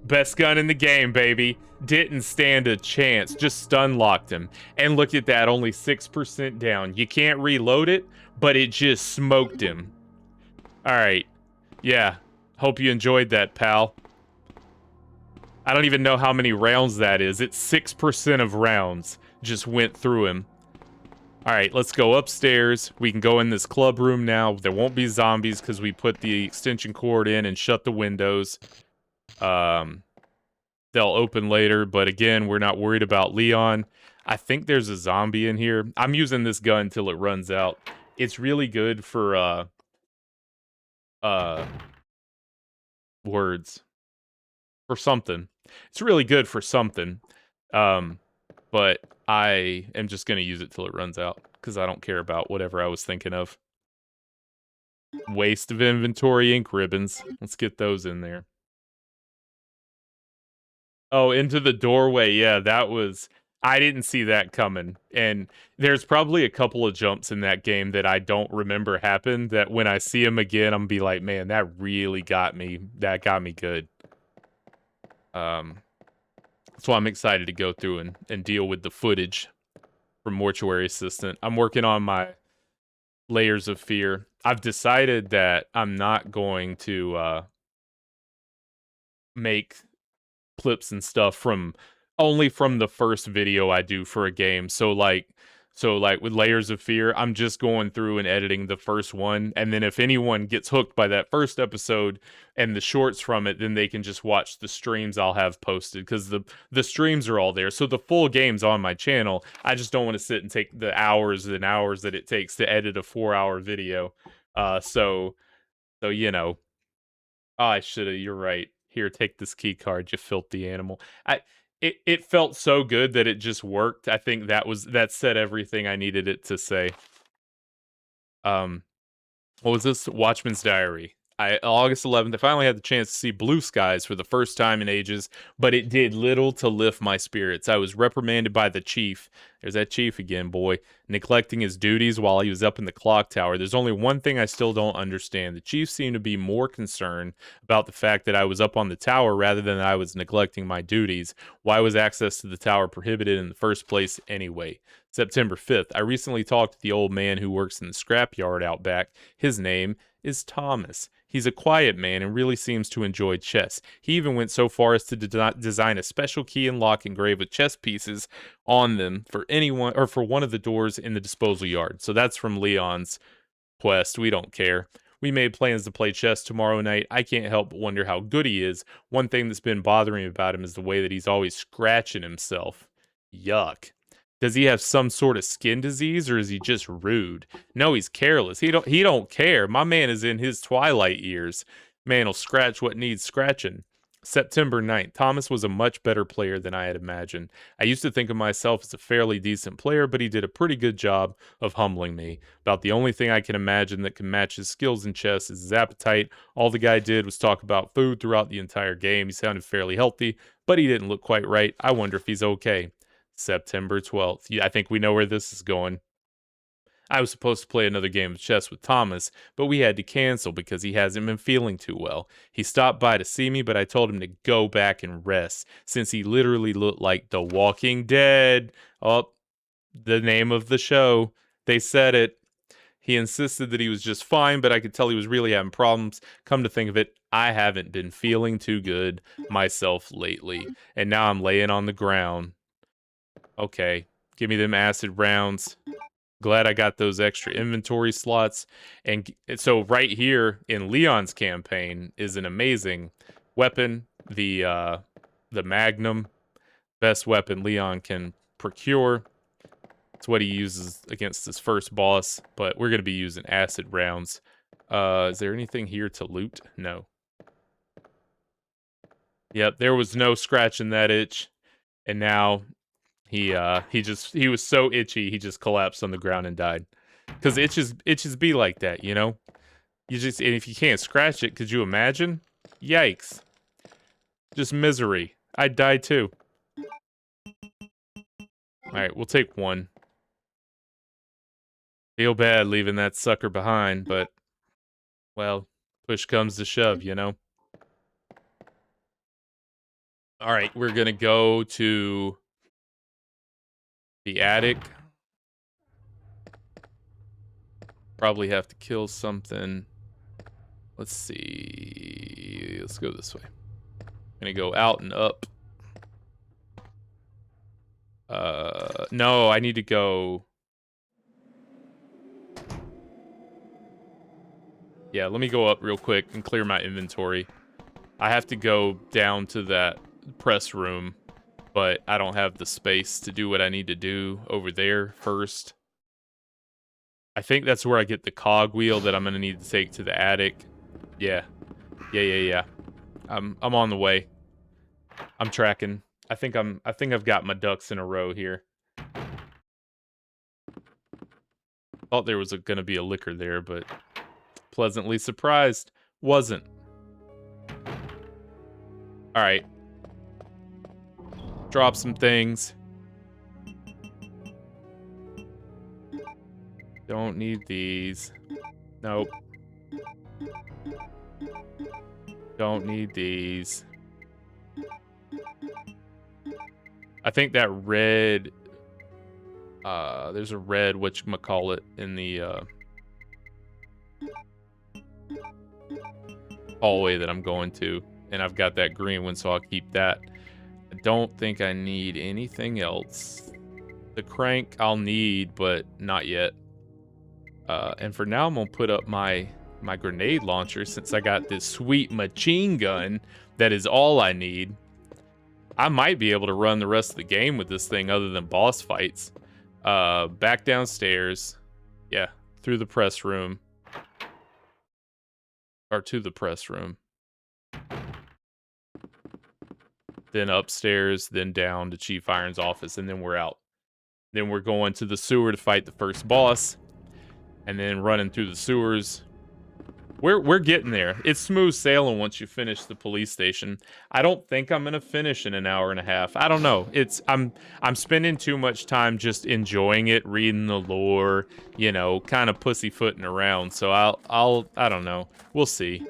Speaker 1: Best gun in the game, baby. Didn't stand a chance. Just stun locked him. And look at that, only 6% down. You can't reload it, but it just smoked him. Alright. Yeah. Hope you enjoyed that, pal. I don't even know how many rounds that is. It's 6% of rounds just went through him. Alright, let's go upstairs. We can go in this club room now. There won't be zombies because we put the extension cord in and shut the windows. They'll open later, but again, we're not worried about Leon. I think there's a zombie in here. I'm using this gun till it runs out. It's really good for, words. For something. It's really good for something. But I am just gonna use it till it runs out, because I don't care about whatever I was thinking of. Waste of inventory ink ribbons. Let's get those in there. Oh, into the doorway. Yeah, that was... I didn't see that coming. And there's probably a couple of jumps in that game that I don't remember happened, that when I see them again, I'm gonna be like, man, that really got me. That got me good. So I'm excited to go through and deal with the footage from Mortuary Assistant. I'm working on my layers of fear. I've decided that I'm not going to make clips and stuff only from the first video I do for a game. So like with Layers of Fear, I'm just going through and editing the first one, and then if anyone gets hooked by that first episode and the shorts from it, then they can just watch the streams I'll have posted, because the streams are all there. So the full game's on my channel. I just don't want to sit and take the hours and hours that it takes to edit a 4-hour video. So you know, I should have. You're right. Here, take this key card, you filthy animal. It felt so good that it just worked. I think that said everything I needed it to say. What was this? Watchman's Diary. August 11th, I finally had the chance to see blue skies for the first time in ages, but it did little to lift my spirits. I was reprimanded by the chief, There's that chief again, boy, neglecting his duties while he was up in the clock tower. There's only one thing I still don't understand. The chief seemed to be more concerned about the fact that I was up on the tower rather than that I was neglecting my duties. Why was access to the tower prohibited in the first place anyway? September 5th, I recently talked to the old man who works in the scrapyard out back. His name is Thomas. He's a quiet man and really seems to enjoy chess. He even went so far as to design a special key and lock engraved with chess pieces on them for anyone or for one of the doors in the disposal yard. So that's from Leon's quest. We don't care. We made plans to play chess tomorrow night. I can't help but wonder how good he is. One thing that's been bothering me about him is the way that he's always scratching himself. Yuck. Does he have some sort of skin disease, or is he just rude? No, he's careless. He don't care. My man is in his twilight years. Man'll scratch what needs scratching. September 9th. Thomas was a much better player than I had imagined. I used to think of myself as a fairly decent player, but he did a pretty good job of humbling me. About the only thing I can imagine that can match his skills in chess is his appetite. All the guy did was talk about food throughout the entire game. He sounded fairly healthy, but he didn't look quite right. I wonder if he's okay. September 12th. Yeah, I think we know where this is going. I was supposed to play another game of chess with Thomas, but we had to cancel because he hasn't been feeling too well. He stopped by to see me, but I told him to go back and rest, since he literally looked like The Walking Dead. Oh, the name of the show. They said it. He insisted that he was just fine, but I could tell he was really having problems. Come to think of it, I haven't been feeling too good myself lately, and now I'm laying on the ground. Okay, give me them acid rounds. Glad I got those extra inventory slots. And so right here in Leon's campaign is an amazing weapon, the Magnum. Best weapon Leon can procure. It's what he uses against his first boss, but we're going to be using acid rounds. Is there anything here to loot? No. Yep, there was no scratching that itch. And now he was so itchy, he just collapsed on the ground and died. Because itches be like that, you know? And if you can't scratch it, could you imagine? Yikes. Just misery. I'd die too. Alright, we'll take one. Feel bad leaving that sucker behind, but, well, push comes to shove, you know? Alright, we're gonna go to the attic. Probably have to kill something. Let's see. Let's go this way. Gonna go out and up. No, I need to go. Yeah, let me go up real quick and clear my inventory. I have to go down to that press room, but I don't have the space to do what I need to do over there first. I think that's where I get the cog wheel that I'm gonna need to take to the attic. Yeah. I'm on the way. I'm tracking. I think I've got my ducks in a row here. Thought there was gonna be a liquor there, but pleasantly surprised. Wasn't. Alright. Drop some things. Don't need these. Nope. Don't need these. I think that red... there's a red whatchamacallit in the hallway that I'm going to. And I've got that green one, so I'll keep that. I don't think I need anything else. The crank I'll need, but not yet. And for now, I'm going to put up my grenade launcher since I got this sweet machine gun that is all I need. I might be able to run the rest of the game with this thing other than boss fights. Back downstairs. Yeah, through the press room. Or to the press room. Then upstairs, then down to Chief Iron's office, and then we're out. Then we're going to the sewer to fight the first boss. And then running through the sewers We're getting there. It's smooth sailing once you finish the police station. I don't think I'm gonna finish in an hour and a half. I don't know. I'm spending too much time just enjoying it, reading the lore, you know, kind of pussyfooting around. So I don't know. We'll see.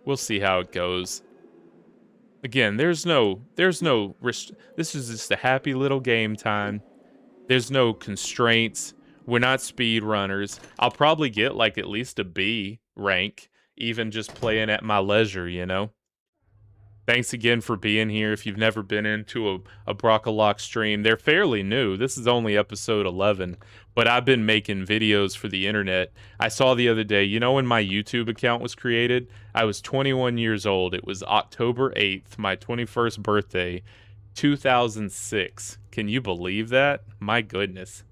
Speaker 1: We'll see how it goes. Again, this is just a happy little game time. There's no constraints. We're not speed runners. I'll probably get like at least a B rank, even just playing at my leisure, you know? Thanks again for being here. If you've never been into a Brockalock stream, they're fairly new. This is only episode 11, but I've been making videos for the internet. I saw the other day, you know, when my YouTube account was created, I was 21 years old. It was October 8th, my 21st birthday, 2006. Can you believe that? My goodness.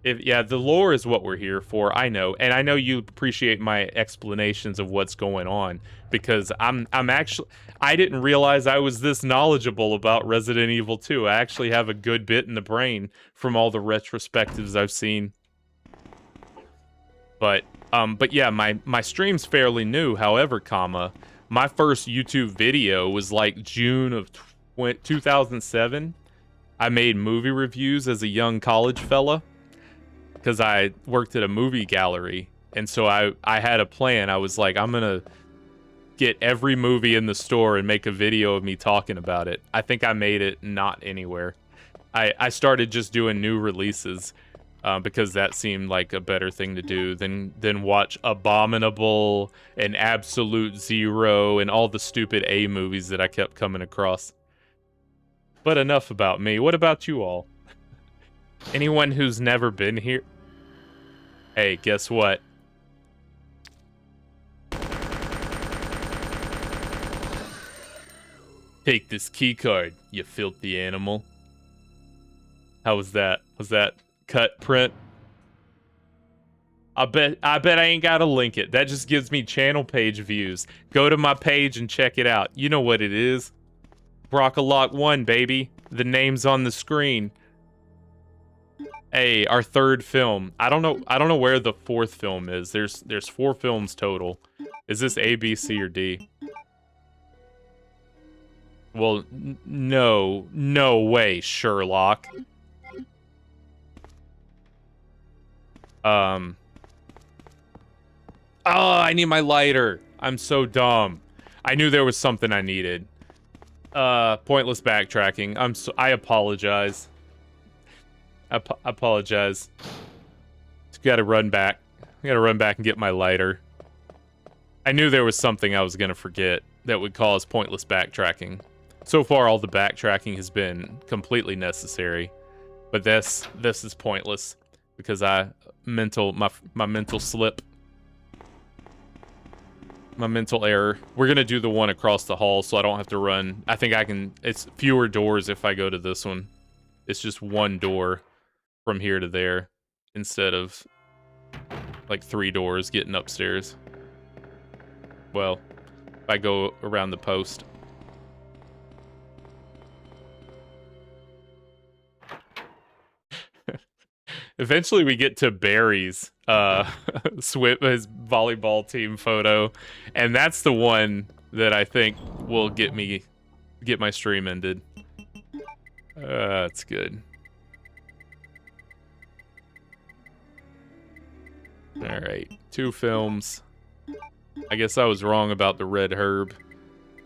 Speaker 1: Yeah, the lore is what we're here for. I know, and I know you appreciate my explanations of what's going on because I'm actually I didn't realize I was this knowledgeable about Resident Evil 2. I actually have a good bit in the brain from all the retrospectives I've seen. But yeah, my stream's fairly new. However, my first YouTube video was like June of 2007. I made movie reviews as a young college fella, because I worked at a movie gallery, and so I had a plan. I was like, I'm gonna get every movie in the store and make a video of me talking about it. I think I made it not anywhere. I started just doing new releases because that seemed like a better thing to do than watch Abominable and Absolute Zero and all the stupid A movies that I kept coming across. But enough about me. What about you all? Anyone who's never been here? Hey, guess what? Take this key card, you filthy animal. How was that? Was that cut print? I bet I ain't gotta link it. That just gives me channel page views. Go to my page and check it out. You know what it is. Brockalock 1, baby. The name's on the screen. Hey, our third film. I don't know where the fourth film is. There's 4 films total. Is this A, B, C, or D? Well, no way, Sherlock. Oh, I need my lighter. I'm so dumb. I knew there was something I needed. Pointless backtracking. I apologize. I apologize. Just gotta run back. I gotta run back and get my lighter. I knew there was something I was gonna forget that would cause pointless backtracking. So far, all the backtracking has been completely necessary, but this is pointless because my mental slip, my mental error. We're gonna do the one across the hall, so I don't have to run. I think I can. It's fewer doors if I go to this one. It's just one door from here to there instead of like 3 doors getting upstairs. Well, if I go around the post. Eventually we get to Barry's his volleyball team photo, and that's the one that I think will get my stream ended. That's good. Alright, 2 films. I guess I was wrong about the red herb.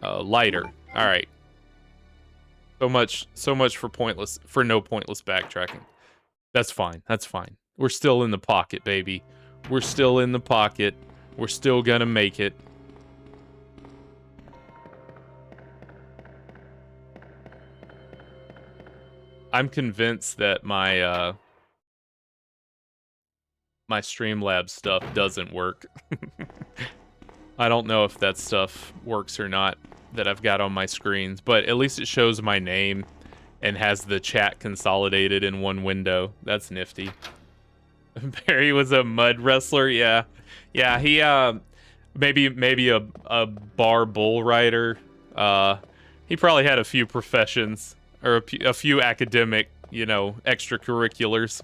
Speaker 1: Lighter. Alright. So much for no pointless backtracking. That's fine. That's fine. We're still in the pocket, baby. We're still in the pocket. We're still gonna make it. I'm convinced that my my Streamlabs stuff doesn't work. I don't know if that stuff works or not that I've got on my screens, but at least it shows my name and has the chat consolidated in one window. That's nifty. Barry was a mud wrestler. Yeah, he maybe a bar bull rider. He probably had a few professions or a few academic, you know, extracurriculars.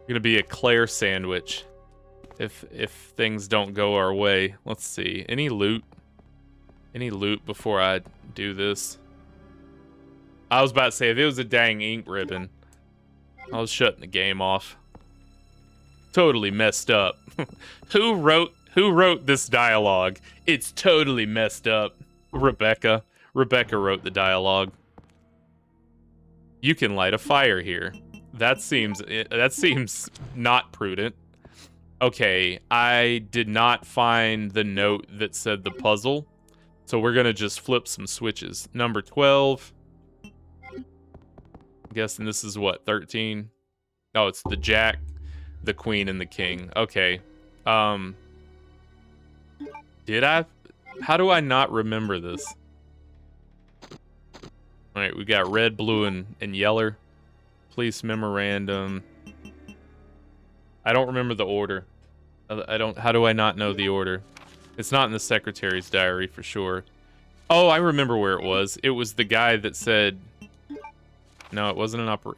Speaker 1: Gonna be a Claire sandwich if things don't go our way. Let's see. Any loot? Any loot before I do this? I was about to say, if it was a dang ink ribbon, I was shutting the game off. Totally messed up. Who wrote this dialogue? It's totally messed up. Rebecca. Rebecca wrote the dialogue. You can light a fire here. That seems not prudent. Okay, I did not find the note that said the puzzle, so we're gonna just flip some switches. Number 12. I'm guessing this is what, 13? Oh, it's the Jack, the Queen, and the King. Okay. Did I? How do I not remember this? All right, we got red, blue, and yeller. Police memorandum. I don't remember the order. How do I not know the order? It's not in the secretary's diary for sure. Oh, I remember where it was. It was the guy that said... No, it wasn't an upper...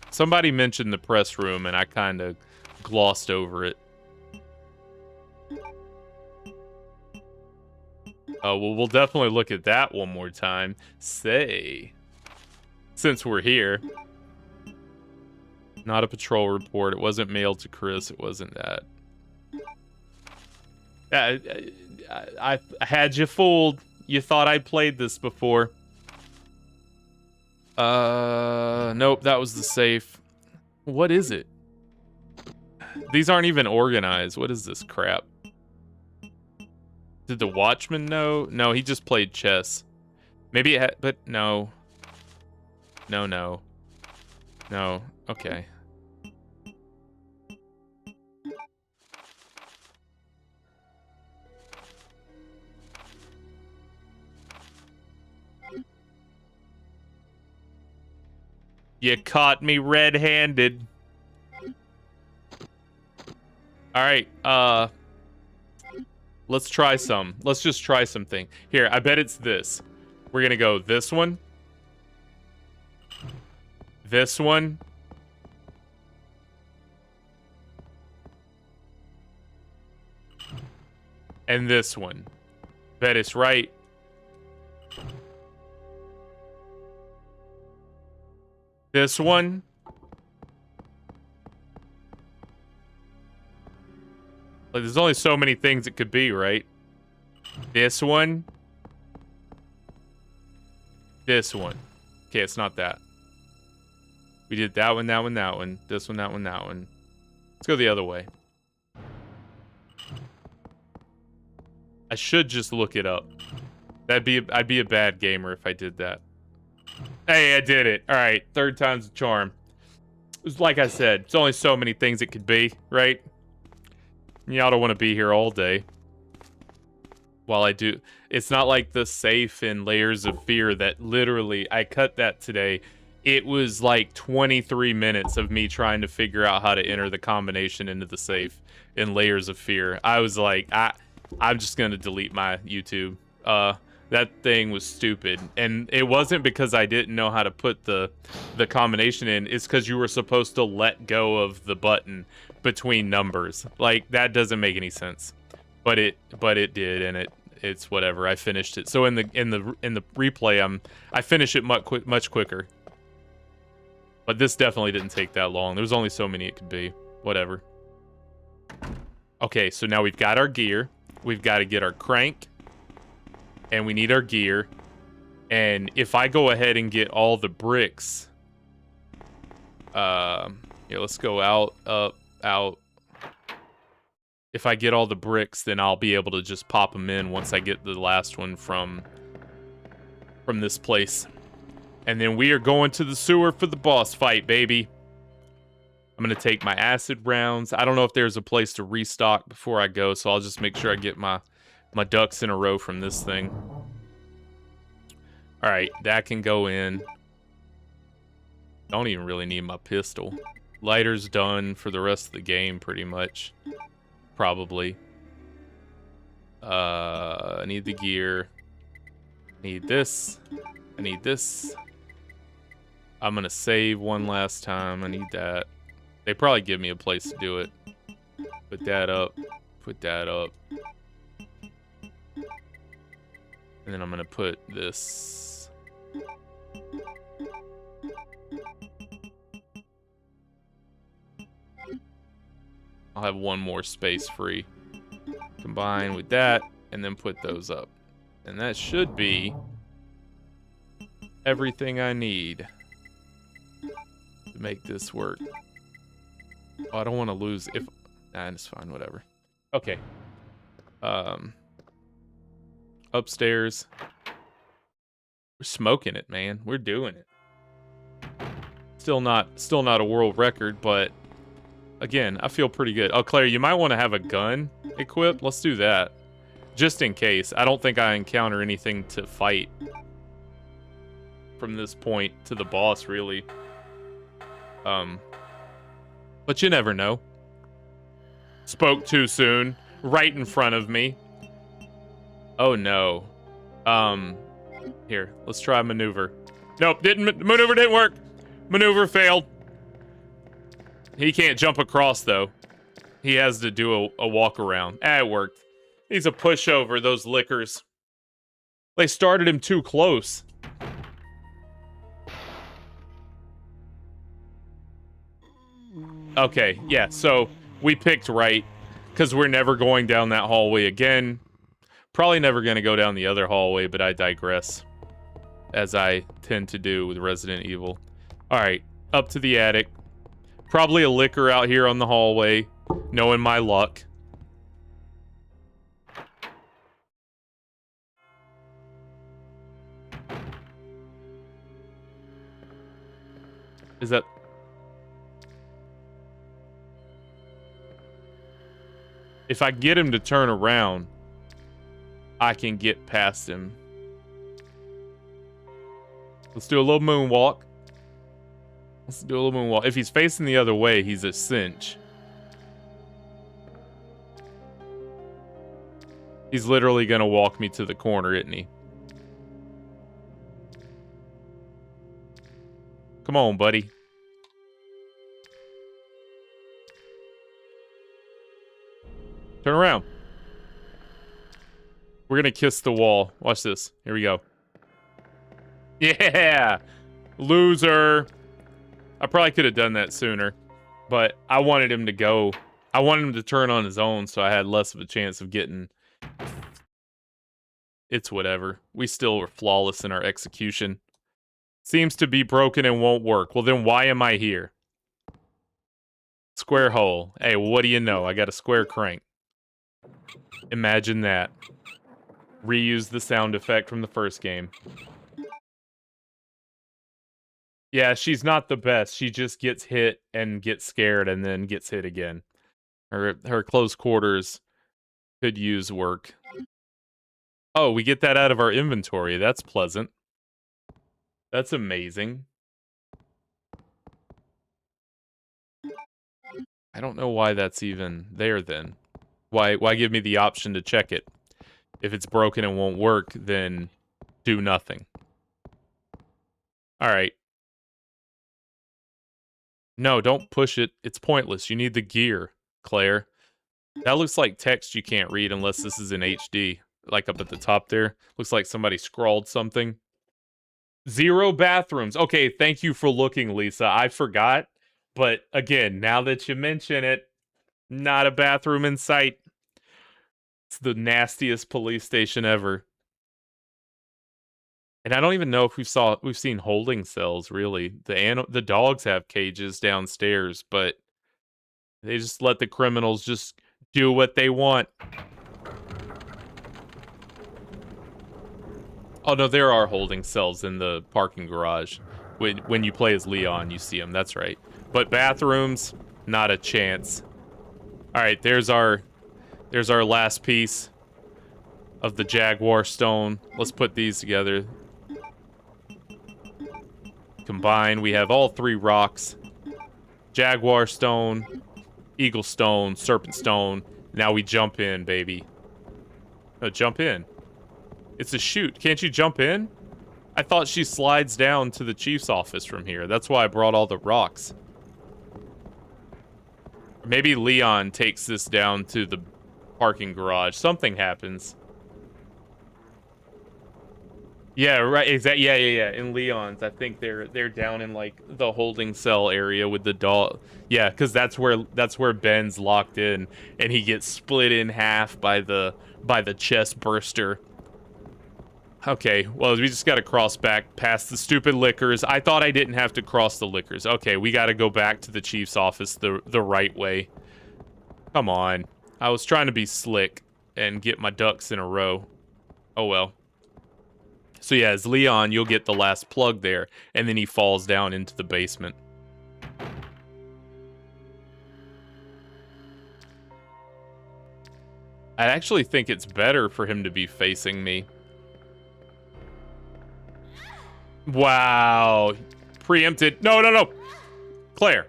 Speaker 1: Somebody mentioned the press room, and I kind of glossed over it. Oh, well, we'll definitely look at that one more time. Say... Since we're here. Not a patrol report. It wasn't mailed to Chris. It wasn't that. I had you fooled. You thought I played this before. Nope, that was the safe. What is it? These aren't even organized. What is this crap? Did the watchman know? No, he just played chess. Maybe it had, but no. No. Okay. You caught me red-handed. All right, let's try some. Let's just try something. Here, I bet it's this. We're gonna go this one. This one. And this one. Bet it's right. This one. Like, there's only so many things it could be, right? This one. This one. Okay, it's not that. We did that one, that one, that one. This one, that one, that one. Let's go the other way. I should just look it up. I'd be a bad gamer if I did that. Hey, I did it. All right, third time's a charm. It was like I said, it's only so many things it could be, right? Y'all don't want to be here all day. While I do. It's not like the safe in Layers of Fear that literally, I cut that today. It was like 23 minutes of me trying to figure out how to enter the combination into the safe in Layers of Fear. I was like, I'm just going to delete my YouTube. That thing was stupid. And it wasn't because I didn't know how to put the combination in. It's because you were supposed to let go of the button between numbers. Like, that doesn't make any sense. But it did, and it's whatever. I finished it. So in the replay, I finish it much quicker. But this definitely didn't take that long. There was only so many it could be. Whatever. Okay, so now we've got our gear. We've got to get our crank. And we need our gear. And if I go ahead and get all the bricks... yeah, let's go out, up, out. If I get all the bricks, then I'll be able to just pop them in once I get the last one from this place. And then we are going to the sewer for the boss fight, baby. I'm going to take my acid rounds. I don't know if there's a place to restock before I go, so I'll just make sure I get my ducks in a row from this thing. All right, that can go in. Don't even really need my pistol. Lighter's done for the rest of the game, pretty much. Probably. I need the gear. Need this. I need this. I'm gonna save one last time. I need that. They probably give me a place to do it. Put that up. Put that up. And then I'm gonna put this. I'll have one more space free. Combine with that, and then put those up. And that should be everything I need to make this work. Oh, I don't want to lose if... Nah, it's fine, whatever. Okay. Upstairs. We're smoking it, man. We're doing it. Still not a world record, but again, I feel pretty good. Oh, Claire, you might want to have a gun equipped. Let's do that. Just in case. I don't think I encounter anything to fight from this point to the boss, really. But you never know. Spoke too soon. Right in front of me. Oh, no. Here, let's try maneuver. Nope, maneuver didn't work. Maneuver failed. He can't jump across, though. He has to do a walk around. It worked. He's a pushover, those lickers. They started him too close. Okay, yeah, so we picked right, because we're never going down that hallway again. Probably never going to go down the other hallway, but I digress, as I tend to do with Resident Evil. Alright, up to the attic. Probably a licker out here on the hallway, knowing my luck. Is that... If I get him to turn around, I can get past him. Let's do a little moonwalk. Let's do a little moonwalk. If he's facing the other way, he's a cinch. He's literally gonna walk me to the corner, isn't he? Come on, buddy. Turn around. We're gonna kiss the wall. Watch this. Here we go. Yeah! Loser! I probably could have done that sooner, but I wanted him to go. I wanted him to turn on his own so I had less of a chance of getting... It's whatever. We still were flawless in our execution. Seems to be broken and won't work. Well, then why am I here? Square hole. Hey, what do you know? I got a square crank. Imagine that. Reuse the sound effect from the first game. Yeah, she's not the best. She just gets hit and gets scared and then gets hit again. Her close quarters could use work. Oh, we get that out of our inventory. That's pleasant. That's amazing. I don't know why that's even there then. Why give me the option to check it? If it's broken and won't work, then do nothing. Alright. No, don't push it. It's pointless. You need the gear, Claire. That looks like text you can't read unless this is in HD. Like up at the top there. Looks like somebody scrawled something. 0 bathrooms. Okay, thank you for looking, Lisa. I forgot. But again, now that you mention it, not a bathroom in sight. It's the nastiest police station ever. And I don't even know if we've seen holding cells, really. The dogs have cages downstairs, but they just let the criminals just do what they want. Oh, no, there are holding cells in the parking garage. When you play as Leon, you see them. That's right. But bathrooms, not a chance. All right, there's our last piece of the Jaguar stone. Let's put these together. Combine, we have all 3 rocks. Jaguar stone, eagle stone, serpent stone. Now we jump in, baby. No, jump in. It's a chute. Can't you jump in? I thought she slides down to the chief's office from here. That's why I brought all the rocks. Maybe Leon takes this down to the parking garage. Something happens. Yeah, right. Exactly. Yeah. In Leon's, I think they're down in like the holding cell area with the doll. Yeah, because that's where Ben's locked in, and he gets split in half by the chest burster. Okay, well, we just got to cross back past the stupid liquors. I thought I didn't have to cross the liquors. Okay, we got to go back to the chief's office the right way. Come on. I was trying to be slick and get my ducks in a row. Oh, well. So yeah, as Leon, you'll get the last plug there, and then he falls down into the basement. I actually think it's better for him to be facing me. Wow. Preempted. No. Claire.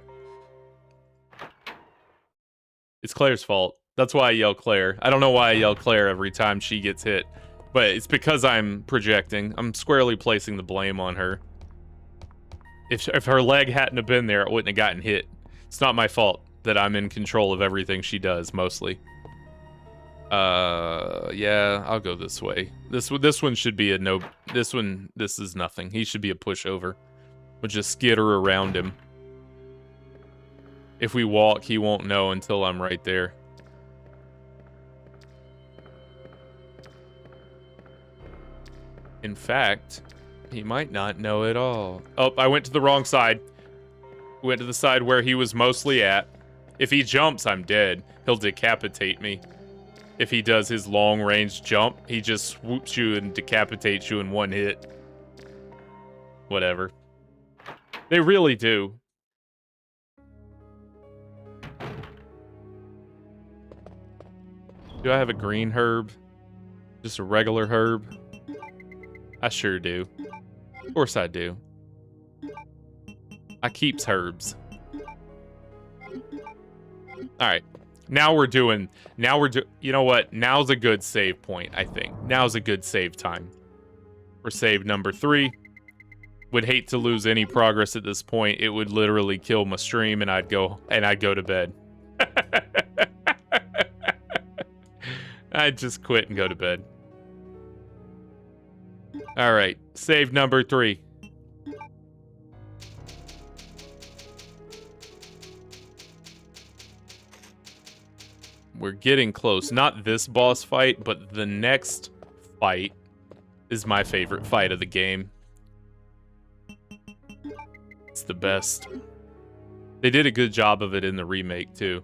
Speaker 1: It's Claire's fault. That's why I yell Claire. I don't know why I yell Claire every time she gets hit. But it's because I'm projecting. I'm squarely placing the blame on her. If her leg hadn't have been there, it wouldn't have gotten hit. It's not my fault that I'm in control of everything she does, mostly. Yeah, I'll go this way. This one should be a no. This is nothing. He should be a pushover. We'll just skitter around him. If we walk, he won't know until I'm right there. In fact, he might not know at all. Oh, I went to the wrong side. Went to the side where he was mostly at. If he jumps, I'm dead. He'll decapitate me. If he does his long-range jump, he just swoops you and decapitates you in one hit. Whatever. They really do. Do I have a green herb? Just a regular herb? I sure do. Of course I do. I keeps herbs. Alright. You know what? Now's a good save point, I think. Now's a good save time. For save number 3. Would hate to lose any progress at this point. It would literally kill my stream and I'd go to bed. I'd just quit and go to bed. Alright, save number 3. We're getting close. Not this boss fight, but the next fight is my favorite fight of the game. It's the best. They did a good job of it in the remake, too.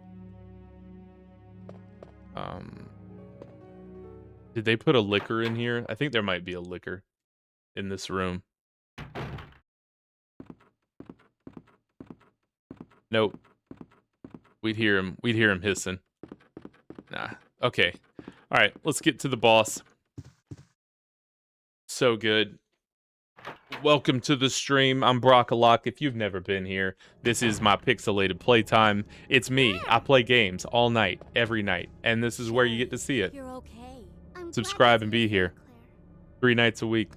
Speaker 1: Did they put a liquor in here? I think there might be a liquor in this room. Nope. We'd hear him hissing. Nah. Okay. All right, let's get to the boss. So good. Welcome to the stream. I'm Brockalock. If you've never been here, this is my pixelated playtime. It's me. I play games all night, every night, and this is where you get to see it.
Speaker 3: You're okay.
Speaker 1: Subscribe and be here. 3 nights a week.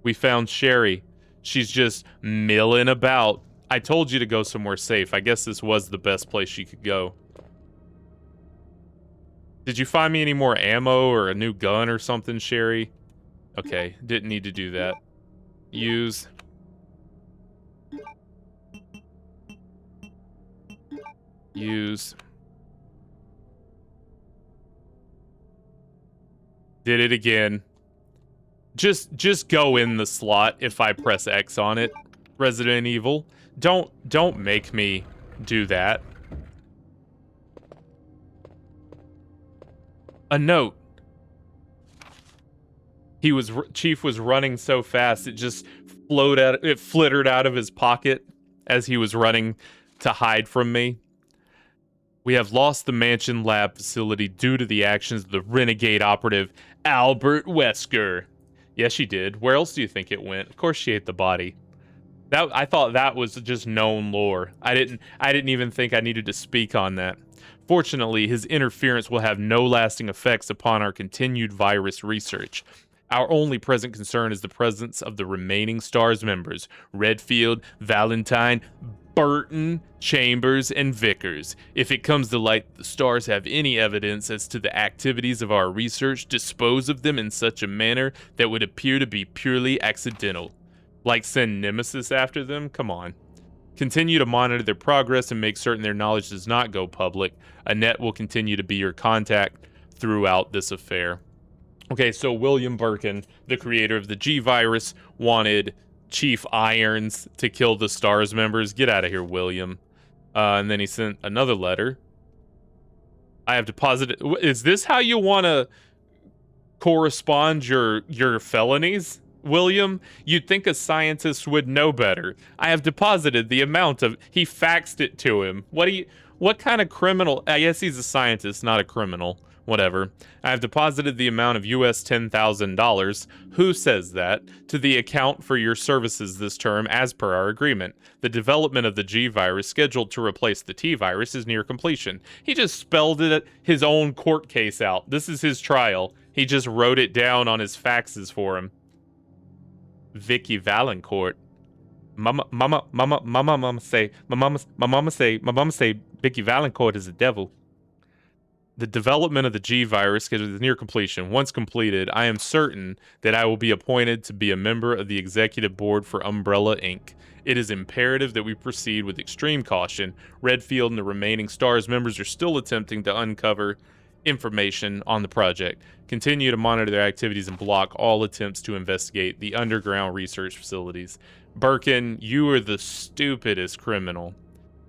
Speaker 1: We found Sherry. She's just milling about. I told you to go somewhere safe. I guess this was the best place she could go. Did you find me any more ammo or a new gun or something, Sherry? Okay, didn't need to do that. Use. Use. Did it again. Just go in the slot if I press X on it. Resident Evil. Don't make me do that. A note. Chief was running so fast it just flittered out of his pocket as he was running to hide from me. We have lost the mansion lab facility due to the actions of the renegade operative Albert Wesker. Yes, she did. Where else do you think it went? Of course she ate the body. I thought that was just known lore. I didn't even think I needed to speak on that. Fortunately, his interference will have no lasting effects upon our continued virus research. Our only present concern is the presence of the remaining STARS members, Redfield, Valentine, Burton, Chambers, and Vickers. If it comes to light the STARS have any evidence as to the activities of our research, dispose of them in such a manner that would appear to be purely accidental. Like send Nemesis after them? Come on. Continue to monitor their progress and make certain their knowledge does not go public. Annette will continue to be your contact throughout this affair. Okay, so William Birkin, the creator of the G-Virus, wanted Chief Irons to kill the STARS members. Get out of here, William. And then he sent another letter. I have deposited... Is this how you want to correspond your felonies, William? You'd think a scientist would know better. I have deposited the amount of... He faxed it to him. What kind of criminal... I guess he's a scientist, not a criminal. Whatever. I have deposited the amount of US $10,000. Who says that? To the account for your services this term as per our agreement. The development of the G-Virus scheduled to replace the T-Virus is near completion. He just spelled it his own court case out. This is his trial. He just wrote it down on his faxes for him. Vicky Valancourt. My mama say Vicky Valancourt is a devil. The development of the G-Virus is near completion. Once completed, I am certain that I will be appointed to be a member of the executive board for Umbrella Inc. It is imperative that we proceed with extreme caution. Redfield and the remaining STARS members are still attempting to uncover information on the project. Continue to monitor their activities and block all attempts to investigate the underground research facilities. Birkin, you are the stupidest criminal.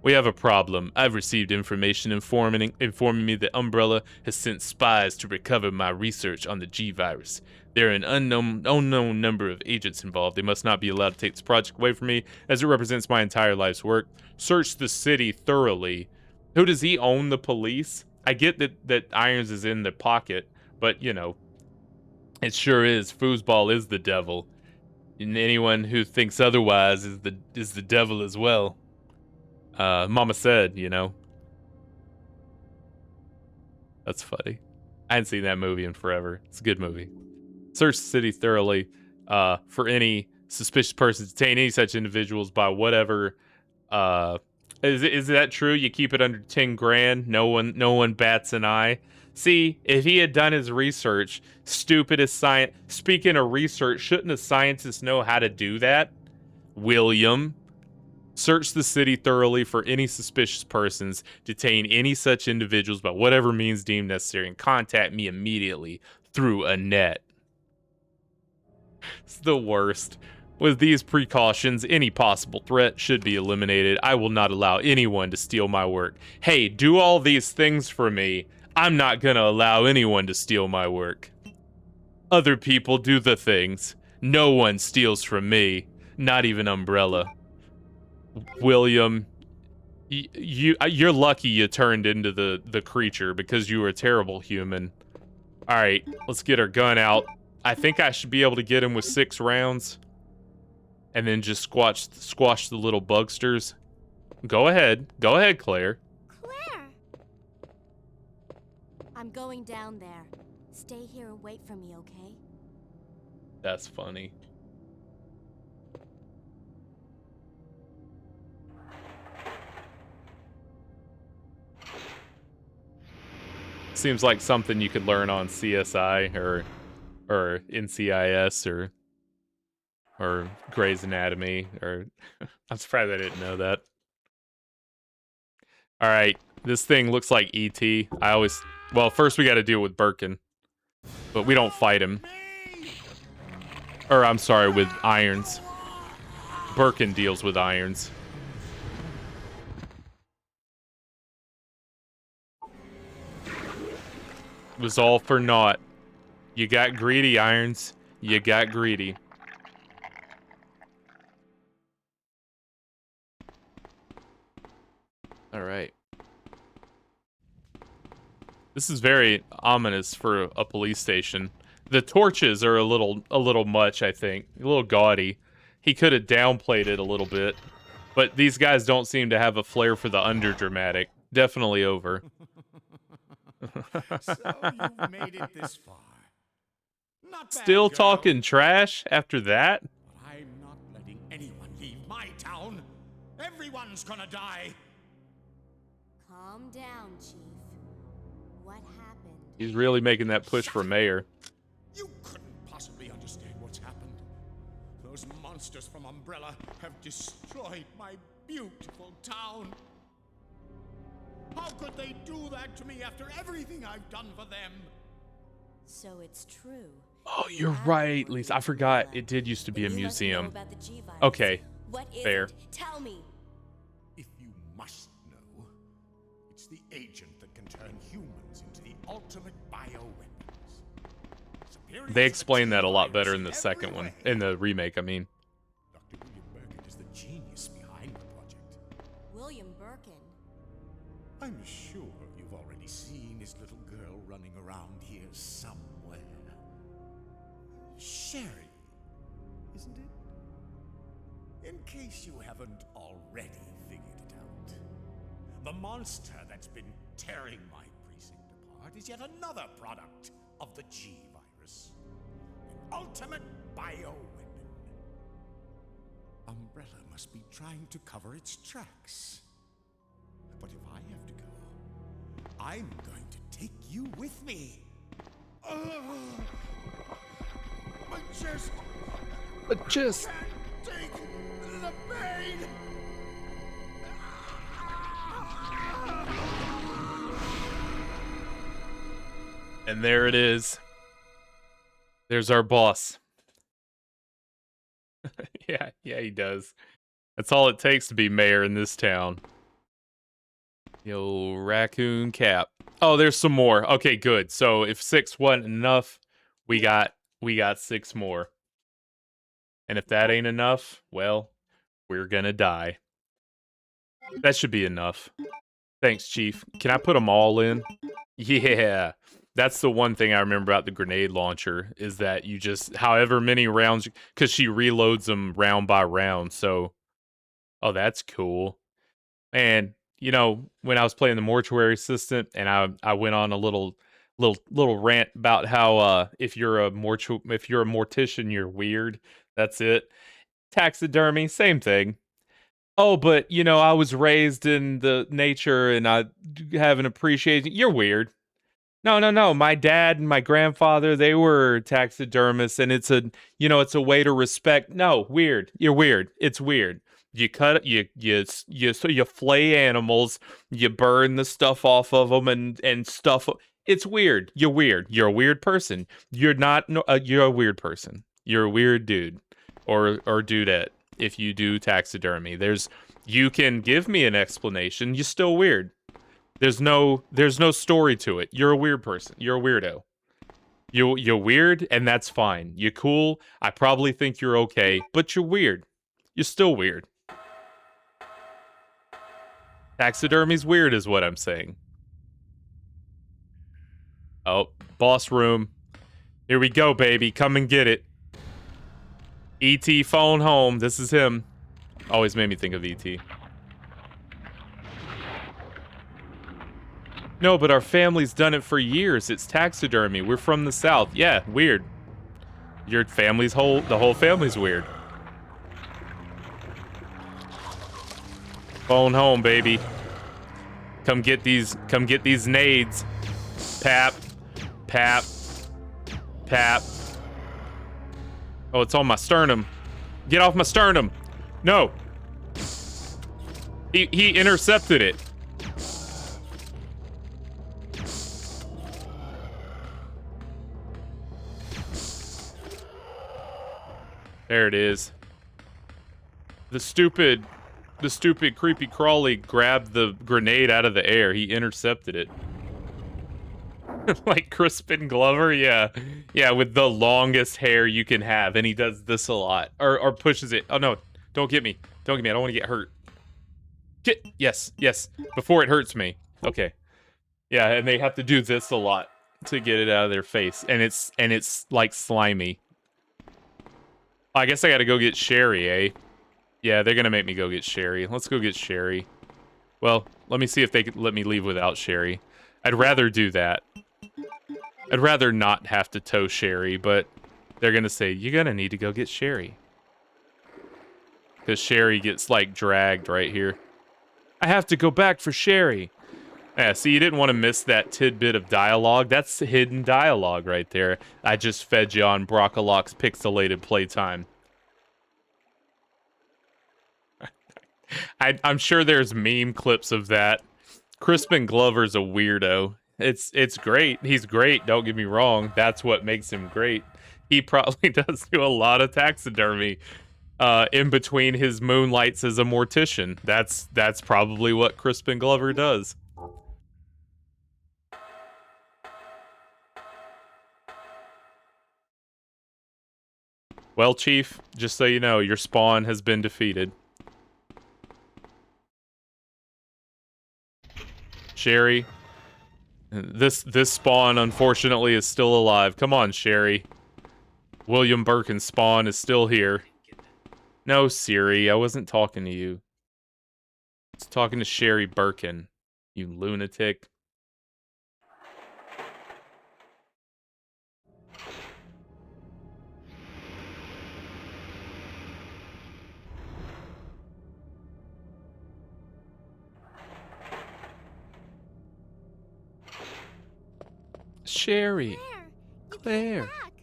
Speaker 1: We have a problem. I've received information informing me that Umbrella has sent spies to recover my research on the G-Virus. There are an unknown number of agents involved. They must not be allowed to take this project away from me, as it represents my entire life's work. Search the city thoroughly. Who does he own? The police? I get that Irons is in the pocket, but, you know, it sure is. Foosball is the devil. And anyone who thinks otherwise is the devil as well. Mama said, you know. That's funny. I hadn't seen that movie in forever. It's a good movie. Search the city thoroughly for any suspicious persons. Detain any such individuals by whatever. Is that true? You keep it under 10 grand. No one bats an eye. See, if he had done his research, stupidest science. Speaking of research, shouldn't a scientist know how to do that? William. Search the city thoroughly for any suspicious persons, detain any such individuals by whatever means deemed necessary, and contact me immediately through Annette. It's the worst. With these precautions, any possible threat should be eliminated. I will not allow anyone to steal my work. Hey, do all these things for me. I'm not gonna allow anyone to steal my work. Other people do the things. No one steals from me. Not even Umbrella. William, you're lucky you turned into the creature because you were a terrible human. All right, let's get our gun out. I think I should be able to get him with 6 rounds, and then just squash the little bugsters. Go ahead, Claire.
Speaker 6: Claire!
Speaker 3: I'm going down there. Stay here and wait for me, okay?
Speaker 1: That's funny. Seems like something you could learn on CSI or NCIS or Grey's Anatomy, or I'm surprised I didn't know that. All right, this thing looks like E.T. Well, first we got to deal with Birkin, but we don't fight him. Or I'm sorry, with Irons. Birkin deals with Irons. It was all for naught. You got greedy, Irons. You got greedy. All right. This is very ominous for a police station. The torches are a little much, I think. A little gaudy. He could have downplayed it a little bit. But these guys don't seem to have a flair for the underdramatic. Definitely over.
Speaker 5: So you've made it this far. Not bad,
Speaker 1: Still
Speaker 5: girl.
Speaker 1: talking trash after that?
Speaker 5: But I'm not letting anyone leave my town. Everyone's gonna die.
Speaker 3: Calm down, Chief. What happened?
Speaker 1: He's really making that push for mayor.
Speaker 5: You couldn't possibly understand what's happened. Those monsters from Umbrella have destroyed my beautiful town. How could they do that to me after everything I've done for them?
Speaker 3: So it's true.
Speaker 1: Oh, you're right, Lisa. I forgot it did used to be a
Speaker 3: You must know
Speaker 1: museum.
Speaker 3: about the G virus.
Speaker 1: Okay,
Speaker 3: What is
Speaker 1: fair.
Speaker 3: it? Tell me.
Speaker 5: If you must know, it's the agent that can turn humans into the ultimate bioweapons. Superior
Speaker 1: They
Speaker 5: to
Speaker 1: explain
Speaker 5: the
Speaker 1: that a lot
Speaker 5: G
Speaker 1: better
Speaker 5: virus
Speaker 1: in the
Speaker 5: every
Speaker 1: second one,
Speaker 5: way.
Speaker 1: in the remake, I mean.
Speaker 5: Dr. William Birkin is the genius behind the project.
Speaker 3: William Birkin.
Speaker 5: I'm sure you've already seen his little girl running around here somewhere. Sherry, isn't it? In case you haven't already figured it out, the monster that's been tearing my precinct apart is yet another product of the G virus. An ultimate bioweapon. Umbrella must be trying to cover its tracks. But if I have to go, I'm going to take you with me. My chest can't take the pain.
Speaker 1: And there it is. There's our boss. yeah, he does. That's all it takes to be mayor in this town. Yo, raccoon cap. Oh, there's some more. Okay, good. So if 6 wasn't enough, we got 6 more. And if that ain't enough, well, we're gonna die. That should be enough. Thanks, Chief. Can I put them all in? Yeah. That's the one thing I remember about the grenade launcher, is that you just, however many rounds, because she reloads them round by round, so, oh, that's cool. And, you know, when I was playing the mortuary assistant, and I went on a little rant about how if you're a mortician, you're weird. That's it. Taxidermy, same thing. Oh, but, you know, I was raised in the nature, and I have an appreciation. You're weird. No. My dad and my grandfather, they were taxidermists, and it's a way to respect. No, weird. You're weird. It's weird. You cut you flay animals, you burn the stuff off of them and stuff. It's weird. You're weird. You're a weird person. You're not. You're a weird person. You're a weird dude, or dudette. If you do taxidermy, you can give me an explanation. You're still weird. There's no story to it. You're a weird person. You're a weirdo. You're weird, and that's fine. You're cool. I probably think you're okay, but you're weird. You're still weird. Taxidermy's weird is what I'm saying. Oh, boss room. Here we go, baby. Come and get it. E.T. phone home. This is him. Always made me think of E.T. No, but our family's done it for years. It's taxidermy. We're from the South. Yeah, weird. Your family's the whole family's weird. Phone home, baby. Come get these nades. Pap. Pap. Pap. Oh, it's on my sternum. Get off my sternum. No. He intercepted it. There it is. The stupid creepy crawly grabbed the grenade out of the air. He intercepted it. Like Crispin Glover, yeah. Yeah, with the longest hair you can have, and he does this a lot. Or pushes it. Oh no, don't get me. Don't get me. I don't want to get hurt. Yes. Before it hurts me. Okay. Yeah, and they have to do this a lot to get it out of their face. And it's like slimy. I guess I gotta go get Sherry, eh? Yeah, they're gonna make me go get Sherry. Let's go get Sherry. Well, let me see if they could let me leave without Sherry. I'd rather do that. I'd rather not have to tow Sherry, but they're gonna say, you're gonna need to go get Sherry. Because Sherry gets, like, dragged right here. I have to go back for Sherry. Yeah, see, you didn't want to miss that tidbit of dialogue. That's hidden dialogue right there. I just fed you on Brockaloc's Pixelated Playtime. I'm sure there's meme clips of that. Crispin Glover's a weirdo. It's great. He's great, don't get me wrong. That's what makes him great. He probably does do a lot of taxidermy in between his moonlights as a mortician. That's probably what Crispin Glover does. Well, Chief, just so you know, your spawn has been defeated. Sherry, this spawn, unfortunately, is still alive. Come on, Sherry. William Birkin's spawn is still here. No, Siri, I wasn't talking to you. I was talking to Sherry Birkin, you lunatic. Sherry.
Speaker 6: Claire, you
Speaker 1: Claire.
Speaker 6: came back.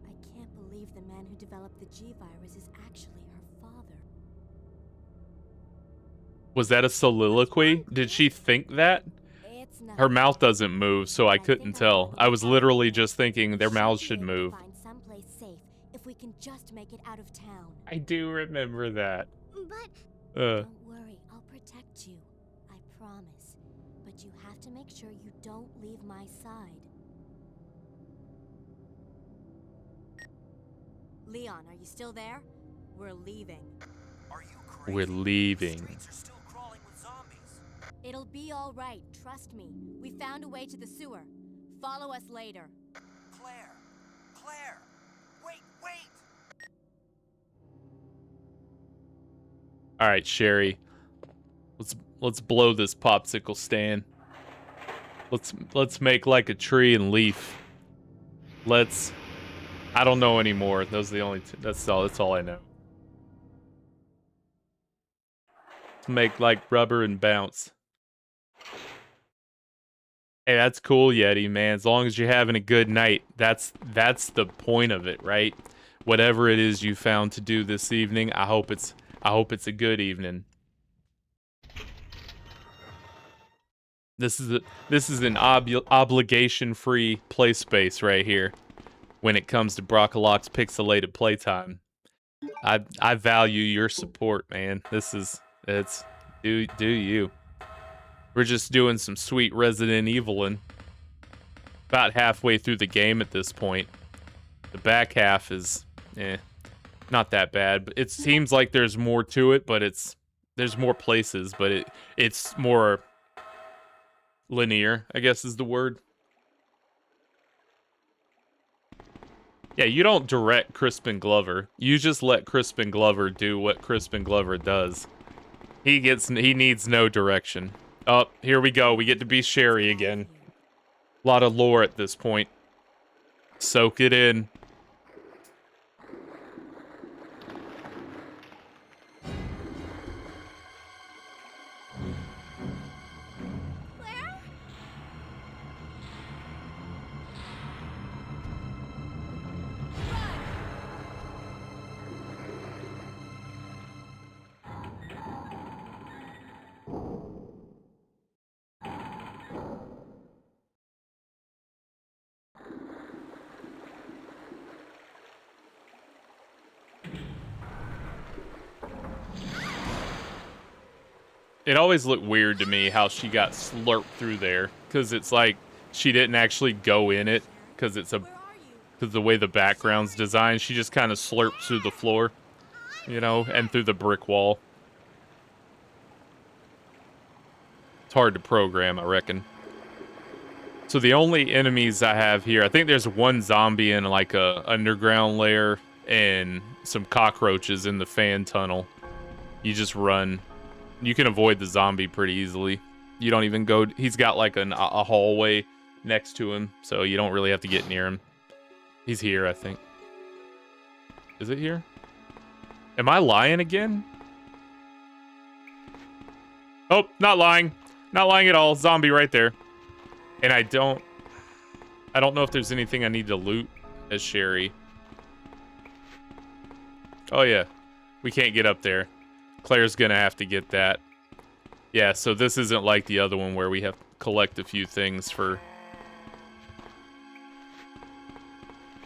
Speaker 3: I can't believe the man who developed the G-Virus is actually her father.
Speaker 1: Was that a soliloquy? Did she think that?
Speaker 3: It's not.
Speaker 1: Her mouth doesn't move, so I couldn't tell. I was literally just thinking their mouths should move.
Speaker 3: Find someplace safe if we can just make it out of town.
Speaker 1: I do remember that.
Speaker 6: But
Speaker 1: Uh,
Speaker 3: Don't worry, I'll protect you. I promise. But you have to make sure you don't leave my side. Leon, are you still there? We're leaving.
Speaker 4: Are you crazy?
Speaker 1: we're leaving.
Speaker 4: Streets are still crawling with zombies.
Speaker 3: It'll be all right, trust me. We found a way to the sewer. Follow us later.
Speaker 4: Claire! Claire! Wait!
Speaker 1: All right, Sherry. Let's blow this popsicle stand. Let's make like a tree and leaf. I don't know anymore. Those are the only two. That's all I know. Let's make like rubber and bounce. Hey, that's cool, Yeti, man. As long as you're having a good night, that's the point of it, right? Whatever it is you found to do this evening, I hope it's a good evening. This is an obligation-free play space right here. When it comes to Brockaloc's Pixelated Playtime, I value your support, man. It's do you. We're just doing some sweet Resident Evilin'. About halfway through the game at this point. The back half is not that bad, but it seems like there's more to it, but there's more places, but it's more linear, I guess is the word. Yeah, you don't direct Crispin Glover. You just let Crispin Glover do what Crispin Glover does. He needs no direction. Oh, here we go. We get to be Sherry again. A lot of lore at this point. Soak it in.
Speaker 6: Claire?
Speaker 1: It always looked weird to me how she got slurped through there, because it's like she didn't actually go in it, because the way the background's designed, she just kind of slurps through the floor, you know, and through the brick wall. It's hard to program, I reckon. So the only enemies I have here, I think there's one zombie in like a underground lair and some cockroaches in the fan tunnel. You just run. You can avoid the zombie pretty easily. You don't even go... He's got like a hallway next to him, so you don't really have to get near him. He's here, I think. Is it here? Am I lying again? Oh, not lying. Not lying at all. Zombie right there. And I don't know if there's anything I need to loot as Sherry. Oh yeah. We can't get up there. Claire's gonna have to get that. Yeah, so this isn't like the other one where we have to collect a few things for...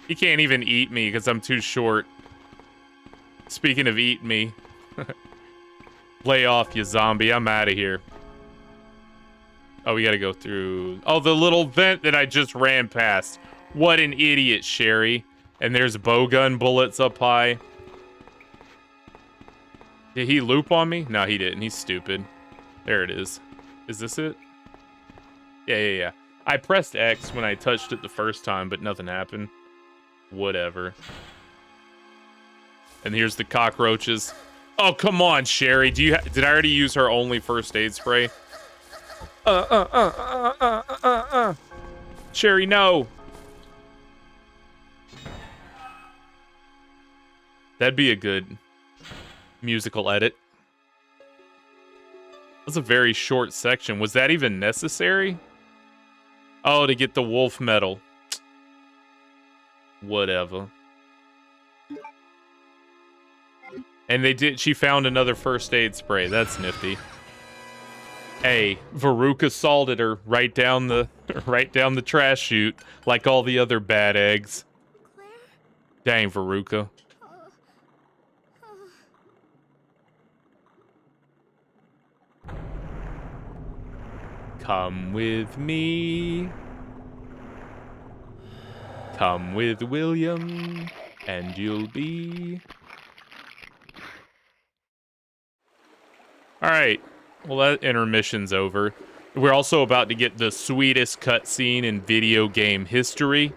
Speaker 1: He can't even eat me because I'm too short. Speaking of eat me. Lay off, you zombie. I'm out of here. Oh, we gotta go through... Oh, the little vent that I just ran past. What an idiot, Sherry. And there's bowgun bullets up high. Did he loop on me? No, he didn't. He's stupid. There it is. Is this it? Yeah. I pressed X when I touched it the first time, but nothing happened. Whatever. And here's the cockroaches. Oh, come on, Sherry. Did I already use her only first aid spray? Sherry, no. That'd be a good musical edit. That's a very short section. Was that even necessary? Oh, to get the wolf medal. Whatever. And she found another first aid spray. That's nifty. Hey, Veruca salted her right down the trash chute like all the other bad eggs.
Speaker 6: Claire?
Speaker 1: Dang, Veruca. Come with me. Come with William, and you'll be... Alright, well that intermission's over. We're also about to get the sweetest cutscene in video game history.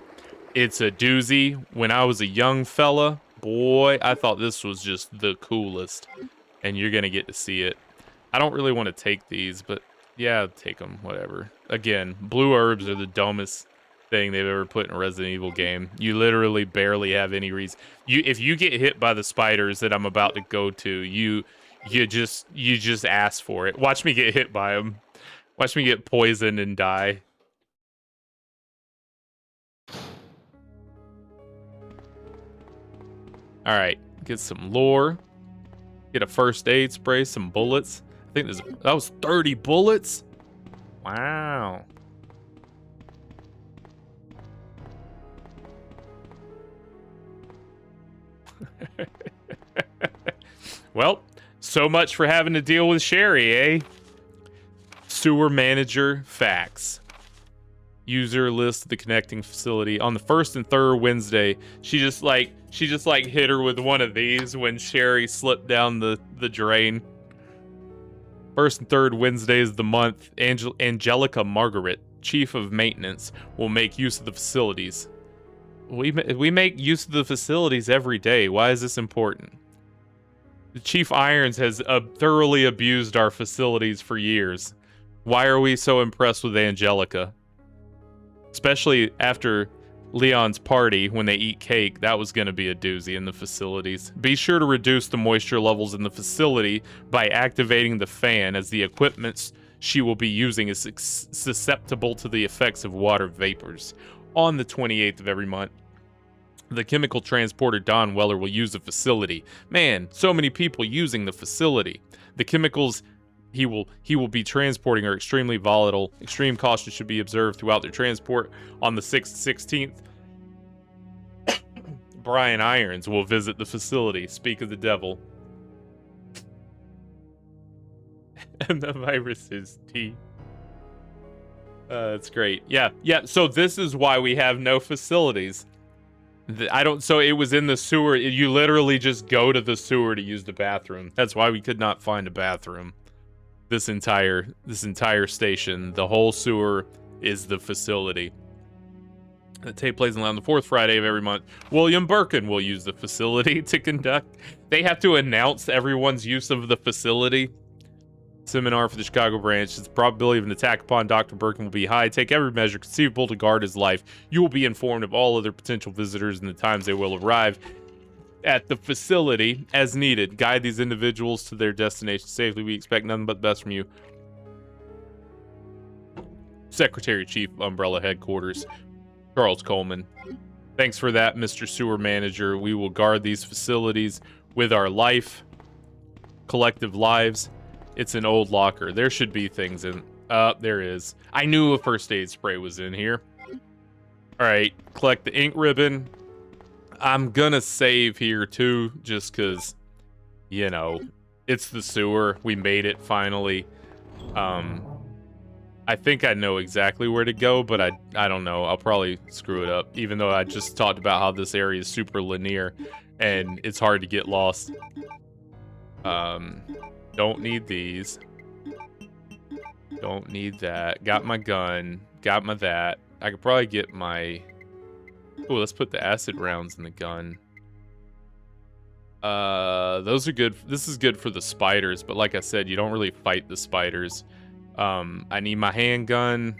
Speaker 1: It's a doozy. When I was a young fella, boy, I thought this was just the coolest. And you're gonna get to see it. I don't really want to take these, but yeah, take them, whatever. Again, blue herbs are the dumbest thing they've ever put in a Resident Evil game. You literally barely have any reason. If you get hit by the spiders that I'm about to go to, you just ask for it. Watch me get hit by them. Watch me get poisoned and die. All right, get some lore. Get a first aid spray, some bullets. I think that was 30 bullets. Wow. Well, so much for having to deal with Sherry, eh? Sewer manager facts. User list of the connecting facility. On the first and third Wednesday, she just hit her with one of these when Sherry slipped down the drain. First and third Wednesdays of the month, Angelica Margaret, chief of maintenance, will make use of the facilities. We make use of the facilities every day. Why is this important? The Chief Irons has thoroughly abused our facilities for years. Why are we so impressed with Angelica? Especially after Leon's party, when they eat cake, that was going to be a doozy in the facilities. Be sure to reduce the moisture levels in the facility by activating the fan, as the equipment she will be using is susceptible to the effects of water vapors. On the 28th of every month, the chemical transporter Don Weller will use the facility. Man, so many people using the facility. The chemicals he will be transporting are extremely volatile. Extreme caution should be observed throughout their transport. On the 16th, Brian Irons will visit the facility. Speak of the devil. And the virus is T. That's great. Yeah. So this is why we have no facilities. So it was in the sewer. You literally just go to the sewer to use the bathroom. That's why we could not find a bathroom. This entire station, the whole sewer is the facility. The tape plays on the fourth Friday of every month. William Birkin will use the facility to conduct. They have to announce everyone's use of the facility. Seminar for the Chicago branch. The probability of an attack upon Dr. Birkin will be high. Take every measure conceivable to guard his life. You will be informed of all other potential visitors and the times they will arrive. at the facility as needed. Guide these individuals to their destination safely. We expect nothing but the best from you. Secretary Chief, Umbrella Headquarters, Charles Coleman. Thanks for that, Mr. Sewer Manager. We will guard these facilities with our life, collective lives. It's an old locker. There should be things in... there is. I knew a first aid spray was in here. Alright, collect the ink ribbon. I'm gonna save here, too, just because, you know, it's the sewer. We made it, finally. I think I know exactly where to go, but I don't know. I'll probably screw it up, even though I just talked about how this area is super linear and it's hard to get lost. Don't need these. Don't need that. Got my gun. Got my that. I could probably get my... Oh, let's put the acid rounds in the gun. Those are good. This is good for the spiders, but like I said, you don't really fight the spiders. I need my handgun.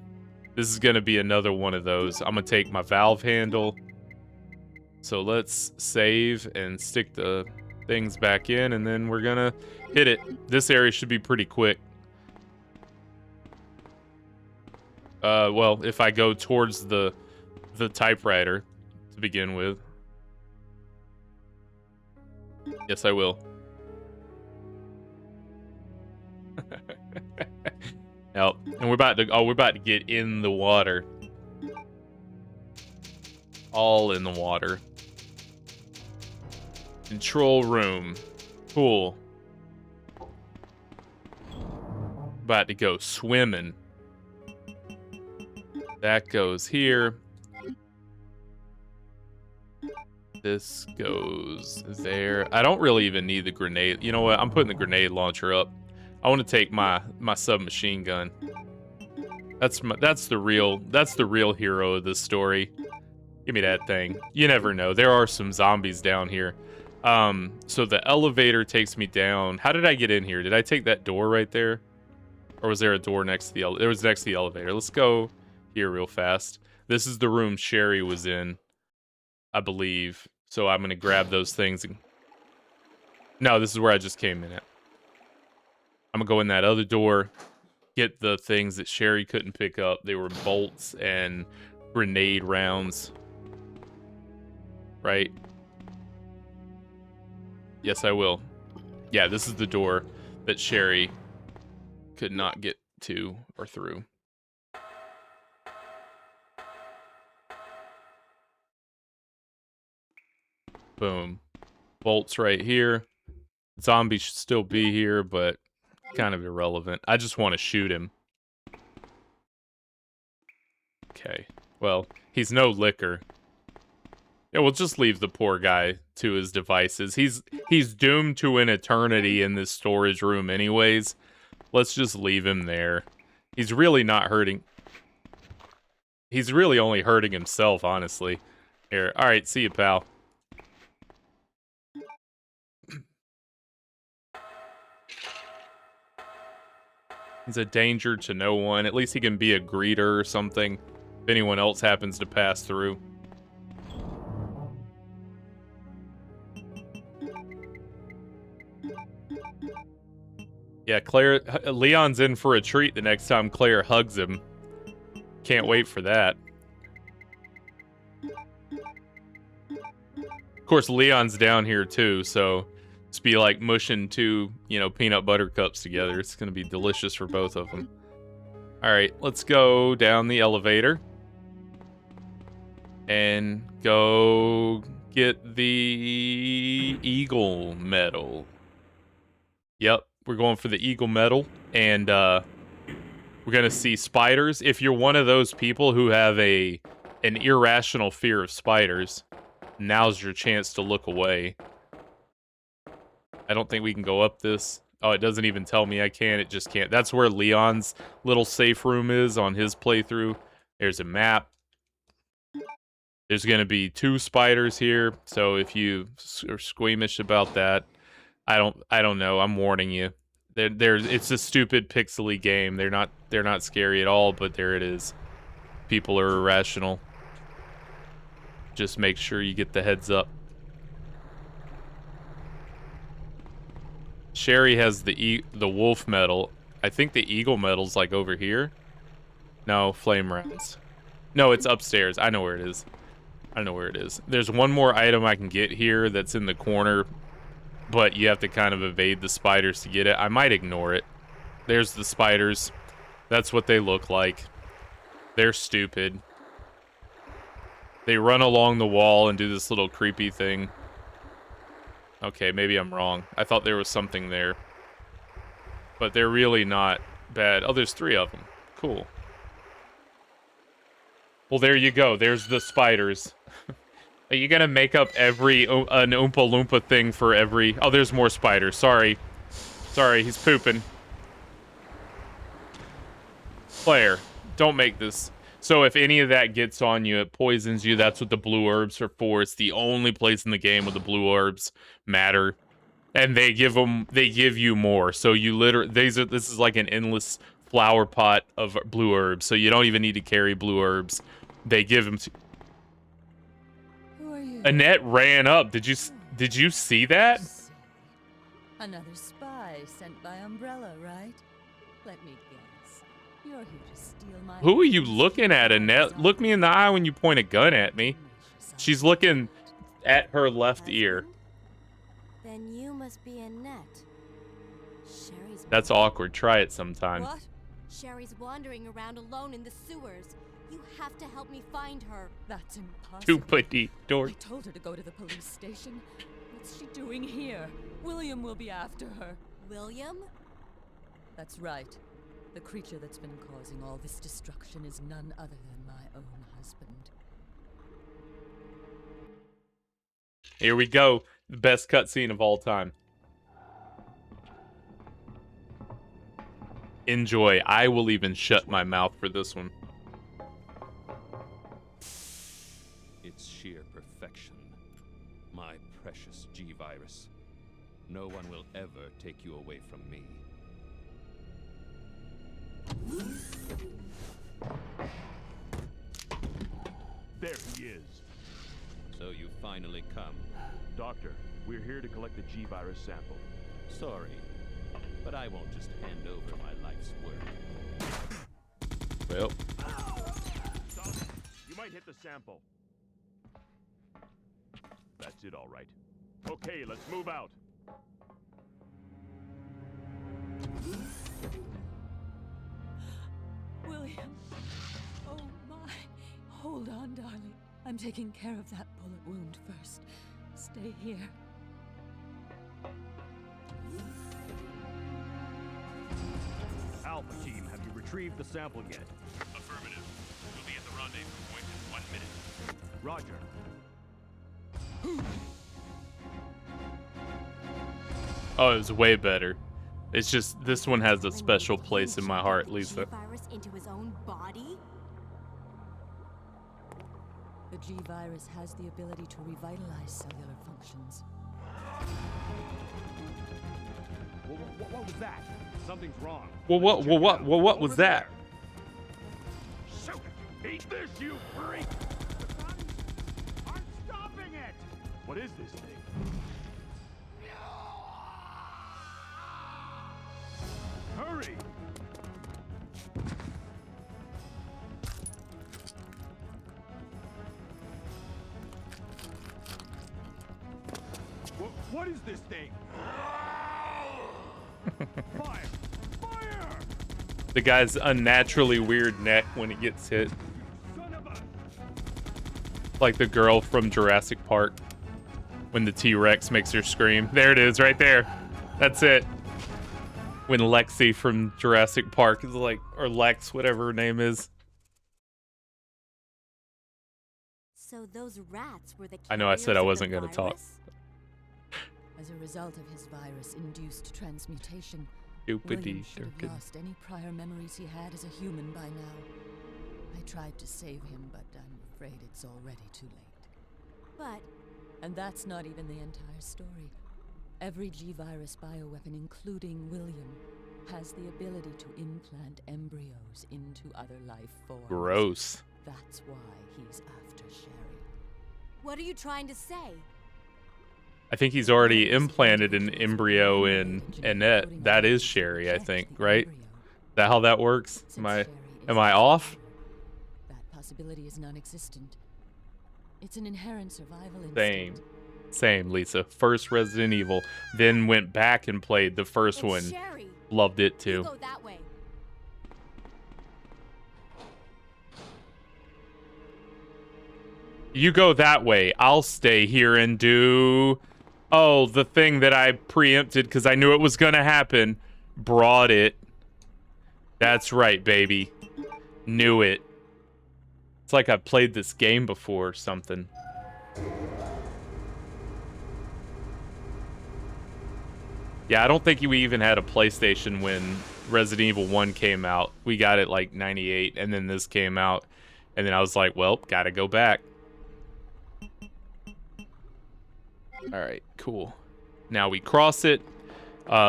Speaker 1: This is gonna be another one of those. I'm gonna take my valve handle. So let's save and stick the things back in, and then we're gonna hit it. This area should be pretty quick. Well, if I go towards the typewriter to begin with. Yes, I will. Yep. And we're about to get in the water. All in the water. Control room. Cool. About to go swimming. That goes here. This goes there. I don't really even need the grenade. You know what? I'm putting the grenade launcher up. I want to take my submachine gun. That's the real hero of this story. Give me that thing. You never know. There are some zombies down here. So the elevator takes me down. How did I get in here? Did I take that door right there? Or was there a door next to the elevator? It was next to the elevator. Let's go here real fast. This is the room Sherry was in, I believe. So I'm going to grab those things. No, this is where I just came in at. I'm going to go in that other door, get the things that Sherry couldn't pick up. They were bolts and grenade rounds. Right? Yes, I will. Yeah, this is the door that Sherry could not get to or through. Boom. Bolts right here. Zombies should still be here, but kind of irrelevant. I just want to shoot him. Okay. Well, he's no liquor. Yeah, we'll just leave the poor guy to his devices. He's doomed to an eternity in this storage room anyways. Let's just leave him there. He's really not hurting. He's really only hurting himself, honestly. Here. All right, see you, pal. He's a danger to no one. At least he can be a greeter or something if anyone else happens to pass through. Yeah, Leon's in for a treat the next time Claire hugs him. Can't wait for that. Of course, Leon's down here too, so it's be like mushing two, peanut butter cups together. It's gonna be delicious for both of them. All right, let's go down the elevator and go get the Eagle medal. Yep, we're going for the Eagle medal, and we're gonna see spiders. If you're one of those people who have an irrational fear of spiders, now's your chance to look away. I don't think we can go up this. Oh, it doesn't even tell me I can. It just can't. That's where Leon's little safe room is on his playthrough. There's a map. There's going to be 2 spiders here. So if you are squeamish about that, I don't know. I'm warning you. It's a stupid pixely game. They're not scary at all, but there it is. People are irrational. Just make sure you get the heads up. Sherry has the wolf medal. I think the eagle medal's like over here. No, flame rats. No, it's upstairs. I know where it is. I know where it is. There's one more item I can get here that's in the corner, but you have to kind of evade the spiders to get it. I might ignore it. There's the spiders. That's what they look like. They're stupid. They run along the wall and do this little creepy thing. Okay, maybe I'm wrong. I thought there was something there. But they're really not bad. Oh, there's 3 of them. Cool. Well, there you go. There's the spiders. Are you gonna make up an Oompa Loompa thing for every... Oh, there's more spiders. Sorry. Sorry, he's pooping. Claire, don't make this... So if any of that gets on you, it poisons you. That's what the blue herbs are for. It's the only place in the game where the blue herbs matter. And they give you more. So you literally... This is like an endless flower pot of blue herbs. So you don't even need to carry blue herbs. They give them to...
Speaker 7: Who are you?
Speaker 1: Annette ran up. Did you see that?
Speaker 7: Another spy sent by Umbrella, right? Let me guess. You're here to steal my...
Speaker 1: Who are you looking at, Annette? Look me in the eye when you point a gun at me. She's looking at her left ear.
Speaker 3: Then you must be Annette. Sherry's...
Speaker 1: That's awkward. Try it sometime.
Speaker 7: What?
Speaker 3: Sherry's wandering around alone in the sewers. You have to help me find her.
Speaker 7: That's impossible.
Speaker 1: Stupid door.
Speaker 7: I told her to go to the police station. What's she doing here? William will be after her.
Speaker 3: William?
Speaker 7: That's right. The creature that's been causing all this destruction is none other than my own husband.
Speaker 1: Here we go. The best cutscene of all time. Enjoy. I will even shut my mouth for this one.
Speaker 2: It's sheer perfection. My precious G-Virus. No one will ever take you away from me.
Speaker 8: There he is.
Speaker 2: So you finally come.
Speaker 8: Doctor, we're here to collect the G-Virus sample.
Speaker 2: Sorry, but I won't just hand over my life's work.
Speaker 1: Well,
Speaker 8: Stop. You might hit the sample. That's it, all right. Okay, let's move out.
Speaker 7: William. Oh my. Hold on, darling. I'm taking care of that bullet wound first. Stay here.
Speaker 8: Alpha team, have you retrieved the sample yet?
Speaker 9: Affirmative. We'll be at the rendezvous point in 1 minute.
Speaker 8: Roger.
Speaker 1: oh, it was way better. It's just, this one has a special place in my heart, Lisa.
Speaker 3: Virus into his own body?
Speaker 7: The G-Virus has the ability to revitalize cellular functions.
Speaker 8: What was that? Something's wrong.
Speaker 1: Well, what was that?
Speaker 8: Shoot it! Eat this, you freak! The guns aren't stopping it! What is this thing? Hurry! What is this thing? Fire! Fire!
Speaker 1: The guy's unnaturally weird neck when he gets hit.
Speaker 8: Son of a...
Speaker 1: Like the girl from Jurassic Park. When the T-Rex makes her scream. There it is, right there. That's it. When Lexi from Jurassic Park is like, or Lex, whatever her name is.
Speaker 3: So those rats were the
Speaker 1: I know I said I
Speaker 3: carriers of
Speaker 1: wasn't
Speaker 3: the
Speaker 1: going to talk.
Speaker 3: virus?
Speaker 7: As a result of his virus-induced
Speaker 1: William
Speaker 7: transmutation, William should have lost any prior memories he had as a human by now. I tried to save him, but I'm afraid it's already too late.
Speaker 3: But
Speaker 7: And that's not even the entire story. Every G-Virus bioweapon, including William, has the ability to implant embryos into other life forms.
Speaker 1: Gross.
Speaker 7: That's why he's after Sherry.
Speaker 3: what are you trying to say?
Speaker 1: I think he's already implanted an embryo in Annette. That is Sherry, I think, right? Is that how that works? Am I off?
Speaker 7: That possibility is non-existent. It's an inherent survival
Speaker 1: Same.
Speaker 7: instinct.
Speaker 1: Same, Lisa. First Resident Evil, then went back and played the first one.
Speaker 3: Sherry.
Speaker 1: Loved it
Speaker 3: You
Speaker 1: too.
Speaker 3: go that way.
Speaker 1: You go that way. I'll stay here and do... Oh, the thing that I preempted because I knew it was going to happen. Brought it. That's right, baby. Knew it. It's like I've played this game before or something. Yeah, I don't think we even had a PlayStation when Resident Evil 1 came out. We got it like 98, and then this came out. And then I was like, well, gotta go back. Alright, cool. Now we cross it.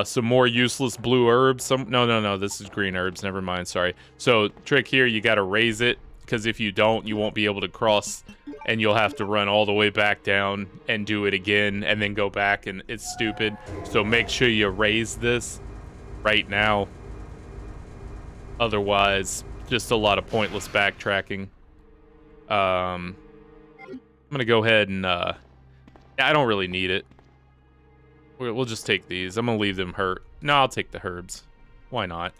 Speaker 1: Some more useless blue herbs. No, this is green herbs. Never mind, sorry. So, trick here, you gotta raise it. Because if you don't, you won't be able to cross. And you'll have to run all the way back down and do it again. And then go back, and it's stupid. So make sure you raise this right now. Otherwise, just a lot of pointless backtracking. I'm gonna go ahead and... I don't really need it. We'll just take these. I'm gonna leave them hurt. No, I'll take the herbs. Why not?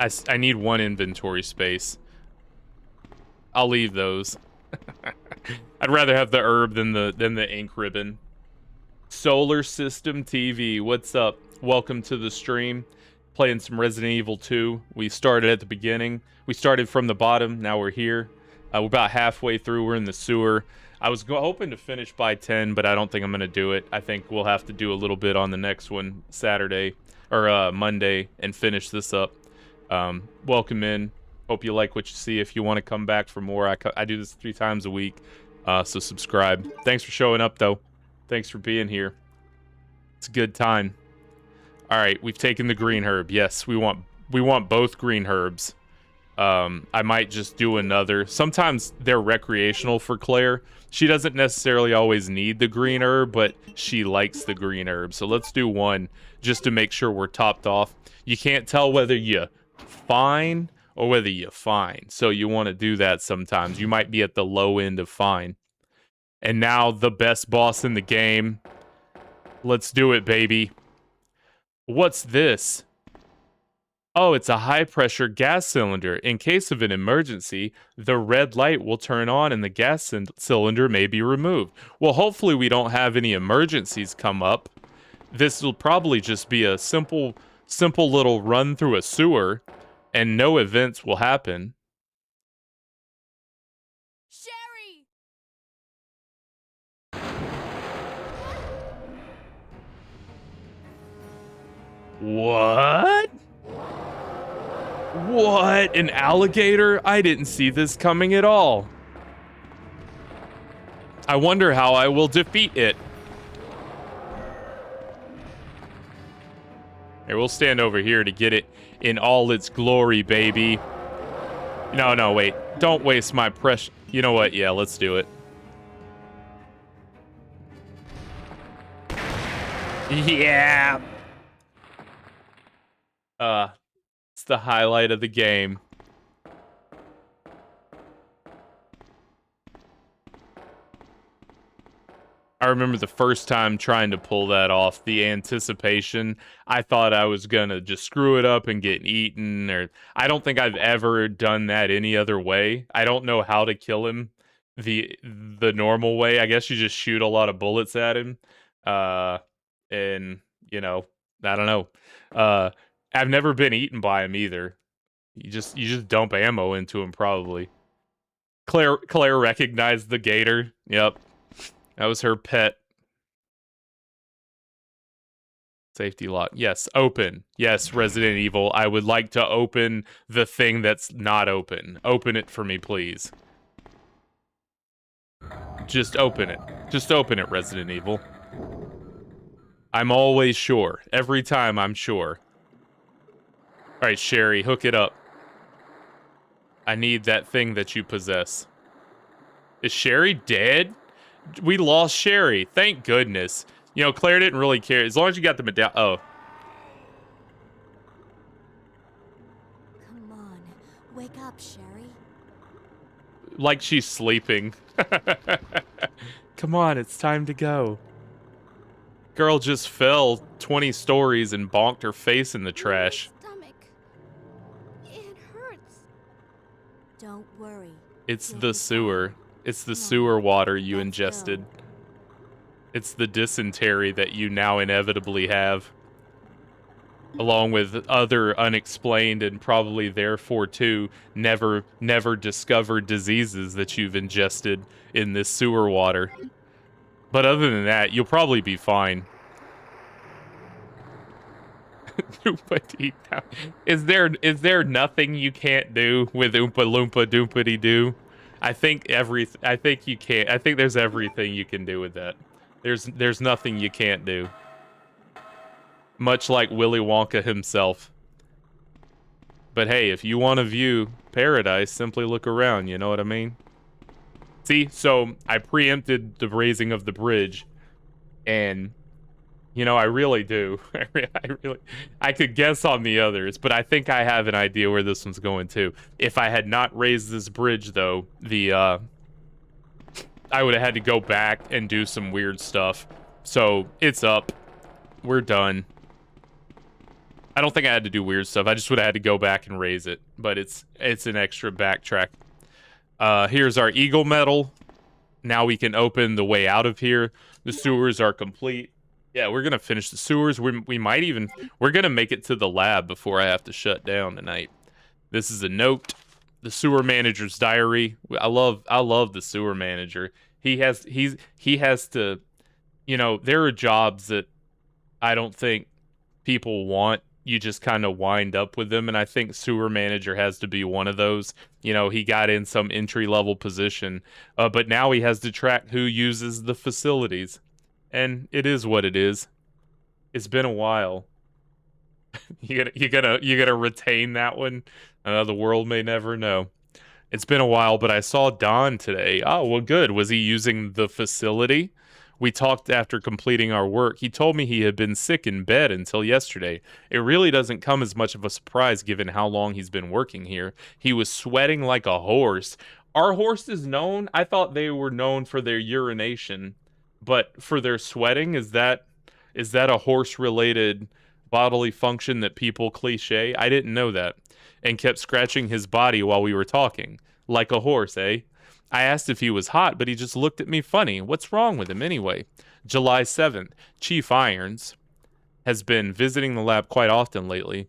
Speaker 1: I need one inventory space. I'll leave those. I'd rather have the herb than the ink ribbon. Solar System TV, what's up? Welcome to the stream. Playing some Resident Evil 2. We started at the beginning. We started from the bottom. Now we're here. We're about halfway through. We're in the sewer. I was hoping to finish by 10, but I don't think I'm going to do it. I think we'll have to do a little bit on the next one, Saturday, or Monday, and finish this up. Welcome in. Hope you like what you see. If you want to come back for more, I do this 3 times a week, so subscribe. Thanks for showing up, though. Thanks for being here. It's a good time. All right, we've taken the green herb. Yes, we want both green herbs. I might just do another. Sometimes they're recreational for Claire. She doesn't necessarily always need the green herb, but she likes the green herb. So let's do one just to make sure we're topped off. You can't tell whether you fine or whether you fine. So you want to do that sometimes. You might be at the low end of fine. And now the best boss in the game. Let's do it, baby. What's this? Oh, it's a high-pressure gas cylinder. In case of an emergency, the red light will turn on and the gas cylinder may be removed. Well, hopefully we don't have any emergencies come up. This will probably just be a simple little run through a sewer, and no events will happen.
Speaker 3: Sherry!
Speaker 1: What? What? An alligator? I didn't see this coming at all. I wonder how I will defeat it. Here, we'll stand over here to get it in all its glory, baby. No, wait. Don't waste my precious... You know what? Yeah, let's do it. Yeah! It's the highlight of the game. I remember the first time trying to pull that off, the anticipation. I thought I was gonna just screw it up and get eaten, or I don't think I've ever done that any other way. I don't know how to kill him the normal way. I guess you just shoot a lot of bullets at him. And you know, I don't know. I've never been eaten by him either. You just dump ammo into him probably. Claire recognized the gator. Yep. That was her pet. Safety lock. Yes, open. Yes, Resident Evil. I would like to open the thing that's not open. Open it for me, please. Just open it. Just open it, Resident Evil. I'm always sure. Every time I'm sure. Alright, Sherry, hook it up. I need that thing that you possess. Is Sherry dead? We lost Sherry. Thank goodness. You know, Claire didn't really care. As long as you got the medallion. Oh.
Speaker 3: Come on, wake up, Sherry.
Speaker 1: Like she's sleeping. Come on, it's time to go. Girl just fell 20 stories and bonked her face in the trash.
Speaker 6: My stomach. It hurts.
Speaker 3: Don't worry.
Speaker 1: It's
Speaker 3: You'll
Speaker 1: the
Speaker 3: be
Speaker 1: sewer.
Speaker 3: fine.
Speaker 1: It's the
Speaker 3: Come on,
Speaker 1: sewer water you
Speaker 3: let's
Speaker 1: ingested.
Speaker 3: go.
Speaker 1: It's the dysentery that you now inevitably have. Along with other unexplained and probably therefore too never discovered diseases that you've ingested in this sewer water. But other than that, you'll probably be fine. Is there nothing you can't do with Oompa Loompa Doompity Doo? I think you can't. I think there's everything you can do with that. There's nothing you can't do. Much like Willy Wonka himself. But hey, if you want to view paradise, simply look around, you know what I mean? See, so I preempted the raising of the bridge, and, you know, I really do. I could guess on the others, but I think I have an idea where this one's going too. If I had not raised this bridge, though, I would have had to go back and do some weird stuff. So, it's up. We're done. I don't think I had to do weird stuff. I just would have had to go back and raise it. But it's an extra backtrack. Here's our Eagle medal. Now we can open the way out of here. The sewers are complete. Yeah, we're going to finish the sewers. We're going to make it to the lab before I have to shut down tonight. This is a note. The sewer manager's diary. I love the sewer manager. He has to, you know, there are jobs that I don't think people want. You just kind of wind up with them, and I think sewer manager has to be one of those. You know, he got in some entry-level position, but now he has to track who uses the facilities, and it is what it is. It's been a while. you gonna retain that one? The world may never know. It's been a while, but I saw Don today. Oh, well, good. Was he using the facility? We talked after completing our work. He told me he had been sick in bed until yesterday. It really doesn't come as much of a surprise given how long he's been working here. He was sweating like a horse. Are horses known? I thought they were known for their urination, but for their sweating, is that a horse-related bodily function that people cliche? I didn't know that. And kept scratching his body while we were talking. Like a horse, eh? I asked if he was hot, but he just looked at me funny. What's wrong with him anyway? July 7th. Chief Irons has been visiting the lab quite often lately.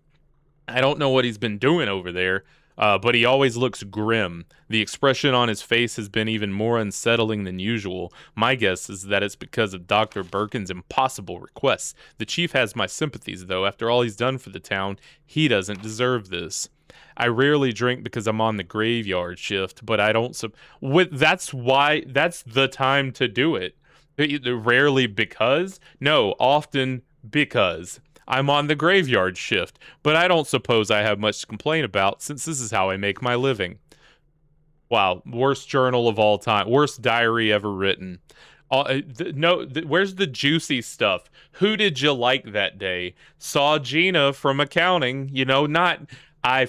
Speaker 1: I don't know what he's been doing over there, but he always looks grim. The expression on his face has been even more unsettling than usual. My guess is that it's because of Dr. Birkin's impossible requests. The chief has my sympathies, though. After all he's done for the town, he doesn't deserve this. I rarely drink because I'm on the graveyard shift, but I don't. That's the time to do it. Rarely because? No, often because. I'm on the graveyard shift, but I don't suppose I have much to complain about since this is how I make my living. Wow, worst journal of all time. Worst diary ever written. Where's the juicy stuff? Who did you like that day? Saw Gina from accounting, you know, not... I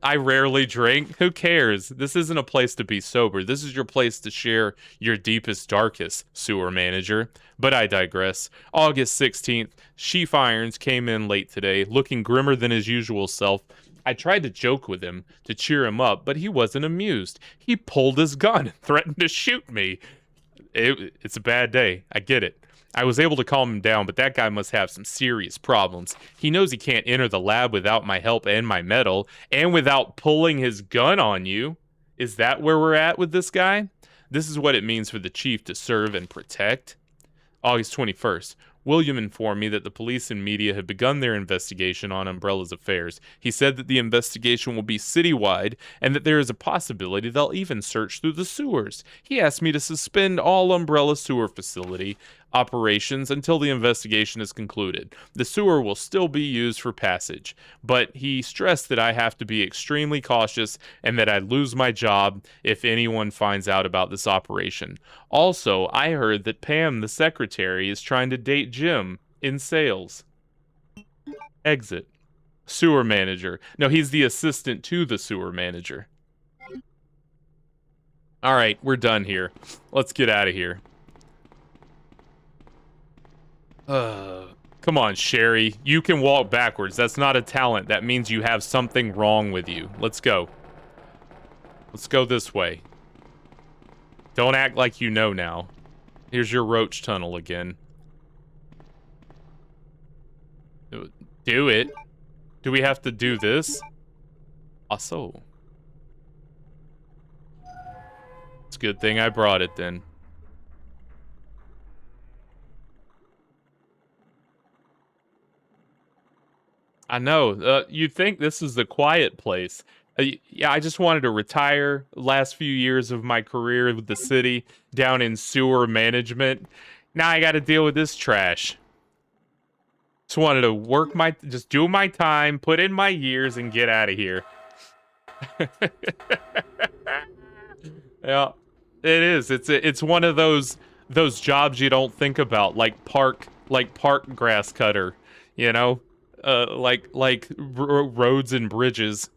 Speaker 1: rarely drink. Who cares? This isn't a place to be sober. This is your place to share your deepest, darkest, sewer manager. But I digress. August 16th, Chief Irons came in late today, looking grimmer than his usual self. I tried to joke with him to cheer him up, but he wasn't amused. He pulled his gun and threatened to shoot me. It's a bad day. I get it. I was able to calm him down, but that guy must have some serious problems. He knows he can't enter the lab without my help and my medal, and without pulling his gun on you. Is that where we're at with this guy? This is what it means for the chief to serve and protect. August 21st. William informed me that the police and media have begun their investigation on Umbrella's affairs. He said that the investigation will be citywide and that there is a possibility they'll even search through the sewers. He asked me to suspend all Umbrella sewer facility operations until the investigation is concluded. The sewer will still be used for passage, but he stressed that I have to be extremely cautious and that I'd lose my job if anyone finds out about this operation. Also, I heard that Pam, the secretary, is trying to date Jim in sales. Exit. Sewer manager. No, he's the assistant to the sewer manager. All right, we're done here. Let's get out of here. Come on, Sherry. You can walk backwards. That's not a talent. That means you have something wrong with you. Let's go. Let's go this way. Don't act like you know now. Here's your roach tunnel again. Do it. Do we have to do this? Also. It's a good thing I brought it then. I know. You'd think this is the quiet place. Yeah, I just wanted to retire. Last few years of my career with the city down in sewer management. Now I got to deal with this trash. Just wanted to just do my time, put in my years, and get out of here. Yeah, it is. It's one of those jobs you don't think about, like park grass cutter, you know. Like roads and bridges.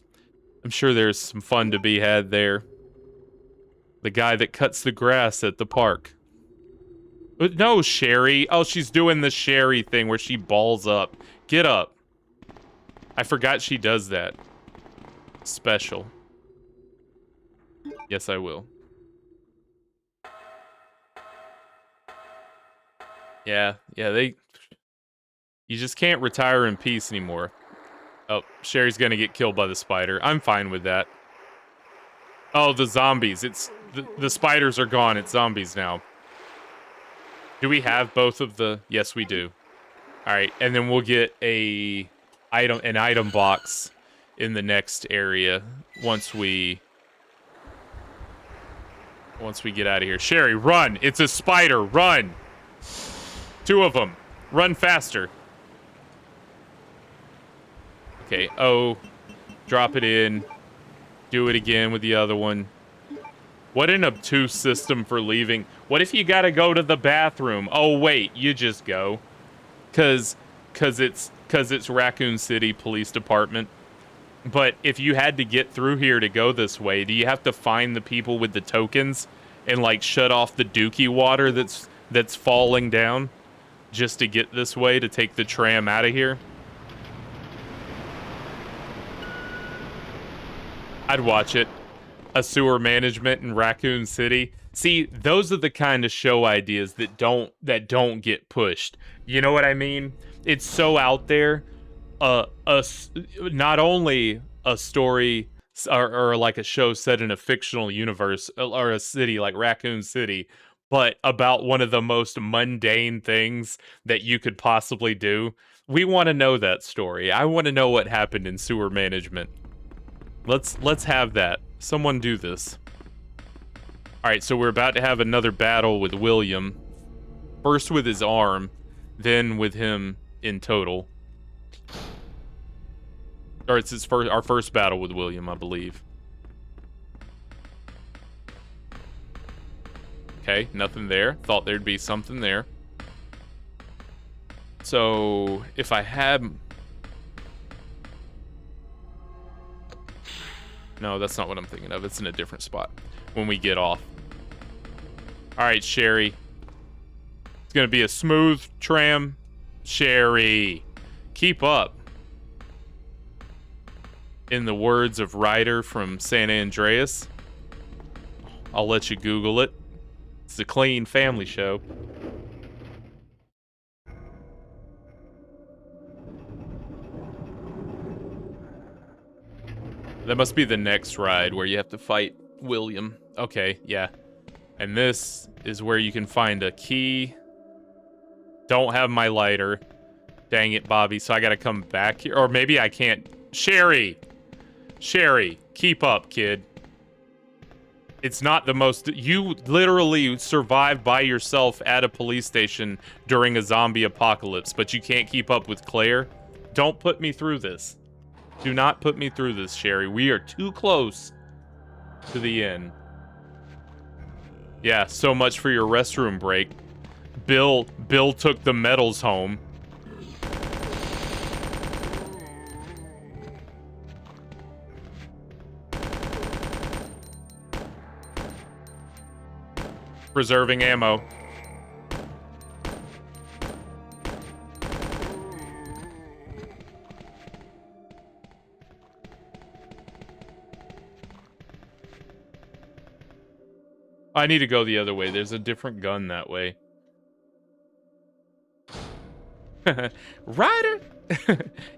Speaker 1: I'm sure there's some fun to be had there. The guy that cuts the grass at the park. But no, Sherry. Oh, she's doing the Sherry thing where she balls up. Get up. I forgot she does that. Special. Yes, I will. Yeah, you just can't retire in peace anymore. Oh, Sherry's gonna get killed by the spider. I'm fine with that. Oh, the zombies. The spiders are gone. It's zombies now. Do we have both of the... Yes, we do. Alright, and then we'll get an item box in the next area once we get out of here. Sherry, run! It's a spider! Run! 2 of them. Run faster. Okay, oh. Drop it in. Do it again with the other one. What an obtuse system for leaving. What if you gotta go to the bathroom? Oh, wait, you just go. Cause it's Raccoon City Police Department. But if you had to get through here to go this way, do you have to find the people with the tokens and, like, shut off the dookie water that's falling down just to get this way to take the tram out of here? I'd watch it. A sewer management in Raccoon City. See, those are the kind of show ideas that don't get pushed. You know what I mean? It's so out there. Not only a story or like a show set in a fictional universe or a city like Raccoon City, but about one of the most mundane things that you could possibly do. We want to know that story. I want to know what happened in sewer management. Let's have that. Someone do this. Alright, so we're about to have another battle with William. First with his arm, then with him in total. Or it's our first battle with William, I believe. Okay, nothing there. Thought there'd be something there. So, if I had... No, that's not what I'm thinking of. It's in a different spot when we get off. Alright, Sherry. It's gonna be a smooth tram. Sherry, keep up. In the words of Ryder from San Andreas. I'll let you Google it. It's a clean family show. That must be the next ride where you have to fight William. Okay, yeah. And this is where you can find a key. Don't have my lighter. Dang it, Bobby. So I gotta come back here. Or maybe I can't. Sherry! Sherry, keep up, kid. It's not the most... You literally survive by yourself at a police station during a zombie apocalypse, but you can't keep up with Claire. Don't put me through this. Do not put me through this, Sherry. We are too close to the end. Yeah, so much for your restroom break. Bill took the medals home. Preserving ammo. I need to go the other way. There's a different gun that way. Ryder?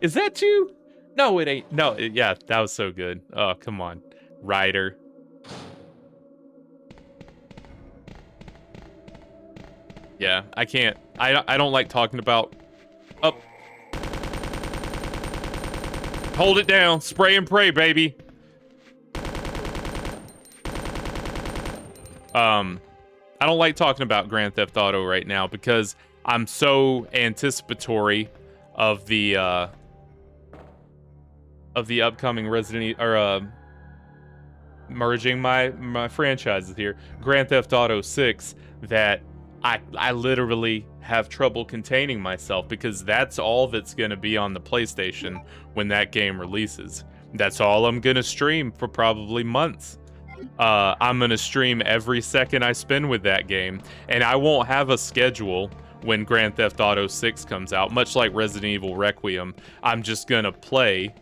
Speaker 1: Is that you? No, it ain't. No, yeah, that was so good. Oh, come on. Ryder. Yeah, I can't. I don't like talking about... Up. Hold it down. Spray and pray, baby. I don't like talking about Grand Theft Auto right now because I'm so anticipatory of the upcoming Resident Evil, or merging my franchises here, Grand Theft Auto 6, that I literally have trouble containing myself because that's all that's going to be on the PlayStation when that game releases. That's all I'm going to stream for probably months. I'm going to stream every second I spend with that game, and I won't have a schedule when Grand Theft Auto 6 comes out, much like Resident Evil Requiem. I'm just going to play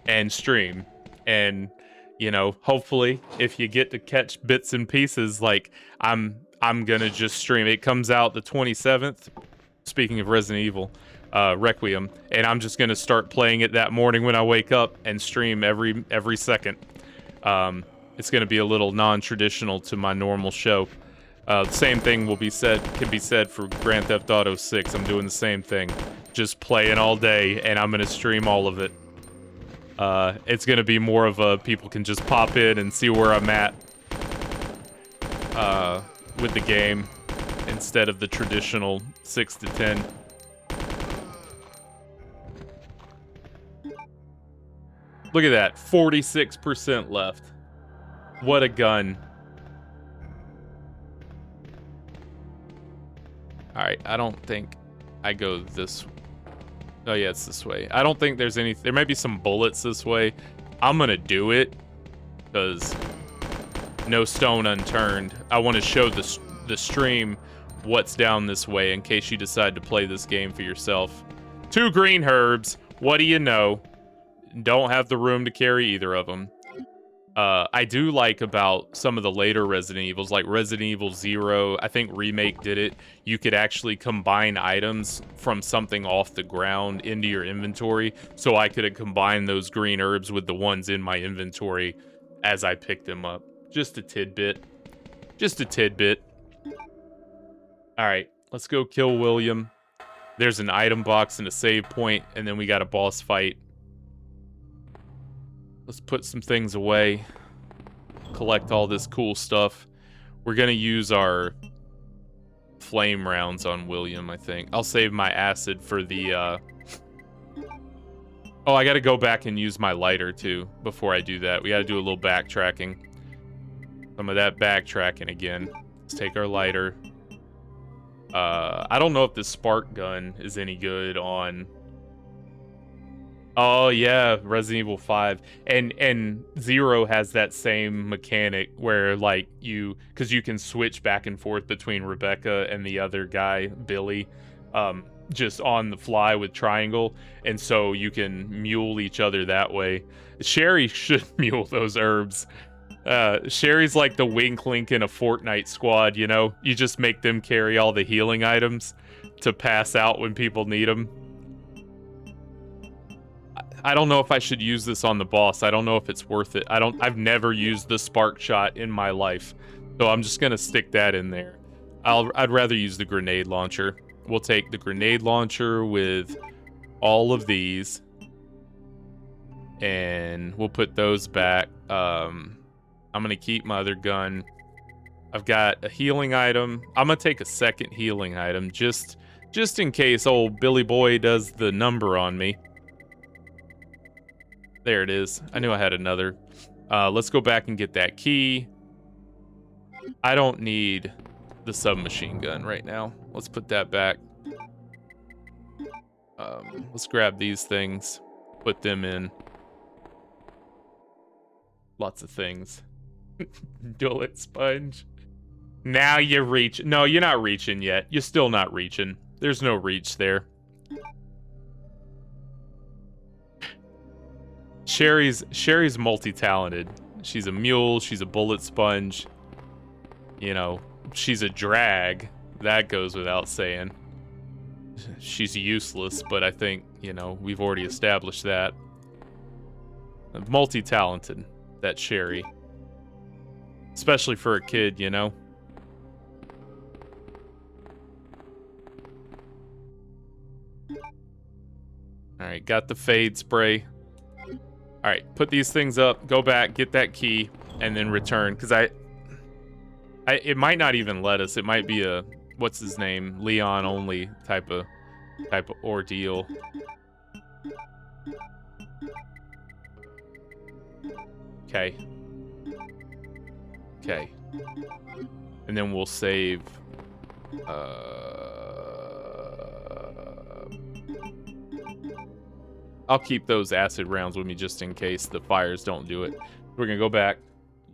Speaker 1: and stream, and, you know, hopefully if you get to catch bits and pieces, like, I'm going to just stream. It comes out the 27th, speaking of Resident Evil, Requiem, and I'm just going to start playing it that morning when I wake up and stream every second. It's going to be a little non-traditional to my normal show. Same thing can be said for Grand Theft Auto 6. I'm doing the same thing. Just playing all day, and I'm going to stream all of it. It's going to be more of a people can just pop in and see where I'm at with the game instead of the traditional 6 to 10. Look at that, 46% left. What a gun. Alright, I don't think I go this... Oh yeah, it's this way. I don't think there's any... There might be some bullets this way. I'm gonna do it, because no stone unturned. I want to show the stream what's down this way in case you decide to play this game for yourself. 2 green herbs. What do you know? Don't have the room to carry either of them. I do like about some of the later Resident Evils, like Resident Evil 0, I think Remake did it. You could actually combine items from something off the ground into your inventory, so I could have combined those green herbs with the ones in my inventory as I picked them up. Just a tidbit. Just a tidbit. Alright, let's go kill William. There's an item box and a save point, and then we got a boss fight. Let's put some things away. Collect all this cool stuff. We're gonna use our flame rounds on William, I think. I'll save my acid for the, Oh, I gotta go back and use my lighter, too, before I do that. We gotta do a little backtracking. Some of that backtracking again. Let's take our lighter. I don't know if the spark gun is any good on... Oh yeah, Resident Evil 5. And 0 has that same mechanic where, like, because you can switch back and forth between Rebecca and the other guy, Billy, just on the fly with triangle, and so you can mule each other that way. Sherry should mule those herbs. Sherry's like the Wink Link in a Fortnite squad, you know? You just make them carry all the healing items to pass out when people need them. I don't know if I should use this on the boss. I don't know if it's worth it. I've never used the spark shot in my life, so I'm just gonna stick that in there. I'd rather use the grenade launcher. We'll take the grenade launcher with all of these, and we'll put those back. I'm gonna keep my other gun. I've got a healing item. I'm gonna take a second healing item just in case old Billy Boy does the number on me. There it is. I knew I had another. Let's go back and get that key. I don't need the submachine gun right now. Let's put that back. Let's grab these things, put them in. Lots of things. Dullet sponge. Now you reach. No, you're not reaching yet. You're still not reaching. There's no reach there. Sherry's multi-talented. She's a mule. She's a bullet sponge. You know, she's a drag. That goes without saying. She's useless, but I think, you know, we've already established that. Multi-talented, that Sherry. Especially for a kid, you know? Alright, got the fade spray. Alright, put these things up, go back, get that key, and then return. Because it might not even let us. It might be a, what's his name? Leon only type of ordeal. Okay. Okay. And then we'll save. I'll keep those acid rounds with me just in case the fires don't do it. We're gonna go back,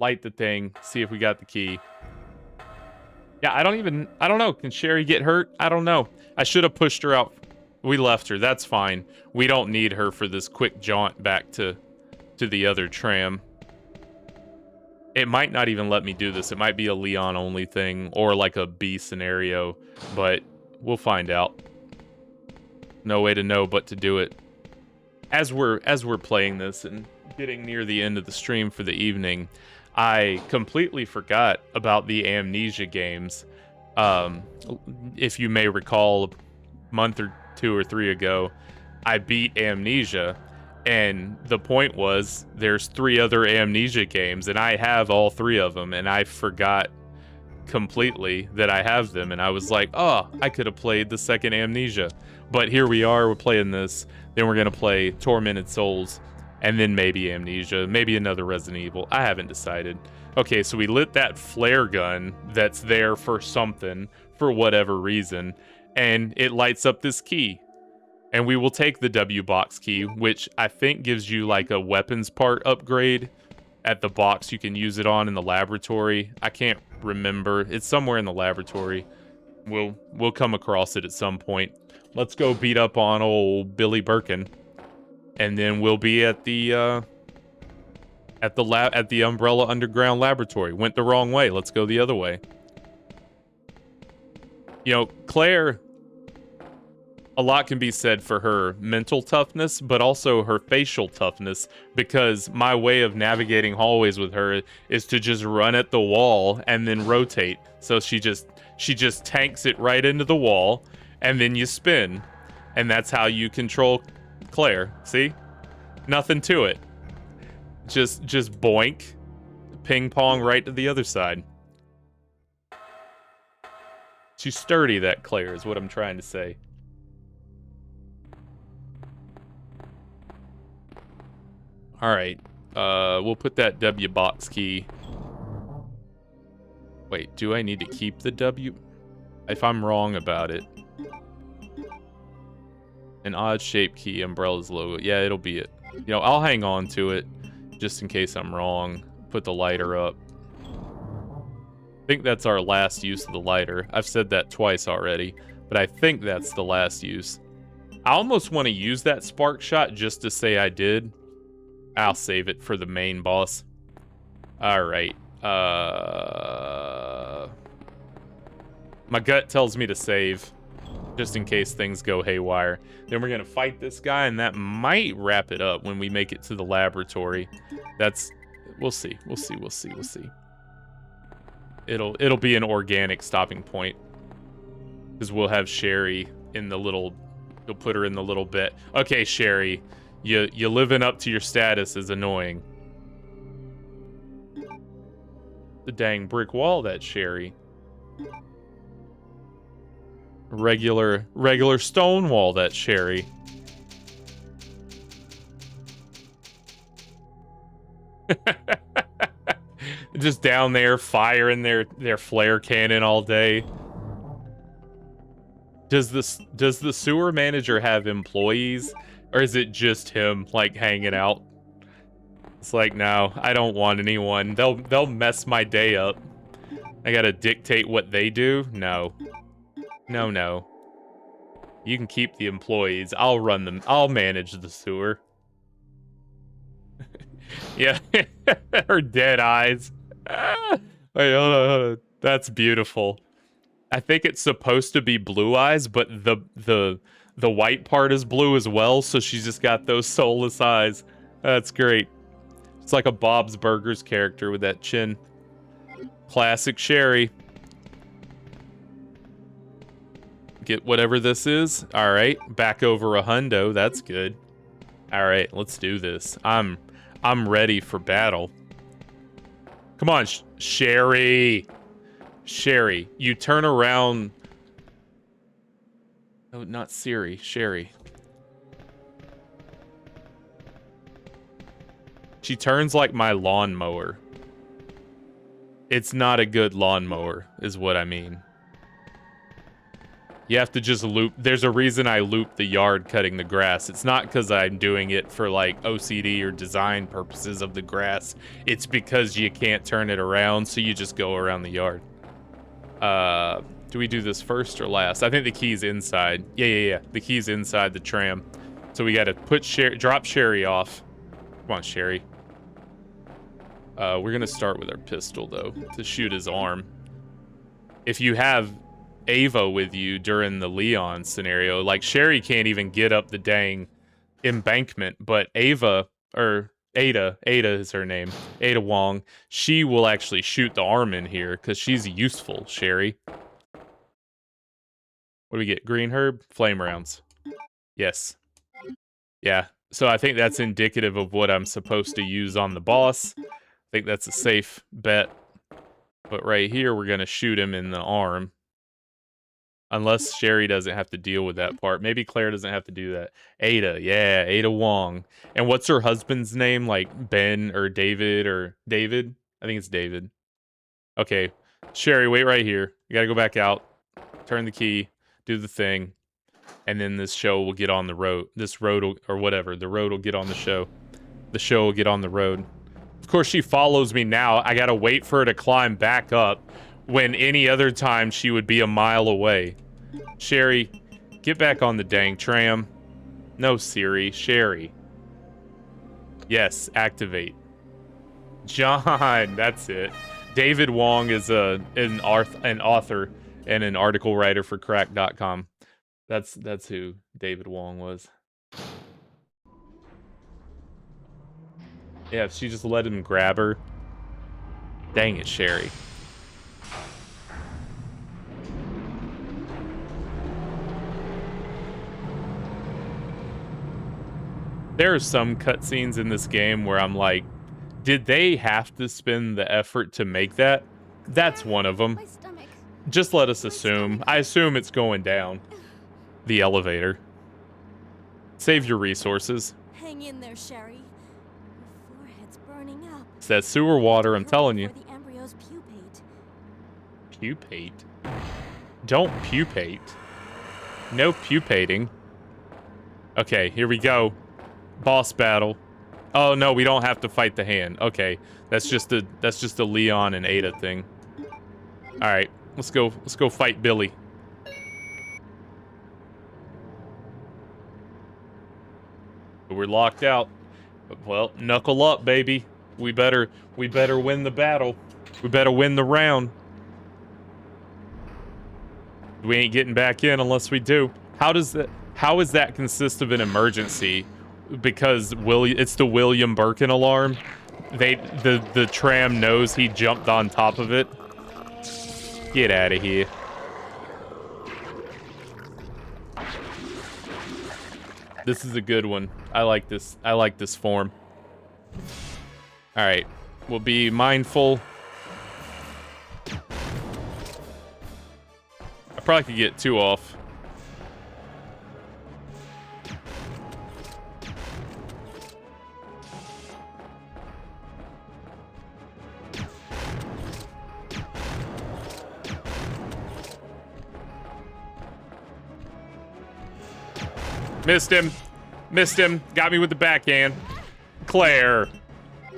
Speaker 1: light the thing, see if we got the key. Yeah, I don't know. Can Sherry get hurt? I don't know. I should have pushed her out. We left her. That's fine. We don't need her for this quick jaunt back to the other tram. It might not even let me do this. It might be a Leon only thing or like a B scenario, but we'll find out. No way to know but to do it. As we're playing this and getting near the end of the stream for the evening, I completely forgot about the Amnesia games. If you may recall, a month or 2 or 3 ago, I beat Amnesia, and the point was there's 3 other Amnesia games, and I have all 3 of them, and I forgot completely that I have them, and I was like, oh, I could have played the second Amnesia. But here we are, we're playing this, then we're going to play Tormented Souls, and then maybe Amnesia, maybe another Resident Evil. I haven't decided. Okay, so we lit that flare gun that's there for something, for whatever reason, and it lights up this key. And we will take the W box key, which I think gives you like a weapons part upgrade at the box you can use it on in the laboratory. I can't remember. It's somewhere in the laboratory. We'll come across it at some point. Let's go beat up on old Billy Birkin. And then we'll be at the Umbrella Underground Laboratory. Went the wrong way. Let's go the other way. You know, Claire, a lot can be said for her mental toughness, but also her facial toughness, because my way of navigating hallways with her is to just run at the wall and then rotate. So she just tanks it right into the wall, and then you spin. And that's how you control Claire. See? Nothing to it. Just boink, ping pong right to the other side. She's sturdy, that Claire, is what I'm trying to say. Alright, we'll put that W box key. Wait, do I need to keep the W? If I'm wrong about it. An odd shaped key, Umbrella's logo. Yeah, it'll be it. You know, I'll hang on to it just in case I'm wrong. Put the lighter up. I think that's our last use of the lighter. I've said that twice already, but I think that's the last use. I almost want to use that spark shot just to say I did. I'll save it for the main boss. Alright. My gut tells me to save, just in case things go haywire. Then we're gonna fight this guy, and that might wrap it up when we make it to the laboratory. We'll see. It'll be an organic stopping point, because we'll have Sherry in the little. You'll put her in the little bit. Okay, Sherry, you living up to your status is annoying. the dang brick wall, that Sherry. Regular stone wall, that Sherry. Just down there firing their flare cannon all day. Does the sewer manager have employees, or is it just him like hanging out? It's like, no, I don't want anyone. They'll mess my day up. I gotta dictate what they do? No. No. You can keep the employees. I'll run them. I'll manage the sewer. Yeah, her dead eyes. Wait, hold on. That's beautiful. I think it's supposed to be blue eyes, but the white part is blue as well, so she's just got those soulless eyes. That's great. It's like a Bob's Burgers character with that chin. Classic Sherry. Get whatever this is. All right, back over a hundo. That's good. All right, let's do this. I'm ready for battle. Come on, Sherry. Sherry, you turn around. Oh, not Siri. Sherry. She turns like my lawnmower. It's not a good lawnmower, is what I mean. You have to just loop. There's a reason I loop the yard cutting the grass. It's not because I'm doing it for like OCD or design purposes of the grass. It's because you can't turn it around, so you just go around the yard. Do we do this first or last? I think the key's inside. Yeah. The key's inside the tram. So we got to drop Sherry off. Come on, Sherry. We're gonna start with our pistol though to shoot his arm. If you have Ava with you during the Leon scenario, like Sherry can't even get up the dang embankment, but Ava, or Ada is her name, Ada Wong, she will actually shoot the arm in here because she's useful. Sherry. What do we get? Green herb? Flame rounds. Yes. Yeah. So I think that's indicative of what I'm supposed to use on the boss. I think that's a safe bet. But right here, we're going to shoot him in the arm. Unless Sherry doesn't have to deal with that part. Maybe Claire doesn't have to do that. Ada, yeah, Ada Wong. And what's her husband's name? Like Ben or David or David? I think it's David. Okay, Sherry, wait right here. You gotta go back out. Turn the key. Do the thing. And then this show will get on the road. This road will, or whatever. The road will get on the show. The show will get on the road. Of course, she follows me now. I gotta wait for her to climb back up when any other time she would be a mile away. Sherry, get back on the dang tram. No, Siri. Sherry. Yes, activate. John, that's it. David Wong is an author and an article writer for crack.com. That's who David Wong was. Yeah, if she just let him grab her. Dang it, Sherry. There are some cutscenes in this game where I'm like, did they have to spend the effort to make that? That's one of them. Just let us assume. I assume it's going down. The elevator. Save your resources.
Speaker 3: Hang in there, Sherry. Your forehead's burning up.
Speaker 1: It's that sewer water, I'm telling you.
Speaker 3: The embryo's pupate.
Speaker 1: Pupate? Don't pupate. No pupating. Okay, here we go. Boss battle. Oh no, we don't have to fight the hand. Okay, that's just a Leon and Ada thing. All right, let's go fight Billy. We're locked out. Well, knuckle up, baby. We better win the battle. We better win the round. We ain't getting back in unless we do. How is that consist of an emergency? Because it's the William Birkin alarm. The tram knows he jumped on top of it. Get out of here. This is a good one. I like this. I like this form. All right. We'll be mindful. Probably could get 2 off. Missed him. Missed him. Got me with the backhand. Claire.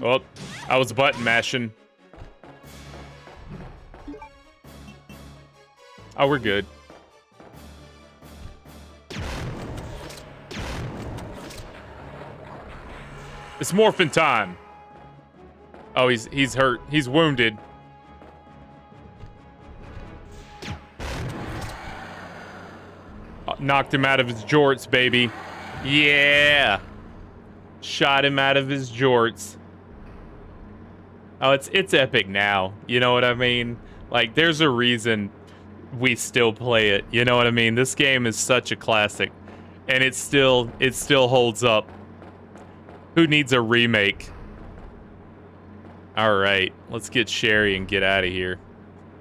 Speaker 1: Oh, I was button mashing. Oh, we're good. It's morphin' time. Oh, he's hurt. He's wounded. Knocked him out of his jorts, baby. Yeah. Shot him out of his jorts. Oh, it's epic now. You know what I mean? Like, there's a reason we still play it. You know what I mean? This game is such a classic, and it still holds up. Who needs a remake? All right, let's get Sherry and get out of here.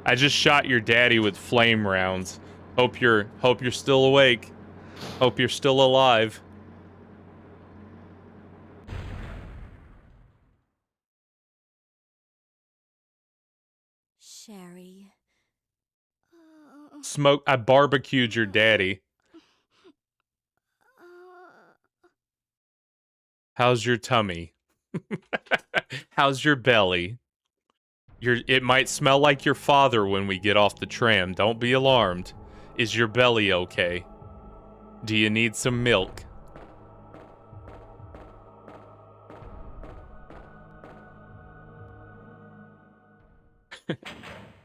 Speaker 1: I just shot your daddy with flame rounds. Hope you're still awake. Hope you're still alive.
Speaker 3: Sherry.
Speaker 1: Smoke. I barbecued your daddy. How's your tummy? How's your belly? It might smell like your father when we get off the tram. Don't be alarmed. Is your belly okay? Do you need some milk?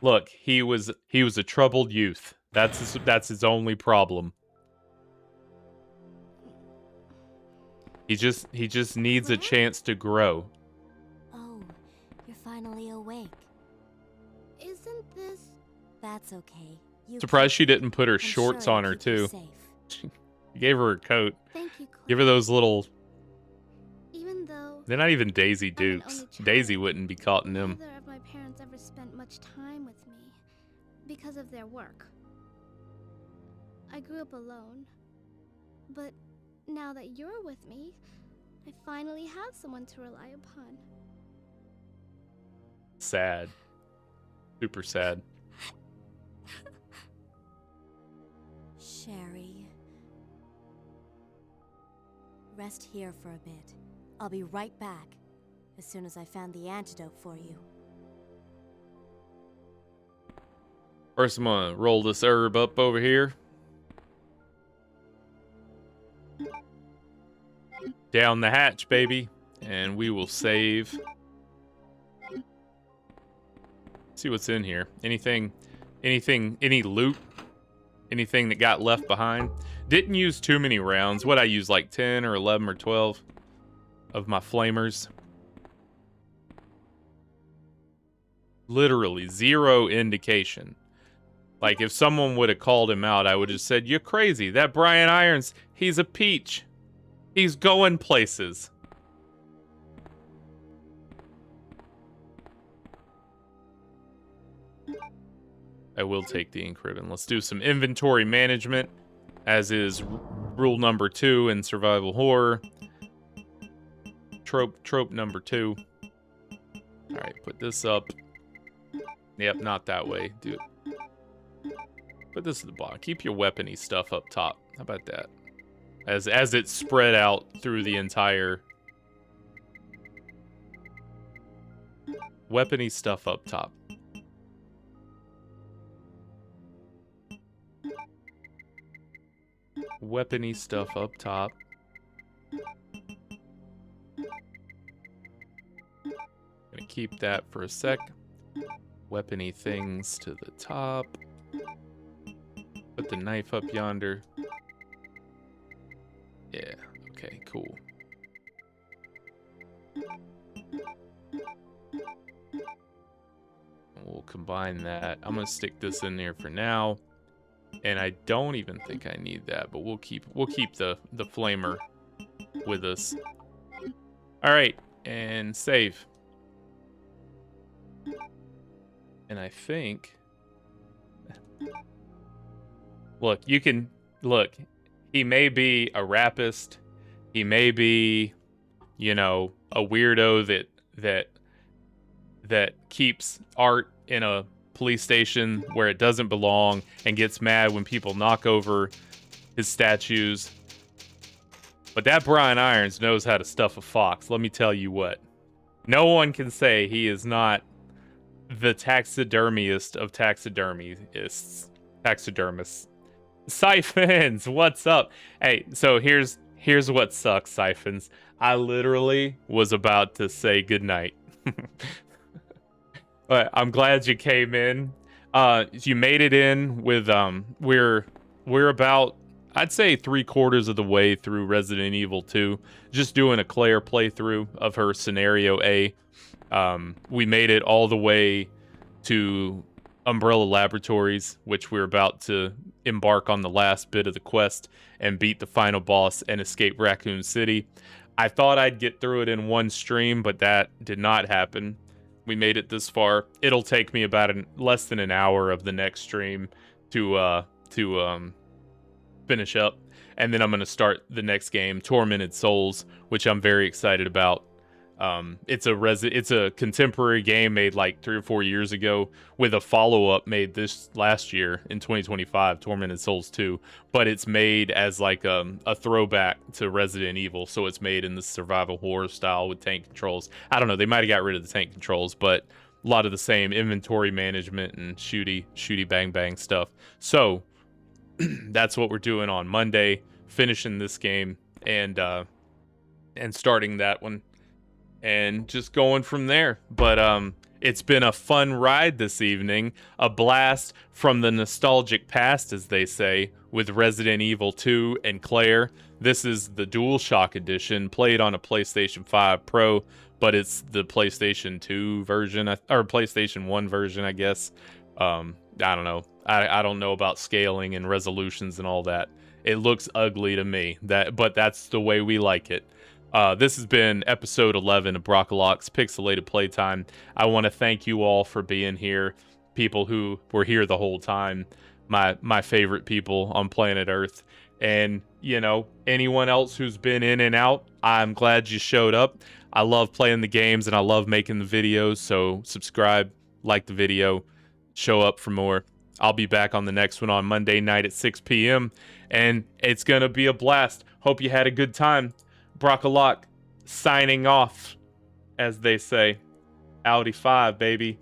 Speaker 1: Look, he was a troubled youth. That's his only problem. He just needs a chance to grow.
Speaker 3: Oh, you're finally awake.
Speaker 6: Isn't this...
Speaker 3: That's okay. You
Speaker 1: Surprised she didn't put her
Speaker 3: I'm
Speaker 1: shorts
Speaker 3: sure
Speaker 1: on
Speaker 3: it'll
Speaker 1: her
Speaker 3: keep you
Speaker 1: too.
Speaker 3: safe.
Speaker 1: You gave her a coat.
Speaker 6: Thank you, Claire.
Speaker 1: Give her those little.
Speaker 6: Even though
Speaker 1: They're not even Daisy
Speaker 6: I'm an
Speaker 1: dupes.
Speaker 6: only child,
Speaker 1: Daisy wouldn't be caught in them.
Speaker 6: neither of my parents ever spent much time with me because of their work. I grew up alone. But now that you're with me, I finally have someone to rely upon.
Speaker 1: Sad. Super sad.
Speaker 3: Sherry. Rest here for a bit. I'll be right back, as soon as I found the antidote for you.
Speaker 1: First, I'm gonna roll this herb up over here. Down the hatch, baby. And we will save. See what's in here. Any loot? Anything that got left behind? Didn't use too many rounds. What I used, like 10 or 11 or 12 of my flamers. Literally zero indication. Like, if someone would have called him out, I would have said, "You're crazy. That Brian Irons, he's a peach. He's going places." I will take the ink ribbon. Let's do some inventory management, as is rule number 2 in survival horror. Trope number 2. All right, put this up. Yep, not that way. Do it. Put this at the bottom. Keep your weapony stuff up top. How about that? As it's spread out through the entire weapony stuff up top. Weapony stuff up top. Gonna keep that for a sec. Weapony things to the top. Put the knife up yonder. Yeah, okay, cool. We'll combine that. I'm gonna stick this in there for now. And I don't even think I need that, but we'll keep the flamer with us. All right, and save. And I think Look, you can look. He may be a rapist. He may be, you know, a weirdo that keeps art in a police station where it doesn't belong and gets mad when people knock over his statues. But that Brian Irons knows how to stuff a fox. Let me tell you what. No one can say he is not the taxidermiest of taxidermists. Siphons, what's up? Hey, so here's what sucks, Siphons. I literally was about to say goodnight. But I'm glad you came in. You made it in with we're about, I'd say, 3/4 of the way through Resident Evil 2. Just doing a Claire playthrough of her scenario A. We made it all the way to Umbrella Laboratories, which we're about to embark on the last bit of the quest and beat the final boss and escape Raccoon City. I thought I'd get through it in one stream, but that did not happen. We made it this far. It'll take me about less than an hour of the next stream to finish up, and then I'm going to start the next game, Tormented Souls, which I'm very excited about. It's a contemporary game made like 3 or 4 years ago with a follow-up made this last year in 2025, Tormented Souls 2, but it's made as like a throwback to Resident Evil, so it's made in the survival horror style with tank controls. I don't know, they might have got rid of the tank controls, but a lot of the same inventory management and shooty bang bang stuff. So that's what we're doing on Monday, finishing this game and starting that one. And just going from there. But it's been a fun ride this evening, a blast from the nostalgic past, as they say, with Resident Evil 2 and Claire. This is the DualShock edition, played on a PlayStation 5 Pro, but it's the PlayStation 2 version, or PlayStation 1 version, I guess. I don't know. I don't know about scaling and resolutions and all that. It looks ugly to me, but that's the way we like it. This has been episode 11 of Brockaloc's Pixelated Playtime. I want to thank you all for being here. People who were here the whole time. My favorite people on planet Earth. And, you know, anyone else who's been in and out, I'm glad you showed up. I love playing the games and I love making the videos. So subscribe, like the video, show up for more. I'll be back on the next one on Monday night at 6 p.m. And it's going to be a blast. Hope you had a good time. Brockalock signing off, as they say. Audi 5, baby.